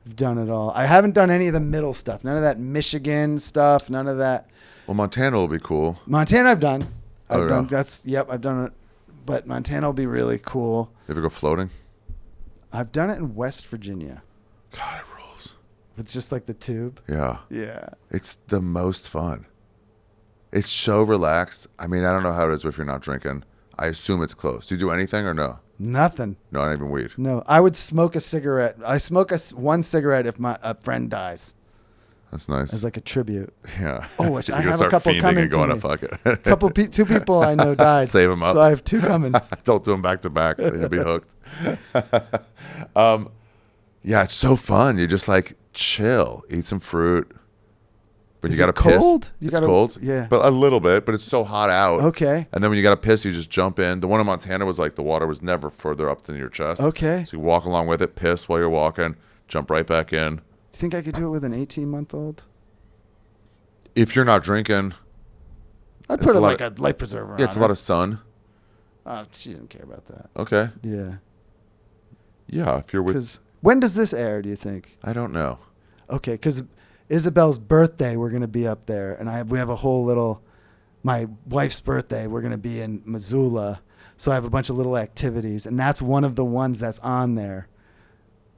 S2: I've done it all. I haven't done any of the middle stuff. None of that Michigan stuff. None of that.
S1: Well, Montana will be cool.
S2: Montana, I've done. I've done.
S1: Yeah.
S2: I've done it. But Montana will be really cool.
S1: You ever go floating?
S2: I've done it in West Virginia.
S1: God, it rules.
S2: It's just like the tube.
S1: Yeah.
S2: Yeah.
S1: It's the most fun. It's so relaxed. I mean, I don't know how it is if you're not drinking. I assume it's close. Do you do anything or no?
S2: Nothing.
S1: No, not even weed.
S2: No, I would smoke a cigarette. I smoke one cigarette if a friend dies.
S1: That's nice.
S2: As like a tribute.
S1: Yeah.
S2: Oh, which I have a couple coming to me.
S1: Fuck it.
S2: Two people I know died.
S1: Save them up.
S2: So I have two coming.
S1: Don't do them back to back. You'll be hooked. Yeah, it's so fun. You just like chill, eat some fruit. When you gotta piss, it's cold.
S2: Yeah,
S1: but a little bit. But it's so hot out.
S2: Okay.
S1: And then when you gotta piss, you just jump in. The one in Montana was like the water was never further up than your chest.
S2: Okay.
S1: So you walk along with it, piss while you're walking, jump right back in.
S2: Do you think I could do it with an 18-month-old?
S1: If you're not drinking,
S2: I'd put like a life preserver on.
S1: Yeah, it's a lot of sun.
S2: Oh, she didn't care about that.
S1: Okay.
S2: Yeah.
S1: Yeah, if you're with.
S2: When does this air, do you think?
S1: I don't know.
S2: Okay, because Isabel's birthday, we're going to be up there. And we have a whole little, my wife's birthday, we're going to be in Missoula. So I have a bunch of little activities. And that's one of the ones that's on there.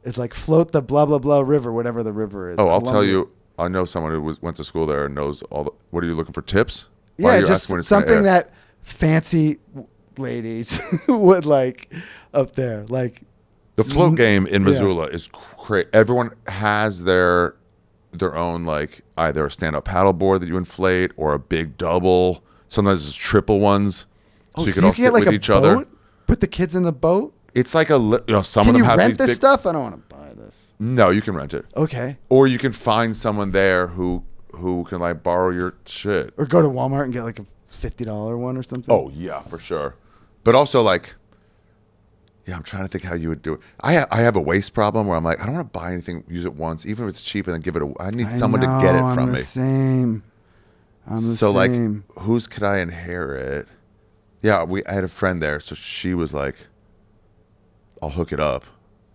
S2: It's like float the blah, blah, blah river, whatever the river is.
S1: Oh, I'll tell you. I know someone who went to school there and knows all the. What are you looking for, tips?
S2: Yeah, just something that fancy ladies would like up there. Like
S1: the float game in Missoula is great. Everyone has their own, like, either a stand-up paddleboard that you inflate or a big double. Sometimes it's triple ones.
S2: Oh,
S1: so you can all sit
S2: like
S1: with each other.
S2: Put the kids in the boat?
S1: It's like some of them have
S2: Can you rent this stuff? I don't want to buy this.
S1: No, you can rent it.
S2: Okay.
S1: Or you can find someone there who can like borrow your shit.
S2: Or go to Walmart and get like a $50 one or something.
S1: Oh yeah, for sure. But also like Yeah, I'm trying to think how you would do it. I have a waste problem where I'm like, I don't want to buy anything, use it once, even if it's cheap, and then give it I need someone to get it from me.
S2: Same. I'm the
S1: so
S2: same.
S1: like, whose could I inherit? Yeah, I had a friend there, so she was like, I'll hook it up.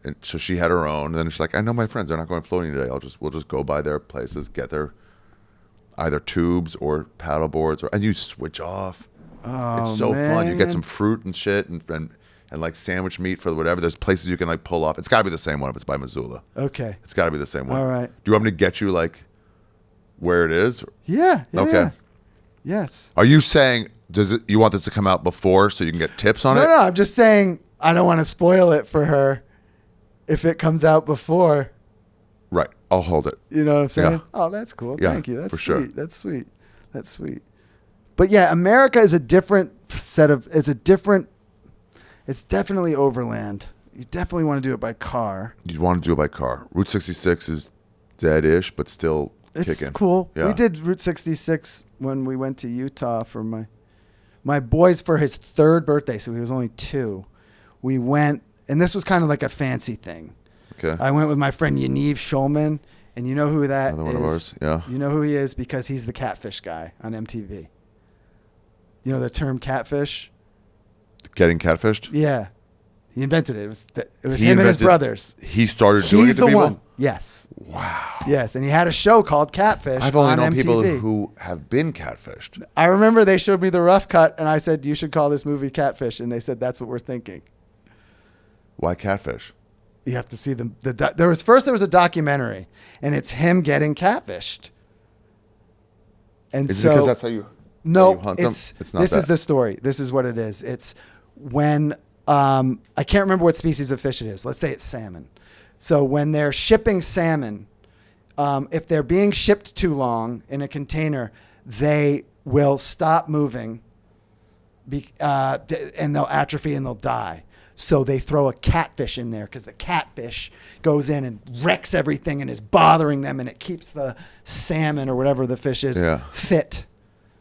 S1: And so she had her own, and then she's like, I know my friends, they're not going floating today. We'll just go by their places, get their either tubes or paddle boards, and you switch off.
S2: Oh,
S1: it's so
S2: man.
S1: fun. You get some fruit and shit and like sandwich meat for whatever. There's places you can like pull off. It's got to be the same one if it's by Missoula.
S2: Okay.
S1: It's got to be the same one.
S2: All right.
S1: Do you want me to get you like where it is?
S2: Yeah.
S1: Okay.
S2: Yeah. Yes.
S1: Are you saying you want this to come out before so you can get tips on it?
S2: No, I'm just saying I don't want to spoil it for her if it comes out before.
S1: Right. I'll hold it.
S2: You know what I'm saying?
S1: Yeah.
S2: Oh, that's cool.
S1: Yeah,
S2: Thank you. That's
S1: for
S2: sweet.
S1: sure.
S2: That's sweet. That's sweet. But yeah, America is a different set of. It's definitely overland. You definitely want to do it by car.
S1: You want to do it by car. Route 66 is dead-ish, but still
S2: It's
S1: kicking.
S2: cool.
S1: Yeah.
S2: We did Route 66 when we went to Utah for my boys for his 3rd birthday, so he was only 2. We went, and this was kind of like a fancy thing.
S1: Okay.
S2: I went with my friend Yaniv Shulman, and you know who that
S1: Another
S2: is?
S1: one of ours. Yeah.
S2: You know who he is because he's the catfish guy on MTV. You know the term catfish?
S1: Getting catfished?
S2: Yeah. He invented it. It was
S1: He
S2: him and his
S1: invented-
S2: brothers.
S1: He started doing
S2: He's
S1: it to
S2: the
S1: people?
S2: one. Yes.
S1: Wow.
S2: Yes, and he had a show called Catfish
S1: I've only
S2: on
S1: known
S2: MTV.
S1: people who have been catfished.
S2: I remember they showed me the rough cut, and I said, you should call this movie Catfish, and they said, that's what we're thinking.
S1: Why catfish?
S2: You have to see there was a documentary, and it's him getting catfished. And
S1: Is it
S2: so
S1: because that's how you
S2: no,
S1: hunt them?
S2: it's
S1: not
S2: this is
S1: that.
S2: the story. This is what it is. It's when I can't remember what species of fish it is. Let's say it's salmon. So when they're shipping salmon, if they're being shipped too long in a container, they will stop moving, and they'll atrophy and they'll die. So they throw a catfish in there because the catfish goes in and wrecks everything and is bothering them, and it keeps the salmon or whatever the fish is fit.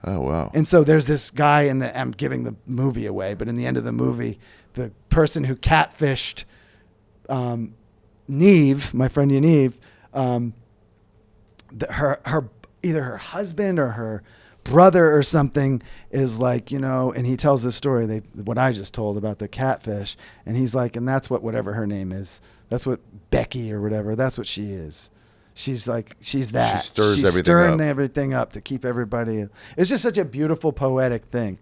S1: Oh, wow.
S2: And so there's this guy I'm giving the movie away, but in the end of the movie, the person who catfished Neve, my friend Yaniv, either her husband or her brother or something is like, and he tells this story, what I just told about the catfish, and he's like, and that's whatever her name is. That's what Becky or whatever, that's what she is. She's like, she's that.
S1: She's
S2: stirring everything up to keep everybody. It's just such a beautiful, poetic thing.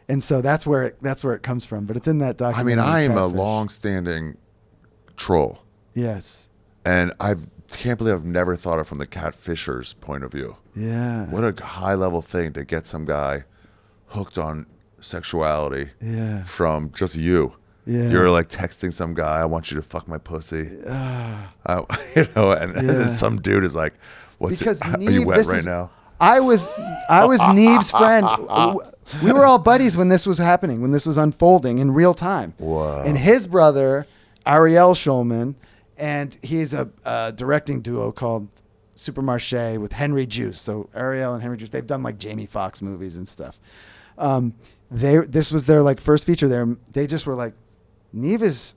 S2: And so that's where it comes from. But it's in that
S1: I
S2: documentary.
S1: mean, I am a
S2: Catfish.
S1: long-standing troll.
S2: Yes.
S1: And I can't believe I've never thought of it from the catfisher's point of view.
S2: Yeah.
S1: What a high-level thing to get some guy hooked on sexuality from just you.
S2: Yeah.
S1: You're like texting some guy, I want you to fuck my pussy. And then some dude is like,
S2: Because
S1: are
S2: Neve,
S1: you wet right now?
S2: I was Neve's friend. We were all buddies when this was happening, when this was unfolding in real time.
S1: Wow.
S2: And his brother, Ariel Shulman, and he's a directing duo called Supermarché with Henry Juice. So Ariel and Henry Juice, they've done like Jamie Foxx movies and stuff. This was their like first feature there. They just were like, Neve is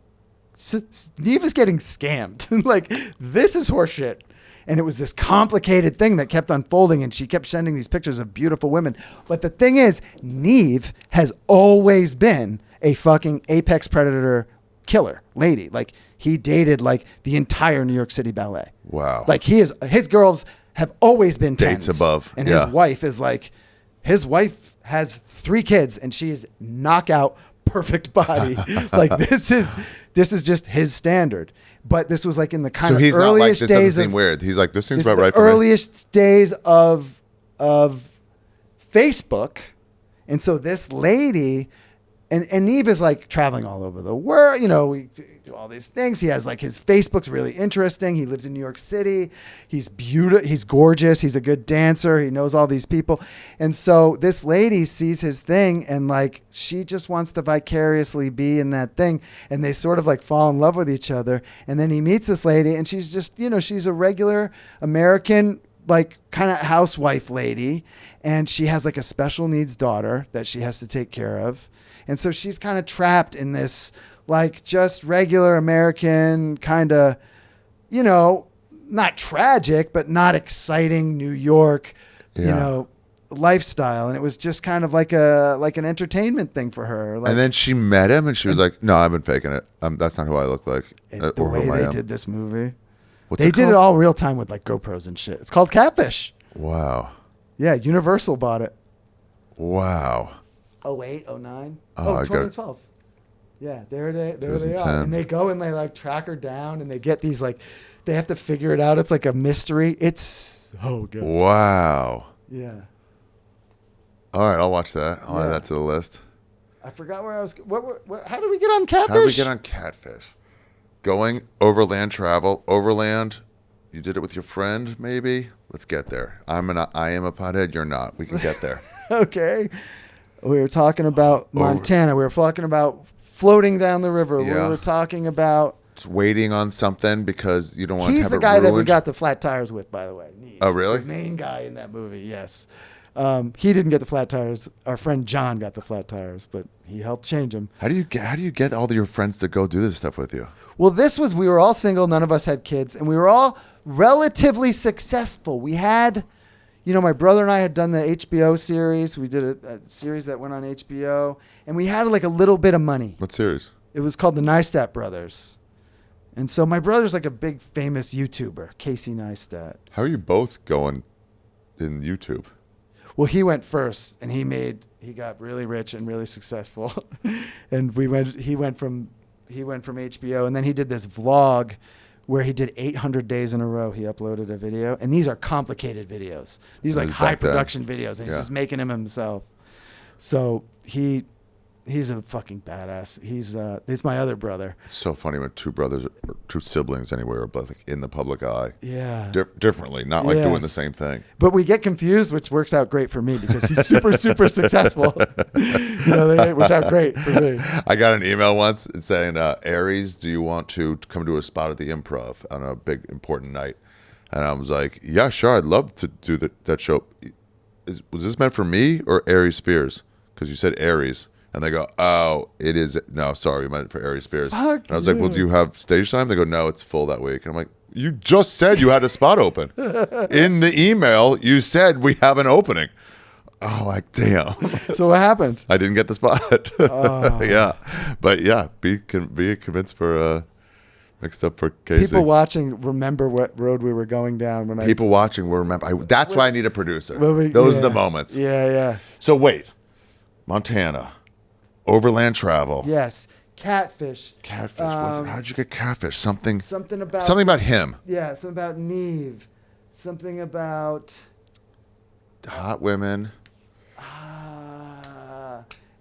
S2: getting scammed. Like, this is horseshit. And it was this complicated thing that kept unfolding, and she kept sending these pictures of beautiful women. But the thing is, Neve has always been a fucking apex predator killer lady. Like, he dated like the entire New York City ballet.
S1: Wow.
S2: Like, his girls have always been
S1: Dates
S2: 10s.
S1: above.
S2: And
S1: Yeah.
S2: his wife has 3 kids, and she's knockout perfect body. Like, this is just his standard. But this was like in the kind
S1: So
S2: of
S1: he's not like,
S2: earliest
S1: this
S2: days
S1: doesn't seem
S2: of
S1: weird. He's like, this seems
S2: this
S1: about
S2: is the
S1: right for me.
S2: earliest days of Facebook. And so this lady, and Neve is like traveling all over the world. We do all these things. He has like, his Facebook's really interesting. He lives in New York City. He's beautiful. He's gorgeous. He's a good dancer. He knows all these people. And so this lady sees his thing, and like, she just wants to vicariously be in that thing. And they sort of like fall in love with each other. And then he meets this lady, and she's just, she's a regular American, like, kind of housewife lady. And she has like a special needs daughter that she has to take care of. And so she's kind of trapped in this like just regular American kind of, you know, not tragic, but not exciting New York, you know, lifestyle. And it was just kind of like an entertainment thing for her. Like,
S1: and then she met him and she was like, no, I've been faking it. That's not who I look like.
S2: the
S1: or
S2: way
S1: who I
S2: they
S1: am.
S2: did this movie.
S1: What's
S2: They
S1: it
S2: did it
S1: called?
S2: all real time with like GoPros and shit. It's called Catfish.
S1: Wow.
S2: Yeah, Universal bought it.
S1: Wow.
S2: 08, 09?
S1: Oh, I got it.
S2: 2012. Yeah, there they are.
S1: 2010.
S2: And they go and they like track her down and they get these like, they have to figure it out. It's like a mystery. It's so good.
S1: Wow.
S2: Yeah.
S1: All right, I'll watch that. I'll add
S2: Yeah.
S1: that to the list.
S2: I forgot where I was. How did we get on Catfish?
S1: How did we get on Catfish? Going overland travel. Overland. You did it with your friend, maybe? Let's get there. I am a pothead. You're not. We can get there.
S2: Okay. We were talking about Montana. We were talking about floating down the river.
S1: Yeah.
S2: We were talking about.
S1: Just waiting on something because you don't want to
S2: He's
S1: have
S2: the
S1: it
S2: guy that we
S1: ruined.
S2: got the flat tires with, by the way. He's
S1: Oh, really?
S2: The main guy in that movie, yes. He didn't get the flat tires. Our friend John got the flat tires, but he helped change them.
S1: How do you get all of your friends to go do this stuff with you?
S2: Well, we were all single. None of us had kids, and we were all relatively successful. We had, you know, my brother and I had done the HBO series. We did a series that went on HBO, and we had like a little bit of money.
S1: What series?
S2: It was called the Neistat Brothers. And so my brother's like a big famous YouTuber, Casey Neistat.
S1: How are you both going in YouTube?
S2: Well, he went first, and he got really rich and really successful. And he went from HBO, and then he did this vlog where he did 800 days in a row. He uploaded a video, and these are complicated videos. These are like
S1: This is
S2: high
S1: back then.
S2: production videos, and he's
S1: Yeah.
S2: just making them himself. So he's a fucking badass. He's my other brother.
S1: It's so funny when two brothers or two siblings anyway are both like in the public eye.
S2: Yeah.
S1: Differently, not like doing the
S2: Yes.
S1: same thing.
S2: But we get confused, which works out great for me because he's super, super successful. You know, they works out great for me.
S1: I got an email once saying, Aries, do you want to come to a spot at the Improv on a big important night? And I was like, yeah, sure, I'd love to do that show. Was this meant for me or Aries Spears? Because you said Aries. And they go, oh, it is. No, sorry, we meant it for Ari Spears.
S2: Fuck
S1: and I was like, well,
S2: you.
S1: do you have stage time? They go, no, it's full that week. And I'm like, you just said you had a spot open. In the email, you said we have an opening. Oh, like, damn.
S2: So what happened?
S1: I didn't get the spot. Yeah. But yeah, be convinced for mixed up for Casey.
S2: People watching remember what road we were going down when
S1: People watching will remember. That's why I need a producer.
S2: Well,
S1: Those are
S2: yeah.
S1: the moments.
S2: Yeah.
S1: So wait, Montana. Overland travel.
S2: Yes. Catfish.
S1: Catfish.
S2: Um,
S1: How'd you get Catfish? Something
S2: Something about
S1: him.
S2: Yeah, something about Neve. Something about
S1: Hot women.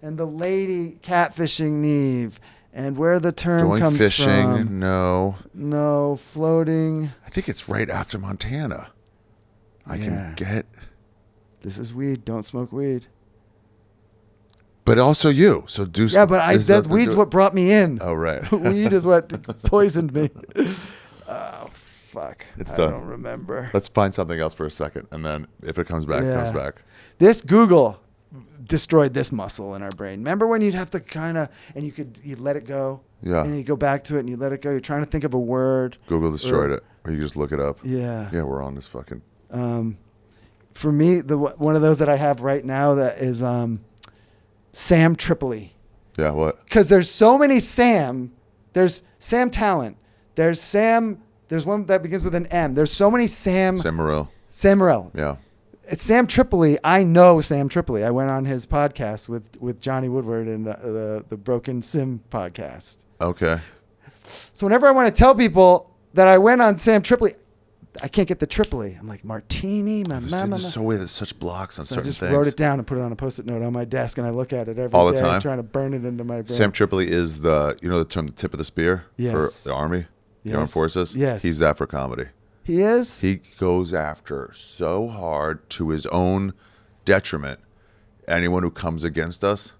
S2: and the lady catfishing Neve and where the term
S1: Going
S2: comes
S1: fishing.
S2: from.
S1: No.
S2: No, floating.
S1: I think it's right after Montana. I
S2: Yeah.
S1: can get.
S2: This is weed. Don't smoke weed.
S1: But also you. So do.
S2: Yeah, but
S1: is
S2: that
S1: the-
S2: weed's what brought me in.
S1: Oh right.
S2: Weed is what poisoned me. Oh, fuck.
S1: It's
S2: I
S1: done.
S2: don't remember.
S1: Let's find something else for a second, and then if it comes back, it comes
S2: Yeah.
S1: back.
S2: This Google destroyed this muscle in our brain. Remember when you'd have to and you'd let it go?
S1: Yeah.
S2: And you go back to it and you let it go. You're trying to think of a word.
S1: Google destroyed it, or you just look it up.
S2: Yeah.
S1: Yeah, we're on this fucking.
S2: For me, one of those that I have right now that is Sam Tripoli.
S1: Yeah, what?
S2: Because there's so many Sam. There's Sam Talent. There's Sam. There's one that begins with an M. There's so many Sam.
S1: Sam Morril.
S2: Sam Morril.
S1: Yeah.
S2: It's Sam Tripoli. I know Sam Tripoli. I went on his podcast with Johnny Woodward and the Broken Sim podcast.
S1: Okay.
S2: So whenever I want to tell people that I went on Sam Tripoli, I can't get the Tripoli. I'm like, Martini,
S1: This is so weird. There's such blocks on
S2: So I
S1: certain
S2: just
S1: things.
S2: wrote it down and put it on a Post-it note on my desk, and I look at it every
S1: All the
S2: day,
S1: time?
S2: trying to burn it into my brain.
S1: Sam Tripoli is the term the tip of the spear
S2: Yes.
S1: for the army, the armed
S2: Yes.
S1: forces.
S2: Yes.
S1: He's that for comedy.
S2: He is?
S1: He goes after so hard to his own detriment anyone who comes against us.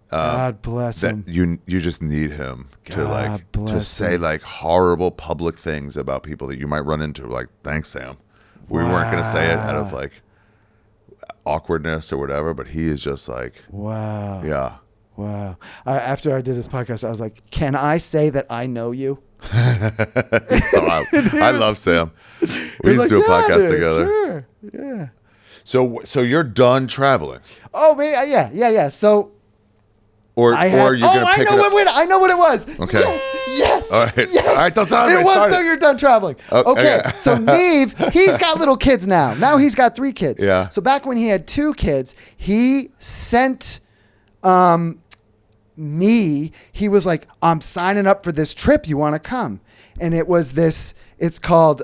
S2: God bless
S1: That
S2: him.
S1: you just need him to
S2: God
S1: to
S2: bless
S1: say
S2: him.
S1: like horrible public things about people that you might run into. Like, thanks, Sam. We weren't going to say it out of like awkwardness or whatever, but he is just like,
S2: Wow.
S1: yeah.
S2: Wow. After I did this podcast, I was like, can I say that I know you?
S1: I love Sam. We used to do a podcast together.
S2: Sure. Yeah.
S1: So you're done traveling,
S2: Oh, man. Yeah. So
S1: or
S2: I
S1: are you gonna pick it up?
S2: Wait, I know what it was.
S1: Okay.
S2: Yes.
S1: All right.
S2: Yes.
S1: All right, don't tell me.
S2: It was
S1: Start
S2: so
S1: it.
S2: you're done traveling. Okay. So Neve, he's got little kids now. Now he's got 3 kids.
S1: Yeah.
S2: So back when he had 2 kids, he sent me. He was like, I'm signing up for this trip. You want to come? And it was this. It's called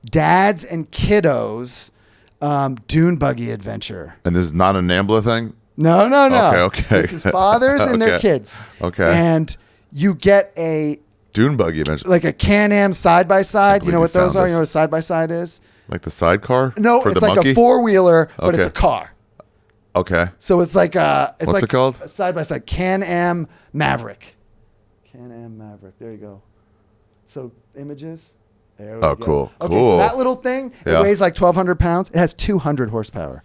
S2: Dads and Kiddos Dune Buggy Adventure.
S1: And this is not a NAMBLA thing?
S2: No.
S1: Okay.
S2: This is fathers and their
S1: Okay.
S2: kids.
S1: Okay.
S2: And you get a
S1: Dune buggy adventure.
S2: like a Can-Am side-by-side. You know what
S1: you
S2: those
S1: found
S2: are? You
S1: this.
S2: know what a side-by-side is?
S1: Like the sidecar?
S2: No,
S1: for
S2: it's
S1: the
S2: like
S1: monkey?
S2: a 4-wheeler, but it's
S1: Okay.
S2: a car.
S1: Okay.
S2: So it's like
S1: What's it called?
S2: a side-by-side. Can-Am Maverick. Can-Am Maverick. There you go. So images. There we
S1: Oh,
S2: go.
S1: cool.
S2: Okay,
S1: Cool.
S2: so that little thing,
S1: Yeah.
S2: it weighs like 1,200 pounds. It has 200 horsepower.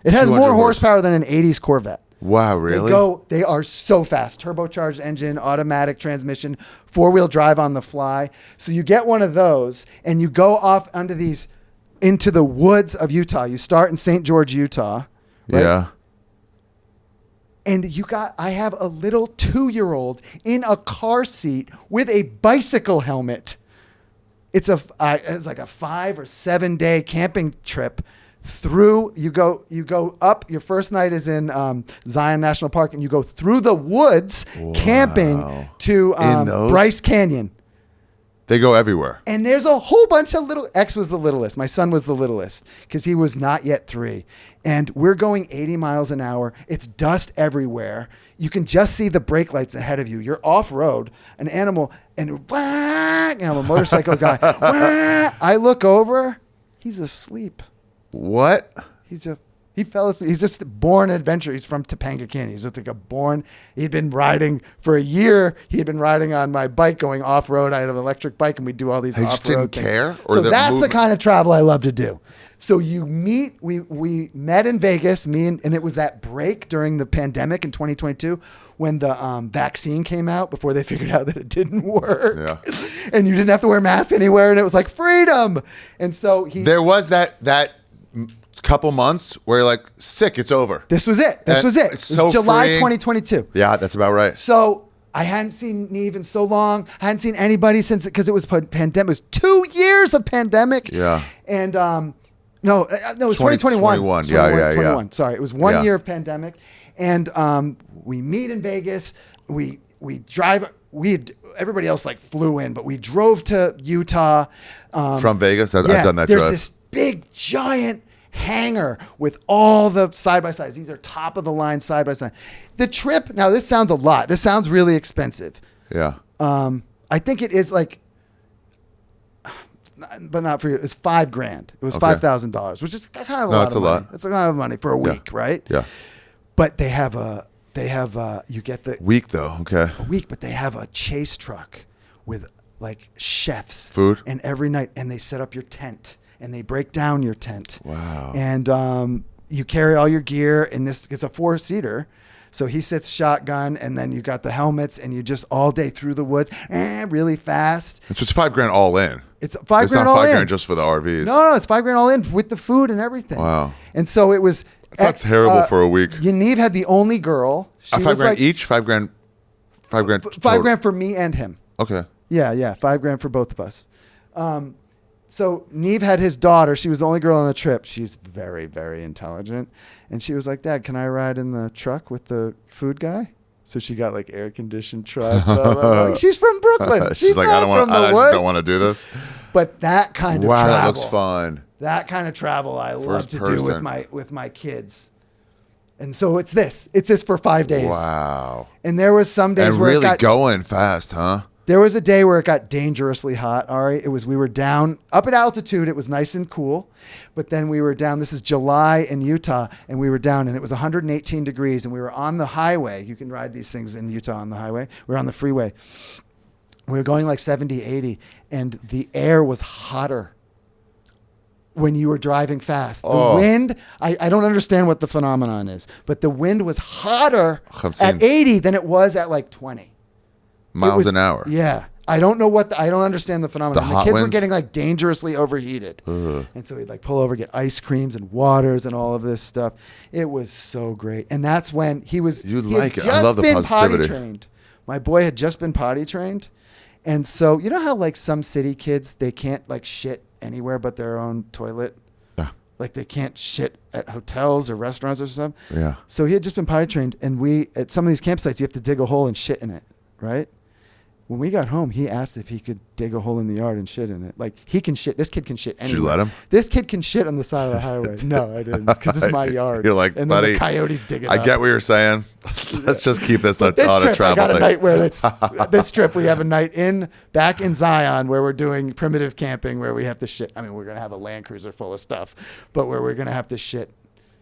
S2: It has
S1: 200
S2: more horsepower than an 80s Corvette.
S1: Wow, really?
S2: They are so fast. Turbocharged engine, automatic transmission, 4-wheel drive on the fly. So you get one of those and you go off into the woods of Utah. You start in St. George, Utah. Right?
S1: Yeah.
S2: And I have a little 2-year-old in a car seat with a bicycle helmet. It's like a 5 or 7 day camping trip. You go up. Your first night is in Zion National Park, and you go through the woods camping to
S1: In those?
S2: Bryce Canyon.
S1: They go everywhere.
S2: And there's a whole bunch of X was the littlest. My son was the littlest because he was not yet 3. And we're going 80 miles an hour. It's dust everywhere. You can just see the brake lights ahead of you. You're off road, an animal, and a motorcycle guy. I look over. He's asleep.
S1: What?
S2: He fell asleep. He's just born adventure. He's from Topanga Canyon. He's just like he'd been riding for a year. He'd been riding on my bike going off road. I had an electric bike and we'd do all these
S1: He
S2: off road
S1: just didn't
S2: things.
S1: care? Or
S2: So
S1: the
S2: that's the
S1: movement?
S2: kind of travel I love to do. So you meet, we met in Vegas, and it was that break during the pandemic in 2022 when the vaccine came out before they figured out that it didn't work.
S1: Yeah.
S2: And you didn't have to wear masks anywhere and it was like freedom. And so
S1: There was that couple months where you're like, sick, it's over.
S2: this was it. This
S1: And
S2: was it.
S1: it's
S2: It was
S1: so
S2: July
S1: freeing.
S2: 2022.
S1: Yeah, that's about right.
S2: So I hadn't seen Neve in so long. I hadn't seen anybody since because it was pandemic. It was 2 years of pandemic.
S1: Yeah.
S2: And no, it was 2021.
S1: 2021. Yeah.
S2: 21. Sorry, it was 1
S1: Yeah.
S2: year of pandemic, and we meet in Vegas. We drive. Everybody else like flew in, but we drove to Utah.
S1: From Vegas? I've done that
S2: There's
S1: drive.
S2: this big giant hangar with all the side-by-sides. These are top of the line side-by-side. The trip, now this sounds a lot. This sounds really expensive.
S1: Yeah.
S2: I think it is like, but not for you. It's $5,000. It was
S1: Okay.
S2: $5,000, which is kind of a lot
S1: it's
S2: of
S1: a
S2: money.
S1: lot.
S2: It's a lot of money for a
S1: Yeah.
S2: week, right?
S1: Yeah.
S2: But you get the
S1: Week though. Okay.
S2: week, but they have a chase truck with like chefs,
S1: Food?
S2: and every night, and they set up your tent and they break down your tent.
S1: Wow.
S2: And you carry all your gear, and it's a 4-seater. So he sits shotgun, and then you got the helmets, and you just all day through the woods, really fast.
S1: So it's $5,000 all in.
S2: It's $5,000
S1: It's not
S2: all in.
S1: $5,000 just for the RVs.
S2: No, it's $5,000 all in with the food and everything.
S1: Wow.
S2: And so it was.
S1: That's not terrible for a week.
S2: Yaniv had the only girl. She was
S1: $5,000
S2: like
S1: each. $5,000.
S2: $5,000 for me and him.
S1: Okay.
S2: Yeah, $5,000 for both of us. So Neve had his daughter. She was the only girl on the trip. She's very, very intelligent. And she was like, Dad, can I ride in the truck with the food guy? So she got like air conditioned truck. Blah, blah, blah. Like, she's from Brooklyn.
S1: She's like,
S2: not
S1: I
S2: from the
S1: just
S2: woods.
S1: don't want to do this.
S2: But that kind of
S1: Wow,
S2: travel.
S1: that looks fun.
S2: That kind of travel I love
S1: First
S2: to do
S1: person.
S2: with my kids. And so it's this for 5 days.
S1: Wow.
S2: And there was some days
S1: And
S2: where
S1: really
S2: it got
S1: going fast, huh?
S2: There was a day where it got dangerously hot, Ari. We were down up at altitude. It was nice and cool. But then we were down, this is July in Utah, and we were down and it was 118 degrees and we were on the highway. You can ride these things in Utah on the highway. We were on the freeway. We were going like 70, 80 and the air was hotter. when you were driving fast. The
S1: Oh.
S2: wind, I don't understand what the phenomenon is, but the wind was hotter
S1: I've seen-
S2: at 80 than it was at like 20.
S1: Miles an hour.
S2: Yeah. I don't know I don't understand the phenomenon.
S1: The
S2: The
S1: hot
S2: kids were
S1: winds?
S2: getting like dangerously overheated. And so we'd like pull over, get ice creams and waters and all of this stuff. It was so great. And that's when he had
S1: like it. I
S2: just
S1: love the
S2: been
S1: positivity.
S2: potty trained. My boy had just been potty trained. And so, you know how like some city kids, they can't like shit anywhere but their own toilet?
S1: Yeah.
S2: Like they can't shit at hotels or restaurants or something.
S1: Yeah.
S2: So he had just been potty trained, and at some of these campsites, you have to dig a hole and shit in it, right? When we got home, he asked if he could dig a hole in the yard and shit in it. Like he can shit. This kid can shit anywhere.
S1: Did you let him?
S2: This kid can shit on the side of the highway. No, I didn't, because it's my yard.
S1: You're like,
S2: and
S1: buddy,
S2: then the coyotes dig it
S1: I
S2: up.
S1: get what you're saying. Let's just keep this on
S2: This
S1: a
S2: trip, I
S1: travel
S2: got a
S1: thing.
S2: night where it's this trip. We have a night back in Zion where we're doing primitive camping where we have to shit. I mean, we're gonna have a Land Cruiser full of stuff, but where we're gonna have to shit.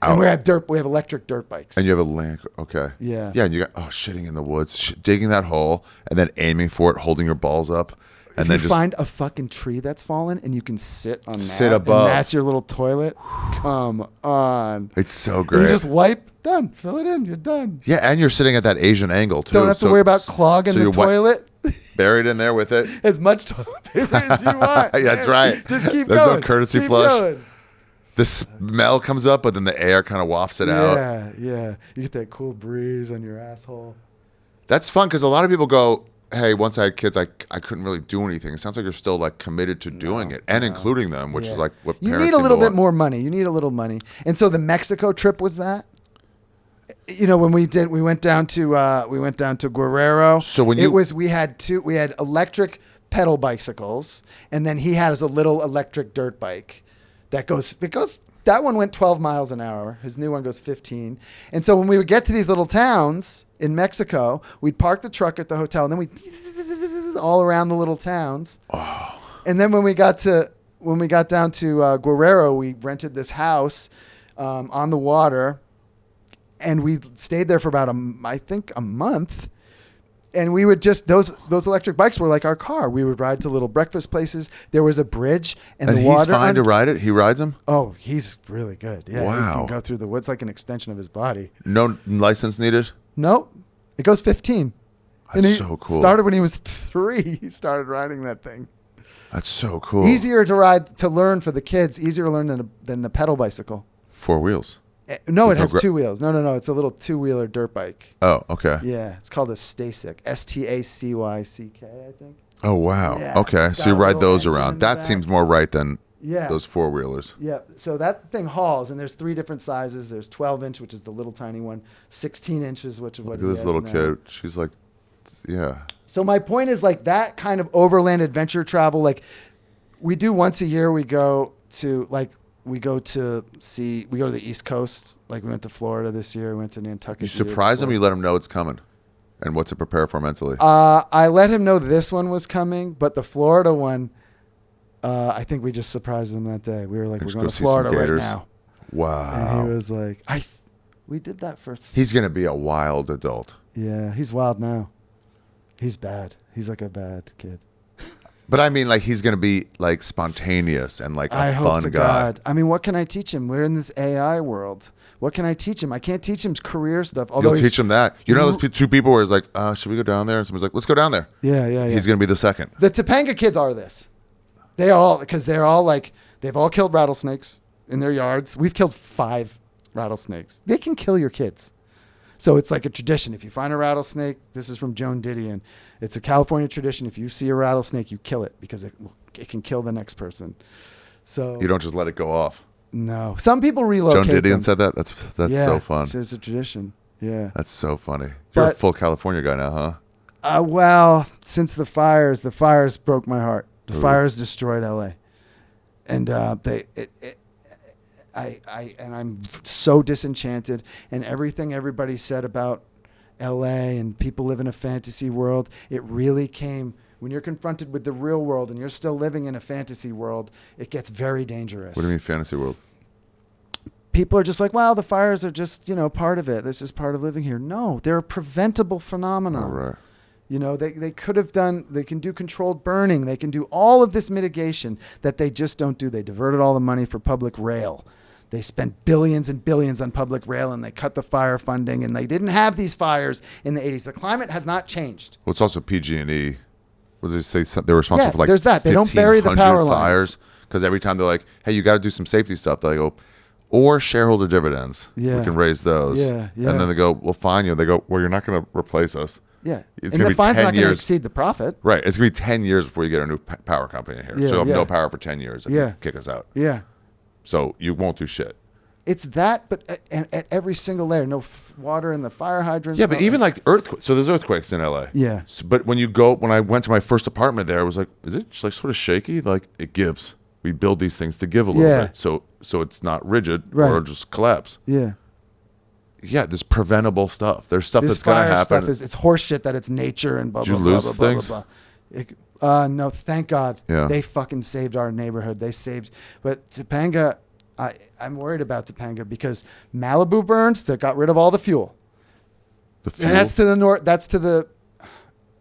S2: And we have electric dirt bikes.
S1: And you have a land. Okay.
S2: Yeah.
S1: Yeah. And you got shitting in the woods, digging that hole, and then aiming for it, holding your balls up, and
S2: if
S1: then
S2: you
S1: just
S2: find a fucking tree that's fallen and you can sit on
S1: Sit
S2: that,
S1: above.
S2: and that's your little toilet. Come on.
S1: it's so
S2: You
S1: great.
S2: just wipe, done. Fill it in. You're done.
S1: Yeah, and you're sitting at that Asian angle too.
S2: Don't have to worry about clogging
S1: so
S2: the
S1: you're
S2: toilet.
S1: buried in there with it.
S2: As much toilet paper as you want.
S1: Yeah, that's
S2: man.
S1: right.
S2: Just keep
S1: There's
S2: going.
S1: no courtesy
S2: Keep
S1: flush.
S2: going.
S1: The smell comes up, but then the air kind of wafts it out.
S2: Yeah, yeah. You get that cool breeze on your asshole.
S1: That's fun because a lot of people go, "Hey, once I had kids, I couldn't really do anything." It sounds like you're still like committed to doing it and including them, which is
S2: Yeah.
S1: like what
S2: you
S1: parents
S2: need a
S1: seem
S2: little
S1: to
S2: bit
S1: want.
S2: more money. You need a little money. And so the Mexico trip was that. You know, when we went down to Guerrero.
S1: So when
S2: we had electric pedal bicycles, and then he has a little electric dirt bike that one went 12 miles an hour. His new one goes 15. And so when we would get to these little towns in Mexico, we'd park the truck at the hotel, and then we'd all around the little towns. Oh. And then when we got down to Guerrero, we rented this house on the water, and we stayed there for about a month. And we would just those electric bikes were like our car. We would ride to little breakfast places. There was a bridge, and the water.
S1: He's fine to ride it. He rides them.
S2: Oh, he's really good. Yeah,
S1: Wow.
S2: He can go through the woods like an extension of his body.
S1: No license needed.
S2: Nope, it goes 15.
S1: That's
S2: and he
S1: so cool.
S2: Started when he was 3. He started riding that thing.
S1: That's so cool.
S2: Easier to learn for the kids. Easier to learn than the pedal bicycle.
S1: 4 wheels.
S2: No, it
S1: There's no
S2: has 2 wheels. No. It's a little 2-wheeler dirt bike.
S1: Oh, okay.
S2: Yeah, it's called a Stacyc. Stacyck, I think.
S1: Oh, wow.
S2: Yeah,
S1: Okay,
S2: it's
S1: so you
S2: got a
S1: ride
S2: little
S1: those
S2: engine in
S1: around.
S2: the
S1: That
S2: back.
S1: seems more right than
S2: Yeah.
S1: those 4-wheelers.
S2: Yeah, so that thing hauls, and there's 3 different sizes. There's 12-inch, which is the little tiny one, 16 inches, which is what
S1: Look
S2: he
S1: at this
S2: has
S1: little
S2: now.
S1: kid. She's like, yeah.
S2: So my point is like that kind of overland adventure travel. Like we do once a year. We go to the East Coast. Like we went to Florida this year. We went to Nantucket.
S1: You
S2: the year
S1: surprise him,
S2: before.
S1: you let him know it's coming and what to prepare for mentally.
S2: I let him know this one was coming, but the Florida one, I think we just surprised him that day. We were like,
S1: Let's
S2: we're
S1: go
S2: going to
S1: see some
S2: Florida right
S1: gators.
S2: now.
S1: Wow.
S2: And he was like, we did that first.
S1: He's going to be a wild adult.
S2: Yeah, he's wild now. He's bad. He's like a bad kid.
S1: But I mean, like, he's going to be like spontaneous and like a
S2: I hope
S1: fun
S2: to
S1: guy.
S2: God. I mean, what can I teach him? We're in this AI world. What can I teach him? I can't teach him career stuff. Although
S1: You'll
S2: he's-
S1: teach him that. You know, those 2 people where it's like, should we go down there? And someone's like, let's go down there.
S2: Yeah.
S1: He's going to be the second.
S2: The Topanga kids are this. They've all killed rattlesnakes in their yards. We've killed 5 rattlesnakes. They can kill your kids. So it's like a tradition. If you find a rattlesnake, this is from Joan Didion. It's a California tradition. If you see a rattlesnake, you kill it because it can kill the next person. So
S1: You don't just let it go off.
S2: no. Some people relocate
S1: Joan Didion
S2: them.
S1: said that. That's
S2: Yeah,
S1: so fun.
S2: It's a tradition. Yeah.
S1: That's so funny. You're a
S2: But-
S1: full California guy now, huh?
S2: Well, since the fires broke my heart. The fires destroyed LA, and I'm so disenchanted. And everything everybody said about LA and people live in a fantasy world, it really came when you're confronted with the real world and you're still living in a fantasy world. It gets very dangerous.
S1: What do you mean fantasy world?
S2: People are just like, well, the fires are just part of it. This is part of living here. No, they're a preventable phenomenon.
S1: Oh, right.
S2: You know, they could have they can do controlled burning. They can do all of this mitigation that they just don't do. They diverted all the money for public rail. They spent billions and billions on public rail, and they cut the fire funding, and they didn't have these fires in the 80s. The climate has not changed.
S1: Well, it's also PG&E. What did they say? They're responsible for like
S2: there's that. They don't bury the power lines.
S1: Fires, because every time they're like, hey, you got to do some safety stuff. They go, or shareholder dividends.
S2: Yeah.
S1: We can raise those.
S2: Yeah.
S1: And then they go, we'll fine you. They go, well, you're not going to replace us.
S2: Yeah.
S1: It's
S2: and
S1: going
S2: the
S1: to be
S2: fine's
S1: 10
S2: not going to
S1: years.
S2: exceed the profit.
S1: Right. It's going to be 10 years before you get a new power company here.
S2: Yeah,
S1: so you'll have
S2: yeah.
S1: no power for 10 years if
S2: Yeah.
S1: you kick us out.
S2: Yeah.
S1: So you won't do shit.
S2: It's that, but at every single layer, no water in the fire hydrants.
S1: Yeah, but even like earthquakes. So there's earthquakes in LA.
S2: Yeah.
S1: So, but when I went to my first apartment there, I was like, is it just like sort of shaky? Like it gives. We build these things to give a little
S2: Yeah.
S1: bit. So it's not rigid
S2: Right.
S1: or just collapse.
S2: Yeah.
S1: Yeah, there's preventable stuff. There's stuff
S2: This
S1: that's going to
S2: fire
S1: happen.
S2: stuff it's horseshit that it's nature and blah,
S1: Did you
S2: blah, blah,
S1: lose
S2: blah, blah,
S1: things?
S2: blah, blah. No, thank God.
S1: Yeah.
S2: They fucking saved our neighborhood. But Topanga, I'm worried about Topanga because Malibu burned, so it got rid of all the fuel.
S1: The fuel.
S2: And that's to the north.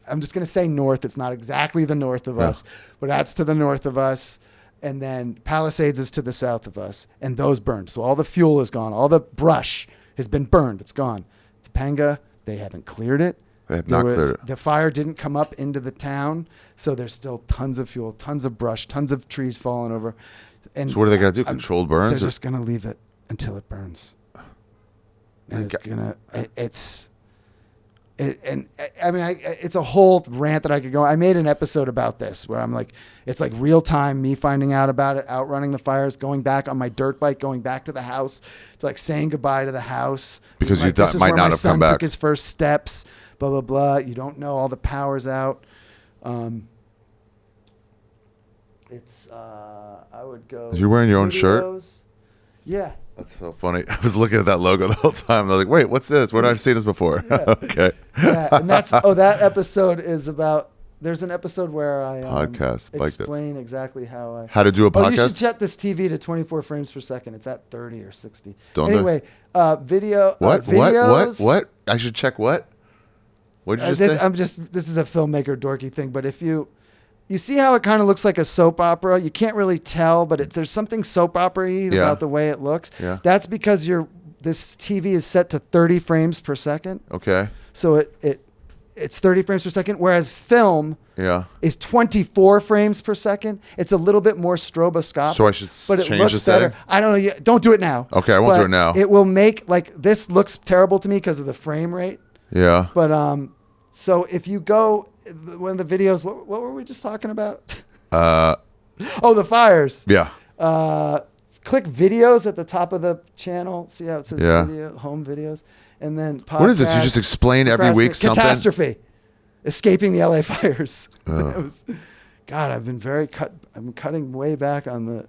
S2: I'm just going to say north. It's not exactly the north of us, but that's to the north of us. And then Palisades is to the south of us. And those burned. So all the fuel is gone. All the brush has been burned. It's gone. Topanga, they haven't cleared it.
S1: They have not cleared it.
S2: The fire didn't come up into the town. So there's still tons of fuel, tons of brush, tons of trees falling over. And
S1: So what are they going to do? Controlled burns?
S2: They're just going to leave it until it burns. And it's a whole rant that I could go. I made an episode about this where I'm like, it's like real time, me finding out about it, outrunning the fires, going back on my dirt bike, going back to the house. It's like saying goodbye to the house.
S1: Because
S2: like,
S1: you thought
S2: this is
S1: might
S2: where
S1: not
S2: my
S1: have
S2: son
S1: come back.
S2: took his first steps, blah, blah, blah. You don't know all the power's out. I would go.
S1: Are you wearing your own shirt?
S2: videos. Yeah.
S1: That's so funny. I was looking at that logo the whole time. I was like, wait, what's this? Where did I see this before?
S2: Yeah.
S1: Okay.
S2: Yeah, and that episode is about. There's an episode where I
S1: Podcast, like that.
S2: explain exactly how
S1: How to do a
S2: Oh, you should
S1: podcast?
S2: set this TV to 24 frames per second. It's at 30 or 60.
S1: Don't they?
S2: Anyway, video.
S1: What?
S2: Videos,
S1: What? I should check what? What did you just say?
S2: This is a filmmaker dorky thing, but if you see how it kind of looks like a soap opera, you can't really tell, but there's something soap opera-y
S1: Yeah.
S2: about the way it looks.
S1: Yeah.
S2: That's because this TV is set to 30 frames per second.
S1: Okay.
S2: So it's 30 frames per second, whereas film
S1: Yeah.
S2: is 24 frames per second. It's a little bit more stroboscopic.
S1: So I should
S2: but it
S1: change
S2: looks
S1: the setting?
S2: better. I don't know. Don't do it now.
S1: Okay, I won't do
S2: But
S1: it now.
S2: It will make this looks terrible to me because of the frame rate.
S1: Yeah.
S2: But so if you go one of the videos, what were we just talking about? The fires.
S1: Yeah.
S2: Click videos at the top of the channel. See how it says
S1: Yeah.
S2: video, home videos, and then podcast.
S1: What is this? You just explain every week something?
S2: Catastrophe. Escaping the LA fires.
S1: Oh.
S2: God, I'm cutting way back on the.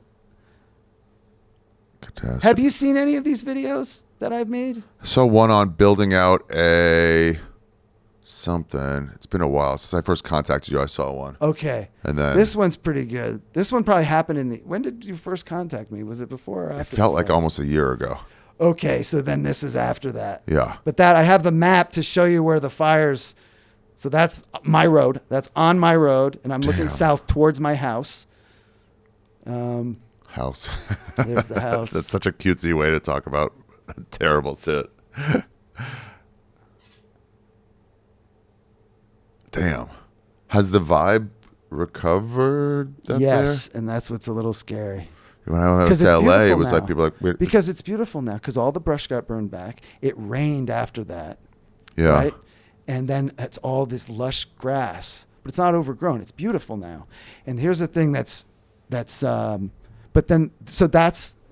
S1: Catastrophe.
S2: Have you seen any of these videos that I've made?
S1: I saw one on building out a something. It's been a while since I first contacted you. I saw one.
S2: Okay.
S1: And then
S2: This one's pretty good. This one probably happened when did you first contact me? Was it before or after?
S1: it felt
S2: the
S1: like
S2: fires?
S1: almost a year ago.
S2: Okay, so then this is after that.
S1: Yeah.
S2: But I have the map to show you where the fires. So that's my road. That's on my road, and I'm looking
S1: Damn.
S2: south towards my house.
S1: House.
S2: There's the house.
S1: That's such a cutesy way to talk about terrible shit. Damn. Has the vibe recovered up
S2: Yes, and that's what's a little scary.
S1: there? When I went
S2: 'Cause
S1: to
S2: it's
S1: LA, it
S2: beautiful
S1: was like
S2: now.
S1: people like, wait,
S2: Because it's beautiful now, because all the brush got burned back. It rained after that,
S1: yeah.
S2: right? And then it's all this lush grass, but it's not overgrown. It's beautiful now. And here's the thing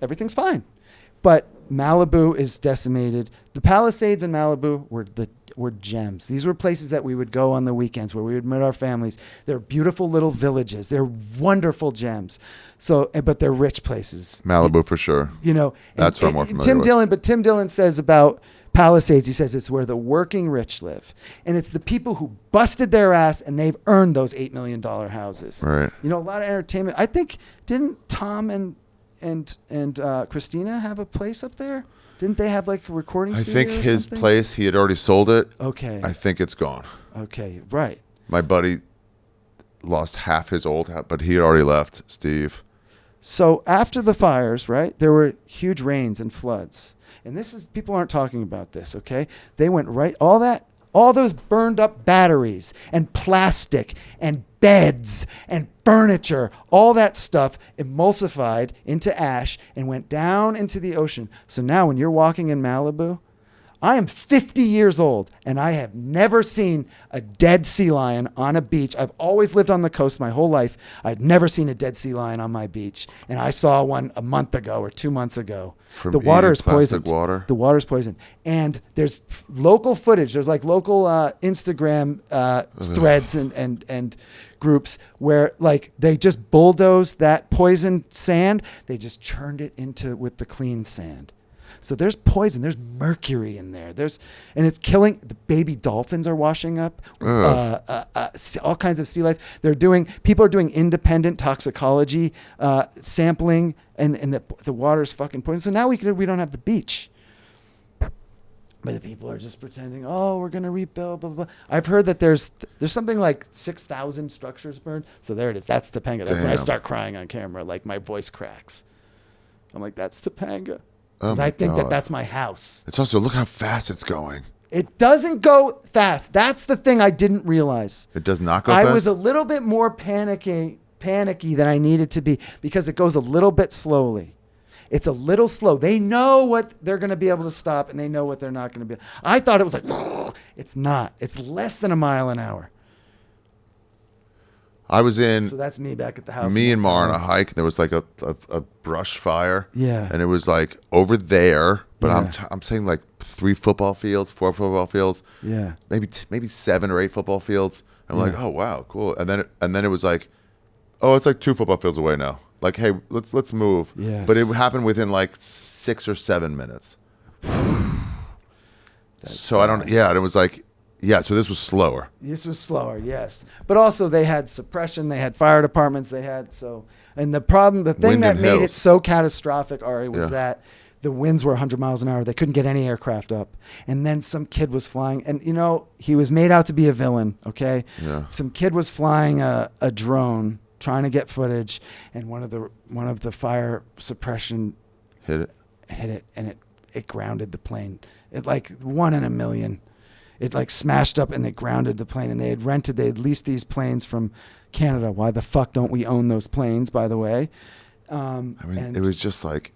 S2: everything's fine. But Malibu is decimated. The Palisades in Malibu were gems. These were places that we would go on the weekends where we would meet our families. They're beautiful little villages. They're wonderful gems. So, but they're rich places.
S1: Malibu for sure. That's what I'm more familiar with.
S2: Tim Dillon says about Palisades, he says it's where the working rich live. And it's the people who busted their ass and they've earned those $8 million houses.
S1: Right.
S2: A lot of entertainment. I think, didn't Tom and Christina have a place up there? Didn't they have like a recording
S1: I
S2: studio
S1: think
S2: or
S1: his
S2: something?
S1: place, he had already sold it.
S2: Okay.
S1: I think it's gone.
S2: Okay, right.
S1: My buddy lost half his old house, but he had already left, Steve.
S2: So after the fires, right, there were huge rains and floods. And this is, people aren't talking about this, okay? They went right, all those burned up batteries and plastic and beds and furniture, all that stuff emulsified into ash and went down into the ocean. So now when you're walking in Malibu, I am 50 years old and I have never seen a dead sea lion on a beach. I've always lived on the coast my whole life. I'd never seen a dead sea lion on my beach. And I saw one a month ago or 2 months ago.
S1: From
S2: the water is
S1: plastic
S2: poisoned.
S1: water?
S2: The water's poisoned. And there's local footage. There's like local Instagram threads and groups where like they just bulldozed that poisoned sand. They just churned it with the clean sand. So there's poison. There's mercury in there. And it's killing. The baby dolphins are washing up. All kinds of sea life. People are doing independent toxicology sampling, and the water's fucking poison. So now we don't have the beach. But the people are just pretending. Oh, we're gonna rebuild. Blah blah blah. I've heard that there's something like 6,000 structures burned. So there it is. That's Topanga. That's when I start crying on camera. Like my voice cracks. I'm like, that's Topanga. Because I think that's my house.
S1: It's also, look how fast it's going.
S2: It doesn't go fast. That's the thing I didn't realize.
S1: It does not go fast?
S2: I was a little bit more panicky than I needed to be because it goes a little bit slowly. It's a little slow. They know what they're going to be able to stop and they know what they're not going to be. I thought it was like, it's not. It's less than a mile an hour.
S1: I was in.
S2: So that's me back at the house.
S1: Me and Mar on a hike. There was like a brush fire.
S2: Yeah.
S1: And it was like over there, but
S2: Yeah.
S1: I'm saying like 4 football fields.
S2: Yeah.
S1: Maybe 7 or 8 football fields. I'm like, oh wow, cool. And then it was like, oh, it's like 2 football fields away now. Like, hey, let's move.
S2: Yes.
S1: But it happened within like 6 or 7 minutes. So I don't. Yeah. And it was like. Yeah, so this was slower.
S2: This was slower, yes. But also they had suppression, they had fire departments, and the thing that made it so catastrophic, Ari, was that the winds were 100 miles an hour. They couldn't get any aircraft up. And then some kid was flying, and he was made out to be a villain, okay?
S1: Yeah.
S2: Some kid was flying a drone trying to get footage, and one of the fire suppression
S1: Hit
S2: it, and it grounded the plane. It like 1 in a million. It like smashed up and they grounded the plane, and they had leased these planes from Canada. Why the fuck don't we own those planes, by the way?
S1: It was just like,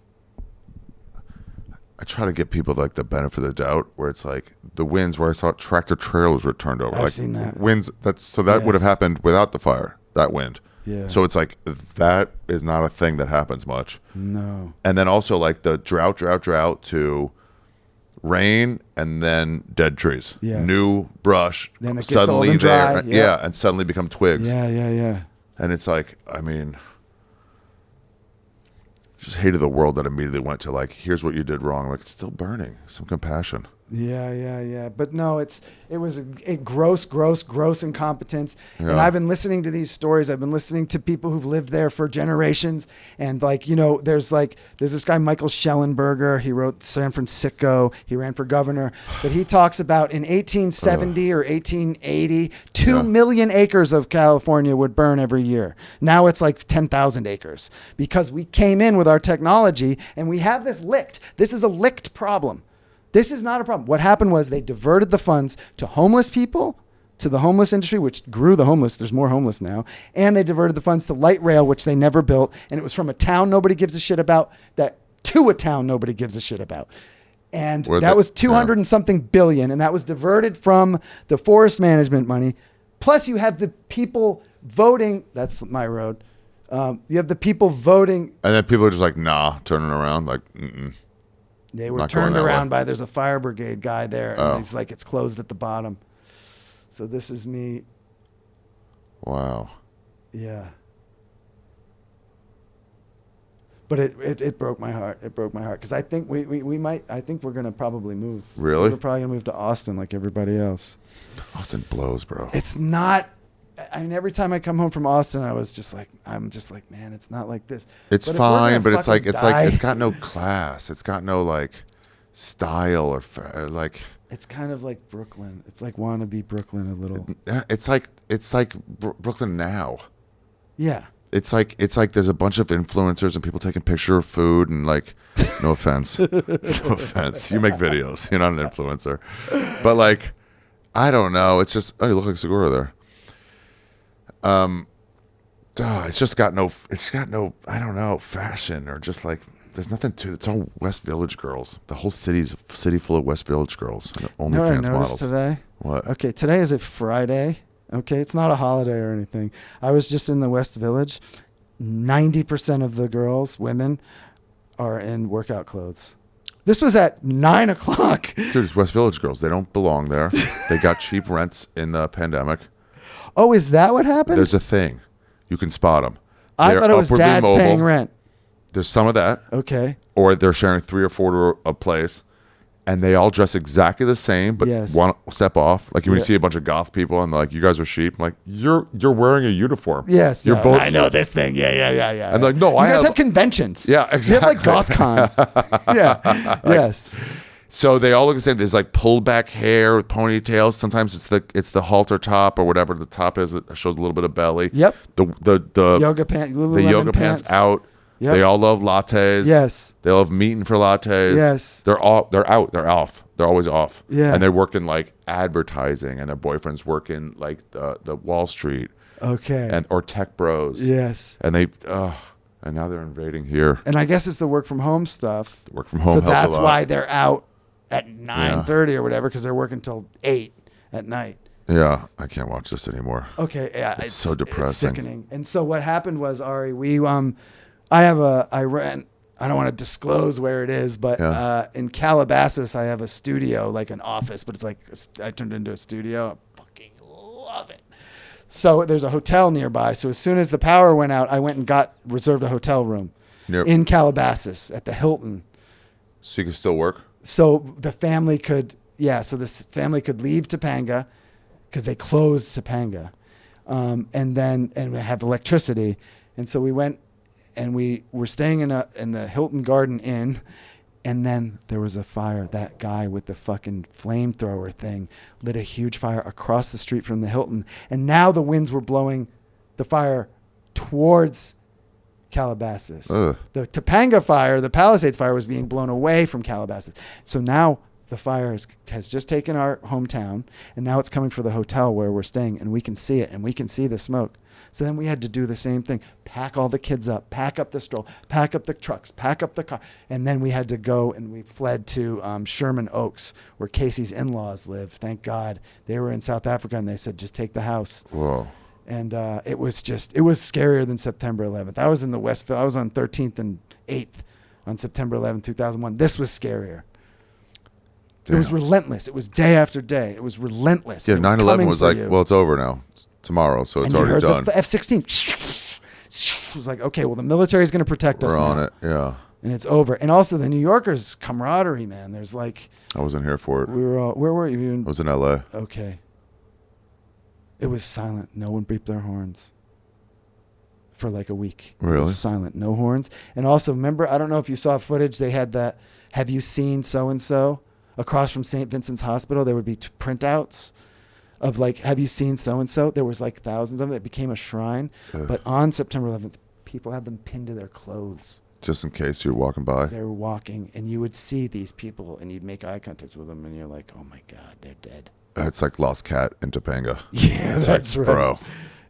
S1: I try to give people like the benefit of the doubt where it's like the winds where I saw tractor trailers were turned over.
S2: I've seen that.
S1: Winds, that would have happened without the fire, that wind.
S2: Yeah.
S1: So it's like, that is not a thing that happens much.
S2: No.
S1: And then also like the drought to rain and then dead trees.
S2: Yes.
S1: New brush.
S2: Then it gets old and dry.
S1: Yeah, and suddenly become twigs.
S2: Yeah.
S1: And it's like, I mean, just hated the world that immediately went to like, here's what you did wrong. Like, it's still burning. Some compassion.
S2: Yeah. But no, it was a gross incompetence.
S1: Yeah.
S2: And I've been listening to these stories. I've been listening to people who've lived there for generations. And like, there's this guy, Michael Schellenberger. He wrote San Francisco. He ran for governor. But he talks about in 1870 or 1880, 2 million acres of California would burn every year. Now it's like 10,000 acres because we came in with our technology and we have this licked. This is a licked problem. This is not a problem. What happened was they diverted the funds to homeless people, to the homeless industry, which grew the homeless. There's more homeless now. And they diverted the funds to light rail, which they never built. And it was from a town nobody gives a shit about to a town nobody gives a shit about. And that was 200 and something billion. And that was diverted from the forest management money. Plus you have the people voting. That's my road. You have the people voting.
S1: And then people are just like, nah, turning around like, mm-mm.
S2: They were turned around by, there's a fire brigade guy there, and he's like, it's closed at the bottom. So this is me.
S1: Wow.
S2: Yeah. But it broke my heart. It broke my heart because I think I think we're gonna probably move.
S1: Really?
S2: We're probably gonna move to Austin like everybody else.
S1: Austin blows, bro.
S2: It's not. I mean, every time I come home from Austin, I'm just like, man, it's not like this.
S1: It's
S2: but
S1: fine, but it's
S2: fucking
S1: like it's got no class. It's got no like style or like.
S2: It's kind of like Brooklyn. It's like wannabe Brooklyn a little.
S1: It's like Brooklyn now.
S2: Yeah.
S1: It's like there's a bunch of influencers and people taking picture of food and like, no offense, no offense. You make videos. You're not an influencer, but like, I don't know. It's just, oh, you look like Segura there. It's got no, I don't know, fashion or just like, there's nothing to it. It's all West Village girls. The whole city's a city full of West Village girls.
S2: You know what I
S1: OnlyFans
S2: noticed
S1: models.
S2: today?
S1: What?
S2: Okay, today is a Friday. Okay, it's not a holiday or anything. I was just in the West Village. 90% of the girls, women, are in workout clothes. This was at 9 o'clock.
S1: Dude, it's West Village girls. They don't belong there. They got cheap rents in the pandemic.
S2: Oh, is that what happened?
S1: There's a thing. You can spot them.
S2: I thought it was dads paying rent.
S1: There's some of that.
S2: Okay.
S1: Or they're sharing 3 or 4 to a place, and they all dress exactly the same, but
S2: Yes.
S1: one step off. Like when you
S2: Yeah.
S1: see a bunch of goth people, and they're like, "You guys are sheep." I'm like, "You're wearing a uniform."
S2: Yes.
S1: You're
S2: no,
S1: both.
S2: I know this thing. Yeah.
S1: And they're like, "No,
S2: You
S1: I
S2: guys
S1: have."
S2: have conventions.
S1: Yeah,
S2: You have like
S1: exactly.
S2: GothCon. Yeah. Yes.
S1: So they all look the same. There's like pulled back hair with ponytails. Sometimes it's the halter top or whatever the top is. It shows a little bit of belly.
S2: Yep.
S1: The
S2: Yoga pants.
S1: the yoga pants out.
S2: Yep.
S1: They all love lattes.
S2: Yes.
S1: They love meeting for lattes.
S2: Yes.
S1: They're out. They're off. They're always off.
S2: Yeah.
S1: And they're working like advertising, and their boyfriend's working like the Wall Street
S2: Okay.
S1: or tech bros.
S2: Yes.
S1: And and now they're invading here.
S2: And I guess it's the work from home stuff.
S1: Work from home.
S2: So
S1: helped a
S2: that's
S1: lot.
S2: why they're out at 9:30 or whatever, because they're working till 8 at night.
S1: Yeah, I can't watch this anymore.
S2: Okay, yeah,
S1: It's so depressing.
S2: It's sickening. And so what happened was, Ari, I don't want to disclose where it is, but
S1: Yeah.
S2: in Calabasas, I have a studio, like an office, but it's like I turned it into a studio. I fucking love it. So there's a hotel nearby. So as soon as the power went out, I went and reserved a hotel room
S1: Yep.
S2: in Calabasas at the Hilton.
S1: So you can still work.
S2: So the family could, this family could leave Topanga because they closed Topanga, and we have electricity, and so we went, and we were staying in the Hilton Garden Inn, and then there was a fire. That guy with the fucking flamethrower thing lit a huge fire across the street from the Hilton, and now the winds were blowing the fire towards Calabasas.
S1: Ugh.
S2: The Topanga fire, the Palisades fire, was being blown away from Calabasas. So now the fire has just taken our hometown, and now it's coming for the hotel where we're staying, and we can see it, and we can see the smoke. So then we had to do the same thing. Pack all the kids up, pack up the stroll, pack up the trucks, pack up the car. And then we had to go, and we fled to Sherman Oaks, where Casey's in-laws live. Thank God. They were in South Africa, and they said, just take the house.
S1: Whoa.
S2: And it was scarier than September 11th. I was in the Westville. I was on 13th and 8th on September 11th, 2001. This was scarier.
S1: Damn.
S2: It was relentless. It was day after day. It was relentless.
S1: Yeah,
S2: It was
S1: 9/11
S2: coming
S1: was
S2: for
S1: like,
S2: you.
S1: well, it's over now. It's tomorrow, so it's
S2: and you
S1: already
S2: heard
S1: done.
S2: the F-16. It was like, okay, well, the military is going to protect us
S1: We're
S2: now.
S1: on it. Yeah.
S2: And it's over. And also the New Yorkers' camaraderie, man. There's like,
S1: I wasn't here for it.
S2: we were all, where were you? You
S1: I
S2: in-
S1: was in LA.
S2: Okay. It was silent. No one beeped their horns for like a week. It
S1: Really?
S2: was silent. No horns. And also, remember, I don't know if you saw footage. They had that, have you seen so-and-so? Across from St. Vincent's Hospital, there would be printouts of like, have you seen so-and-so? There was like thousands of them. It became a shrine.
S1: Ugh.
S2: But on September 11th, people had them pinned to their clothes.
S1: Just in case you're walking by.
S2: They were walking, and you would see these people, and you'd make eye contact with them, and you're like, oh my God, they're dead.
S1: It's like Lost Cat in Topanga.
S2: Yeah,
S1: It's
S2: that's
S1: like,
S2: right.
S1: Bro.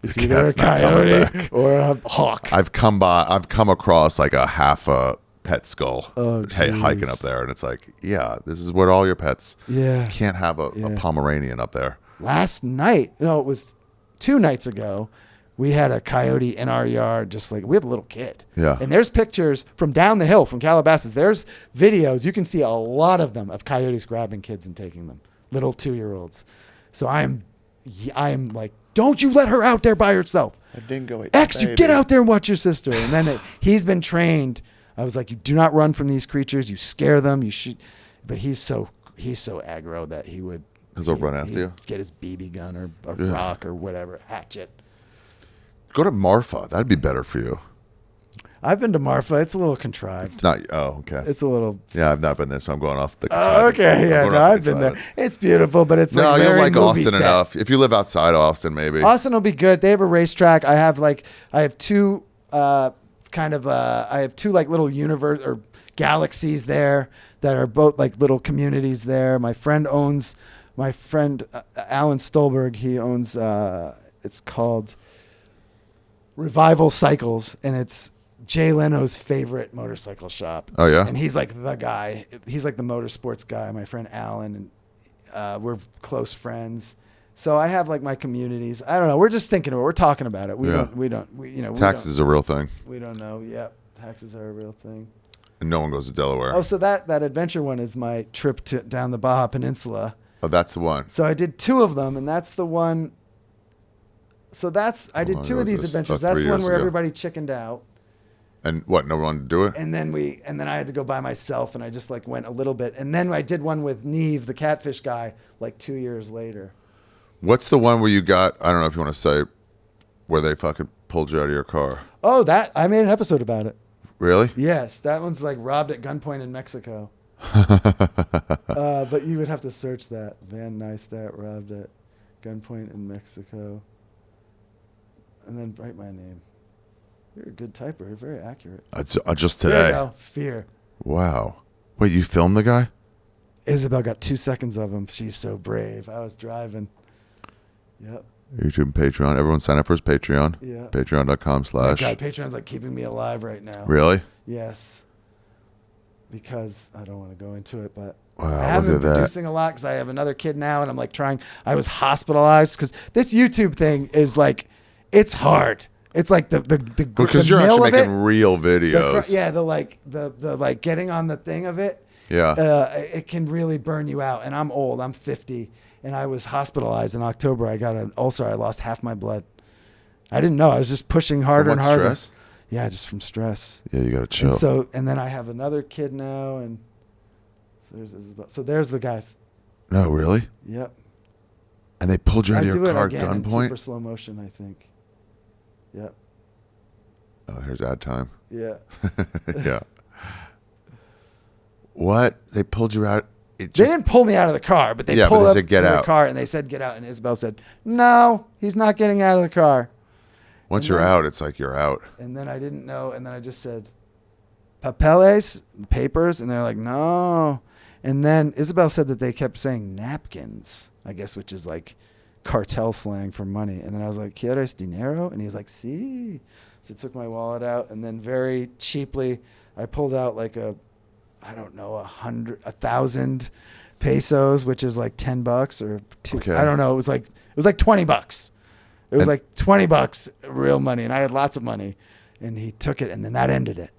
S2: It's
S1: the
S2: either a
S1: cat's not coming
S2: coyote
S1: back.
S2: or a hawk.
S1: I've come across like a half a pet skull
S2: Oh,
S1: hiking
S2: jeez.
S1: up there, and it's like, yeah, this is what all your pets.
S2: Yeah.
S1: You can't have a
S2: Yeah.
S1: Pomeranian up there.
S2: Last night, no, it was 2 nights ago, we had a coyote in our yard, just like, we have a little kid.
S1: Yeah.
S2: And there's pictures from down the hill, from Calabasas. There's videos. You can see a lot of them of coyotes grabbing kids and taking them, little 2-year-olds. So I am like, don't you let her out there by herself.
S1: A dingo ate
S2: X, you get out there and watch your sister. And then he's been trained. I was like, you do not run from these creatures. You scare them. You shoot. But he's so aggro that he would.
S1: He'll run after
S2: he'd
S1: you?
S2: Get his BB gun or
S1: Yeah.
S2: rock or whatever, hatchet.
S1: Go to Marfa. That'd be better for you.
S2: I've been to Marfa. It's a little contrived.
S1: It's not. Oh, okay.
S2: It's a little.
S1: Yeah, I've not been there, so I'm going off the.
S2: Okay, yeah, no, I've been there. It's beautiful, but it's
S1: No,
S2: like
S1: you'll
S2: very
S1: like
S2: movie
S1: Austin
S2: set.
S1: enough. If you live outside Austin, maybe.
S2: Austin will be good. They have a racetrack. I have two I have two like little universe or galaxies there that are both like little communities there. My friend Alan Stolberg, he owns it's called Revival Cycles, and it's Jay Leno's favorite motorcycle shop.
S1: Oh yeah.
S2: And he's like the guy. He's like the motorsports guy. My friend Alan, and we're close friends. So I have like my communities. I don't know. We're just thinking of it. We're talking about it. We don't.
S1: Taxes is a real thing.
S2: We don't know. Yeah, taxes are a real thing.
S1: And no one goes to Delaware.
S2: Oh, so that adventure one is my trip down the Baja Peninsula.
S1: Oh, that's the one.
S2: So I did two of them, and that's the one. So I did two of these adventures. That's the one where everybody chickened out.
S1: And what? No one wanted to do it.
S2: And then I had to go by myself, and I just like went a little bit, and then I did one with Neve, the Catfish guy, like 2 years later.
S1: What's the one where you got? I don't know if you want to say, where they fucking pulled you out of your car.
S2: Oh, that I made an episode about it.
S1: Really?
S2: Yes, that one's like robbed at gunpoint in Mexico. But you would have to search that. Van Neistat robbed at gunpoint in Mexico. And then write my name. You're a good typer. You're very accurate.
S1: Just today.
S2: There you go. Fear.
S1: Wow. Wait, you filmed the guy?
S2: Isabel got 2 seconds of him. She's so brave. I was driving. Yep.
S1: YouTube and Patreon. Everyone sign up for his Patreon.
S2: Yeah.
S1: Patreon.com/
S2: Oh God, Patreon's like keeping me alive right now.
S1: Really?
S2: Yes. Because I don't want to go into it, but
S1: Wow,
S2: I haven't
S1: look
S2: been
S1: at that.
S2: producing a lot because I have another kid now, and I'm like trying. I was hospitalized because this YouTube thing is like, it's hard. It's like the
S1: Because you're
S2: mill
S1: actually
S2: of
S1: making
S2: it,
S1: real videos.
S2: the like getting on the thing of it.
S1: Yeah.
S2: It can really burn you out. And I'm old. I'm 50, and I was hospitalized in October. I got an ulcer. I lost half my blood. I didn't know. I was just pushing harder and harder.
S1: Stress?
S2: Yeah, just from stress.
S1: Yeah, you gotta chill.
S2: And then I have another kid now, and there's the guys.
S1: No, really?
S2: Yep.
S1: And they pulled you out
S2: I
S1: of
S2: do
S1: your
S2: it
S1: car
S2: again in
S1: gunpoint?
S2: super slow motion, I think. Yep.
S1: Oh, here's ad time.
S2: Yeah.
S1: Yeah. What? They pulled you out?
S2: They didn't pull me out of the car, but they pulled up
S1: said, "Get
S2: to the
S1: out."
S2: car, and they said, "Get out." And Isabel said, "No, he's not getting out of the car."
S1: Once you're out, it's like you're out.
S2: And then I didn't know, and then I just said, "Papeles, papers," and they're like, "No." And then Isabel said that they kept saying napkins, I guess, which is like cartel slang for money. And then I was like, "¿Quieres dinero?" And he was like, "Sí." So I took my wallet out, and then very cheaply, I pulled out like I don't know, 1,000 pesos, which is like $10 or two.
S1: Okay.
S2: I don't know. It was like $20. It was like $20 real money, and I had lots of money, and he took it, and then that ended it.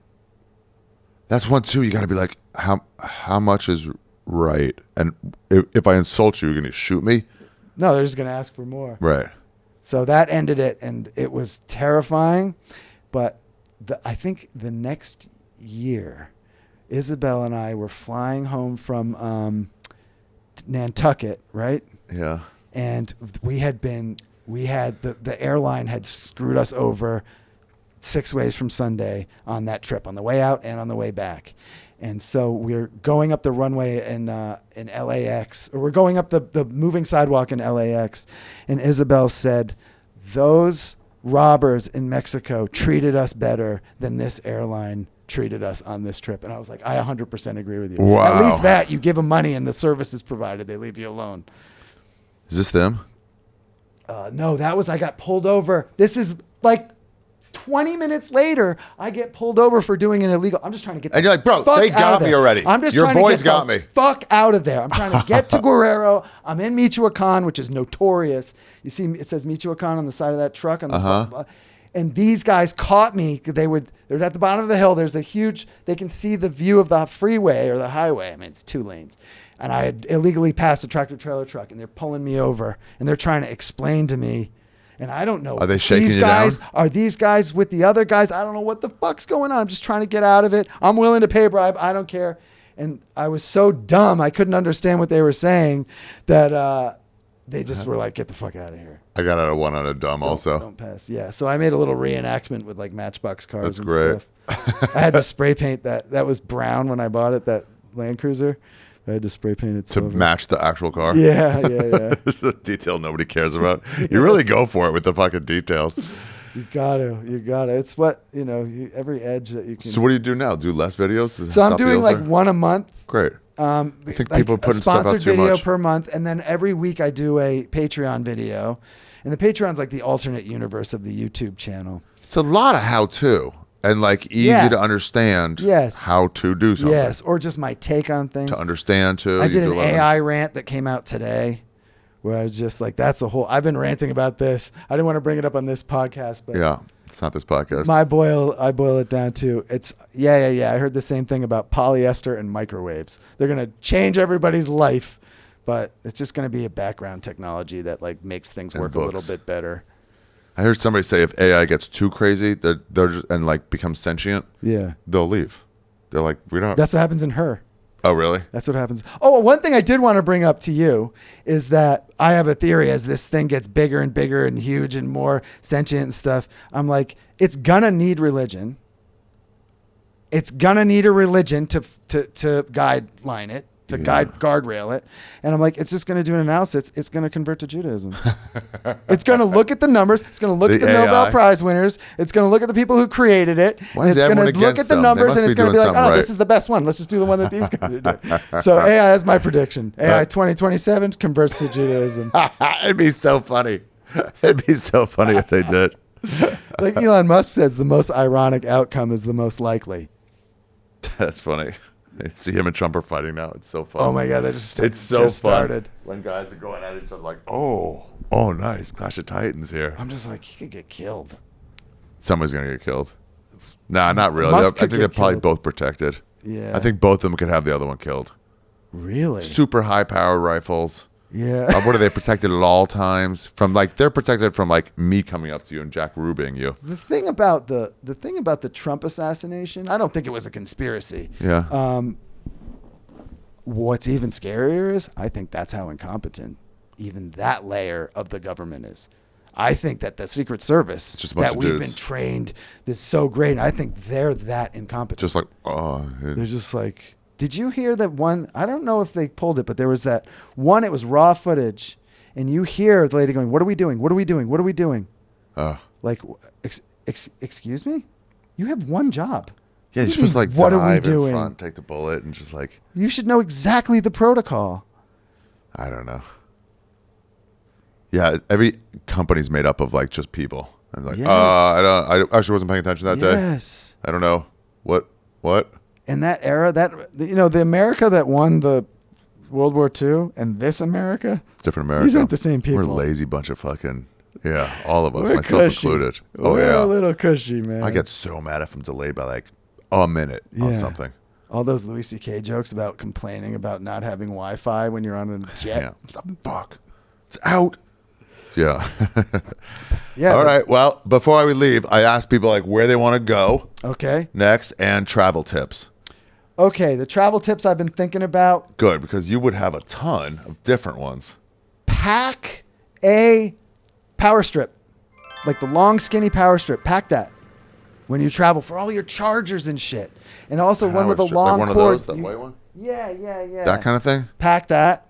S1: That's one too. You got to be like, how much is right? And if I insult you, you're gonna shoot me.
S2: No, they're just gonna ask for more.
S1: Right.
S2: So that ended it, and it was terrifying. But I think the next year, Isabel and I were flying home from Nantucket, right?
S1: Yeah.
S2: And the airline had screwed us over 6 ways from Sunday on that trip, on the way out and on the way back. And so we're going up the runway in LAX, or we're going up the moving sidewalk in LAX. And Isabel said, "Those robbers in Mexico treated us better than this airline treated us on this trip." And I was like, I 100% agree with you.
S1: Wow.
S2: At least that, you give them money and the service is provided. They leave you alone.
S1: Is this them?
S2: No, I got pulled over. This is like 20 minutes later, I get pulled over for doing an illegal. I'm just trying to get.
S1: And you're like, bro, they got me already.
S2: I'm just
S1: Your
S2: trying
S1: boys
S2: to get
S1: got
S2: the
S1: me.
S2: fuck out of there. I'm trying to get to Guerrero. I'm in Michoacan, which is notorious. You see, it says Michoacan on the side of that truck. And these guys caught me. They're at the bottom of the hill. There's a huge. They can see the view of the freeway or the highway. I mean, it's 2 lanes. And I had illegally passed a tractor trailer truck, and they're pulling me over, and they're trying to explain to me. And I don't know.
S1: Are they shaking
S2: these
S1: you
S2: guys,
S1: down?
S2: Are these guys with the other guys? I don't know what the fuck's going on. I'm just trying to get out of it. I'm willing to pay a bribe. I don't care. And I was so dumb. I couldn't understand what they were saying that they just were like, get the fuck out of here.
S1: I got out of one on a dumb also.
S2: Don't pass. Yeah. So I made a little reenactment with like Matchbox cars
S1: That's
S2: and
S1: great.
S2: stuff. I had to spray paint that. That was brown when I bought it, that Land Cruiser. I had to spray paint it
S1: To match the actual car?
S2: Yeah.
S1: The detail nobody cares about. You really go for it with the fucking details.
S2: You gotta. It's what, every edge that you can.
S1: So what do you do now? Do less videos?
S2: So I'm doing like one a month.
S1: Great.
S2: I
S1: think people are putting stuff out
S2: sponsored
S1: too
S2: video
S1: much.
S2: per month, and then every week I do a Patreon video, and the Patreon's like the alternate universe of the YouTube channel.
S1: It's a lot of how-to and like easy to understand.
S2: Yes.
S1: How to do something.
S2: Yes, or just my take on things.
S1: To understand too.
S2: I did an AI rant that came out today, where I was just like, I've been ranting about this. I didn't want to bring it up on this podcast, but
S1: Yeah. It's not this podcast.
S2: I boil it down to it's I heard the same thing about polyester and microwaves. They're gonna change everybody's life, but it's just gonna be a background technology that like makes things work a little bit better.
S1: I heard somebody say if AI gets too crazy, they're just, and like becomes sentient, they'll leave. They're like, we don't.
S2: That's what happens in Her.
S1: Oh, really?
S2: That's what happens. Oh, one thing I did want to bring up to you is that I have a theory as this thing gets bigger and bigger and huge and more sentient and stuff. I'm like, it's gonna need religion. It's gonna need a religion to guideline it, to guardrail it. And I'm like, it's just gonna do an analysis. It's gonna convert to Judaism. It's gonna look at the numbers. It's gonna look at the Nobel Prize winners. It's gonna look at the people who created it.
S1: Why is
S2: it's
S1: everyone
S2: gonna look
S1: against
S2: at the
S1: them?
S2: numbers and it's gonna be like, oh,
S1: right.
S2: this is the best one. Let's just do the one that these guys are doing. So AI is my prediction. AI 2027 converts to Judaism.
S1: It'd be so funny. It'd be so funny if they did.
S2: Like Elon Musk says, the most ironic outcome is the most likely.
S1: That's funny. See him and Trump are fighting now. It's so fun.
S2: Oh my God, that just
S1: it's so
S2: just
S1: fun.
S2: started.
S1: When guys are going at each other like, oh, nice, Clash of Titans here.
S2: I'm just like, he could get killed.
S1: Somebody's gonna get killed. Nah, not really.
S2: Musk
S1: I
S2: could
S1: think they're
S2: get
S1: probably
S2: killed.
S1: both protected.
S2: Yeah.
S1: I think both of them could have the other one killed.
S2: Really?
S1: Super high powered rifles.
S2: Yeah.
S1: What are they protected at all times from? Like they're protected from like me coming up to you and Jack Rubying you.
S2: The thing about the Trump assassination, I don't think it was a conspiracy.
S1: Yeah.
S2: What's even scarier is I think that's how incompetent even that layer of the government is. I think that the Secret Service
S1: Just a bunch
S2: that
S1: of
S2: we've
S1: dudes.
S2: been trained is so great. I think they're that incompetent.
S1: Just like
S2: They're just like, did you hear that one? I don't know if they pulled it, but there was that one. It was raw footage, and you hear the lady going, "What are we doing? What are we doing? What are we doing?" Like, excuse me, you have one job.
S1: yeah, you're supposed to like
S2: What are we
S1: dive in
S2: doing?
S1: front, take the bullet, and just like
S2: You should know exactly the protocol.
S1: I don't know. Yeah, every company's made up of like just people. I was like,
S2: Yes.
S1: I actually wasn't paying attention that day.
S2: Yes.
S1: I don't know what.
S2: In that era, the America that won the World War II and this America,
S1: It's different America.
S2: these aren't the same people.
S1: We're a lazy bunch of fucking all of us,
S2: We're
S1: myself
S2: cushy.
S1: included.
S2: We're a little cushy, man.
S1: I get so mad if I'm delayed by like a minute on something.
S2: All those Louis C.K. jokes about complaining about not having Wi-Fi when you're on a jet.
S1: Yeah. What the fuck? It's out. Yeah.
S2: Yeah.
S1: All right. Well, before I would leave, I asked people like where they want to go
S2: Okay.
S1: next and travel tips.
S2: Okay. The travel tips I've been thinking about.
S1: Good, because you would have a ton of different ones.
S2: Pack a power strip, like the long, skinny power strip. Pack that when you travel for all your chargers and shit. And also one with a long
S1: like one
S2: cord.
S1: of those, that white one?
S2: Yeah.
S1: That kind of thing?
S2: Pack that.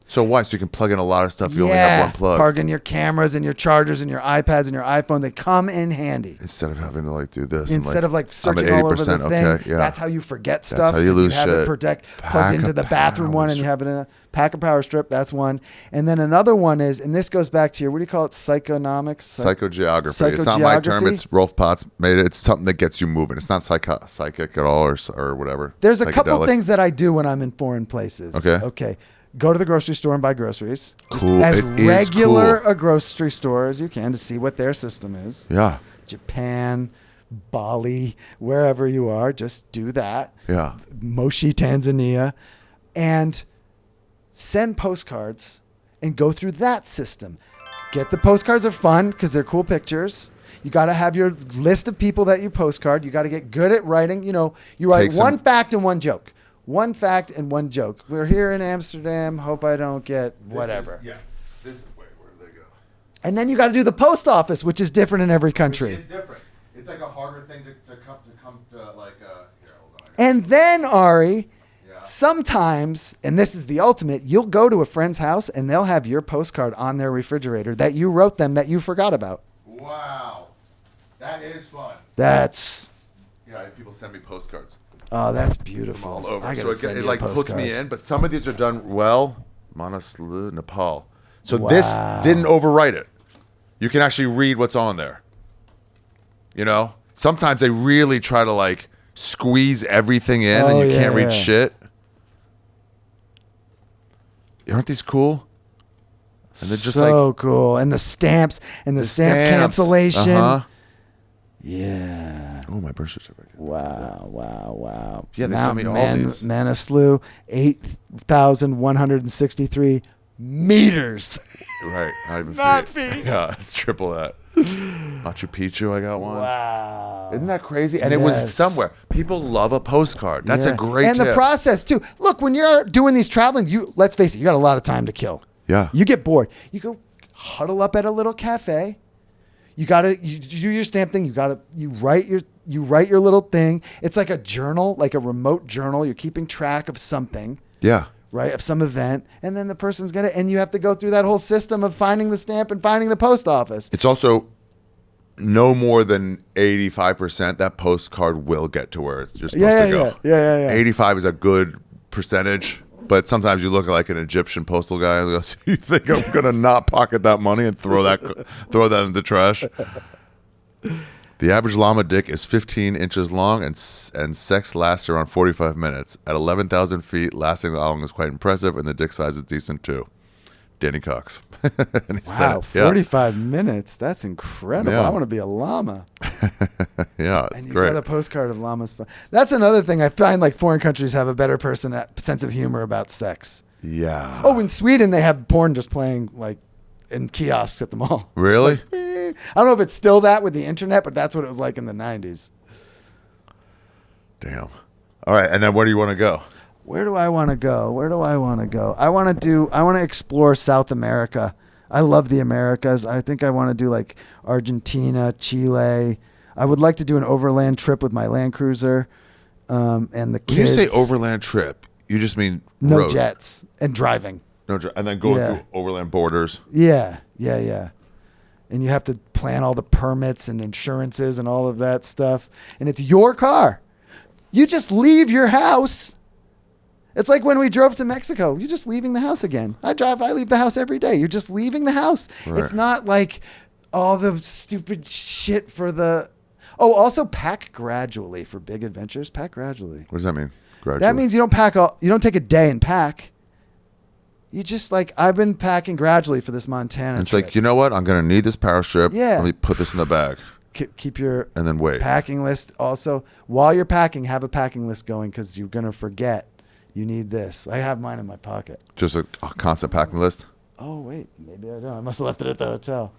S1: So why? So you can plug in a lot of stuff. You only have one plug.
S2: Plug in your cameras and your chargers and your iPads and your iPhone. They come in handy.
S1: Instead of having to like do this.
S2: Instead of like
S1: I'm
S2: searching
S1: at
S2: all over the
S1: 80%,
S2: thing.
S1: okay, yeah.
S2: That's how you forget stuff.
S1: how you
S2: 'cause
S1: lose
S2: have
S1: shit.
S2: it
S1: Pack
S2: plugged
S1: a
S2: into the bathroom
S1: power
S2: one, and you have it in a pack a power strip. That's one. And then another one is, and this goes back to your, what do you call it? Psychonomics?
S1: Psychogeography. It's not my term.
S2: Psychogeography?
S1: It's Rolf Potts made it. It's something that gets you moving. It's not psychic at all or whatever.
S2: There's a couple
S1: Psychedelic.
S2: things that I do when I'm in foreign places.
S1: Okay.
S2: Go to the grocery store and buy groceries. Just
S1: Cool.
S2: as
S1: It is
S2: regular
S1: cool.
S2: a grocery store as you can to see what their system is.
S1: Yeah.
S2: Japan, Bali, wherever you are, just do that.
S1: Yeah.
S2: Moshi, Tanzania, and send postcards and go through that system. Get the postcards are fun because they're cool pictures. You got to have your list of people that you postcard. You got to get good at writing. You write one fact and one joke. One fact and one joke. We're here in Amsterdam. Hope I don't get whatever.
S1: Wait, where did they go?
S2: And then you got to do the post office, which is different in every country.
S1: It's different. It's like a harder thing to come to like. Here, hold on.
S2: And then, Ari,
S1: Yeah.
S2: sometimes, and this is the ultimate, you'll go to a friend's house and they'll have your postcard on their refrigerator that you wrote them that you forgot about.
S1: Wow, that is fun.
S2: That's,
S1: Yeah, people send me postcards
S2: oh, that's beautiful.
S1: all over.
S2: I
S1: So
S2: gotta send
S1: it
S2: you a
S1: like puts
S2: postcard.
S1: me in, but some of these are done well. Manaslu, Nepal. So this
S2: Wow.
S1: didn't overwrite it. You can actually read what's on there. You know, sometimes they really try to like squeeze everything in, and you can't read shit. Aren't these cool? And they're just
S2: so
S1: like
S2: cool. And the stamps and the stamp
S1: stamps.
S2: cancellation.
S1: Uh-huh.
S2: Yeah.
S1: Oh, my birth certificate.
S2: Wow.
S1: Yeah, they sent me all these.
S2: Manaslu, 8,163 meters.
S1: Right. Not even
S2: Not
S1: feet.
S2: feet.
S1: Yeah, it's triple that. Machu Picchu, I got one.
S2: Wow.
S1: Isn't that crazy? And it was
S2: Yes.
S1: somewhere. People love a postcard. That's a
S2: Yeah.
S1: great
S2: And
S1: tip.
S2: the process too. Look, when you're doing these traveling, let's face it, you got a lot of time to kill.
S1: Yeah.
S2: You get bored. You go huddle up at a little cafe. You do your stamp thing. You write your little thing. It's like a journal, like a remote journal. You're keeping track of something,
S1: Yeah.
S2: right? Of some event. And then the person's gonna, and you have to go through that whole system of finding the stamp and finding the post office.
S1: It's also no more than 85% that postcard will get to where it's just supposed to go.
S2: Yeah.
S1: 85 is a good percentage, but sometimes you look like an Egyptian postal guy and goes, "You think I'm gonna not pocket that money and throw that in the trash?" The average llama dick is 15 inches long, and sex lasts around 45 minutes. At 11,000 feet, lasting that long is quite impressive, and the dick size is decent too. Danny Cox. And he said
S2: Wow,
S1: it. Yeah.
S2: 45 minutes. That's incredible.
S1: Yeah.
S2: I want to be a llama.
S1: Yeah, it's
S2: And you
S1: great.
S2: got a postcard of llamas. That's another thing. I find like foreign countries have a better sense of humor about sex.
S1: Yeah.
S2: Oh, in Sweden they have porn just playing like in kiosks at the mall.
S1: Really?
S2: I don't know if it's still that with the internet, but that's what it was like in the 90s.
S1: Damn. All right, and then where do you want to go?
S2: Where do I want to go? I want to explore South America. I love the Americas. I think I want to do like Argentina, Chile. I would like to do an overland trip with my Land Cruiser and the
S1: When
S2: kids.
S1: you say overland trip, you just mean
S2: no
S1: road.
S2: jets and driving.
S1: And then going
S2: Yeah.
S1: through overland borders.
S2: Yeah. And you have to plan all the permits and insurances and all of that stuff. And it's your car. You just leave your house. It's like when we drove to Mexico. You're just leaving the house again. I leave the house every day. You're just leaving the house.
S1: Right.
S2: It's not like all the stupid shit for the... Oh, also pack gradually for big adventures. Pack gradually.
S1: What does that mean? Gradually.
S2: That means you don't take a day and pack. You just like, I've been packing gradually for this Montana
S1: It's
S2: trip.
S1: like, you know what? I'm going to need this power strip.
S2: Yeah.
S1: Let me put this in the bag.
S2: Keep your
S1: And then wait.
S2: packing list. Also, while you're packing, have a packing list going because you're going to forget you need this. I have mine in my pocket.
S1: Just a constant packing list.
S2: Oh, wait. Maybe I don't. I must have left it at the hotel.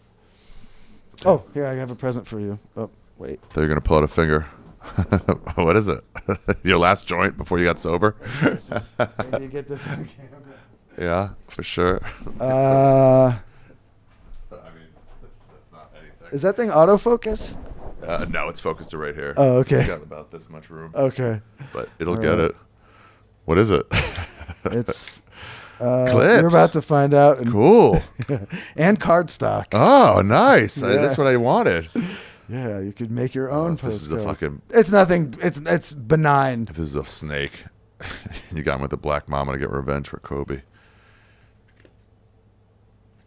S2: Oh, here, I have a present for you. Oh, wait.
S1: Thought you're going to pull out a finger. What is it? Your last joint before you got sober?
S2: Maybe you get this on camera.
S1: Yeah, for sure.
S2: Uh,
S1: I mean, that's not anything.
S2: is that thing autofocus?
S1: No, it's focused to right here.
S2: Oh, okay.
S1: It's got about this much room.
S2: Okay.
S1: But it'll
S2: All
S1: get
S2: right.
S1: it. What is it?
S2: It's
S1: Clips.
S2: You're about to find out. And,
S1: Cool.
S2: and cardstock.
S1: Oh, nice.
S2: Yeah.
S1: That's what I wanted.
S2: Yeah, you could make your own postcard.
S1: This is a fucking...
S2: It's nothing. It's benign.
S1: If this is a snake, you got him with the black mama to get revenge for Kobe.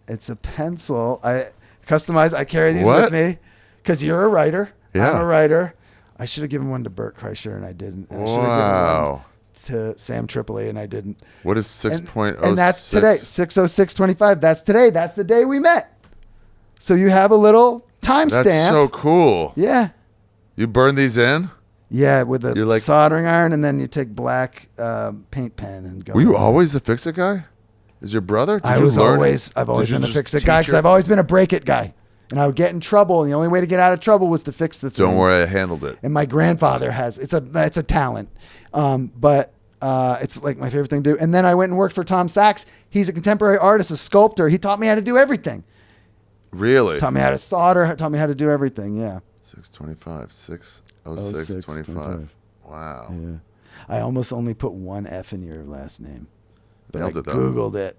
S2: It's a pencil. I customize. I carry these
S1: What?
S2: with me because you're a writer.
S1: Yeah.
S2: I'm a writer. I should have given one to Bert Kreischer and I didn't. And I should have
S1: Wow.
S2: given one to Sam Tripoli and I didn't.
S1: What is 6.06?
S2: And that's today. 60625. That's today. That's the day we met. So you have a little timestamp.
S1: That's so cool.
S2: Yeah.
S1: You burn these in?
S2: Yeah, with a
S1: You're like-
S2: soldering iron, and then you take black paint pen and go.
S1: Were you always the fix-it guy? Is your brother? Did
S2: I've
S1: you
S2: always
S1: learn?
S2: been a
S1: just
S2: fix-it guy
S1: teach
S2: because
S1: her?
S2: I've always been a break-it guy, and I would get in trouble, and the only way to get out of trouble was to fix the thing.
S1: Don't worry, I handled it.
S2: And my grandfather has it's a talent, but it's like my favorite thing to do. And then I went and worked for Tom Sachs. He's a contemporary artist, a sculptor. He taught me how to do everything.
S1: Really?
S2: Taught me how to solder. Taught me how to do everything. Yeah.
S1: 625. 60625. Wow.
S2: Yeah. I almost only put one F in your last name. But
S1: Nailed
S2: I
S1: it, though.
S2: Googled it.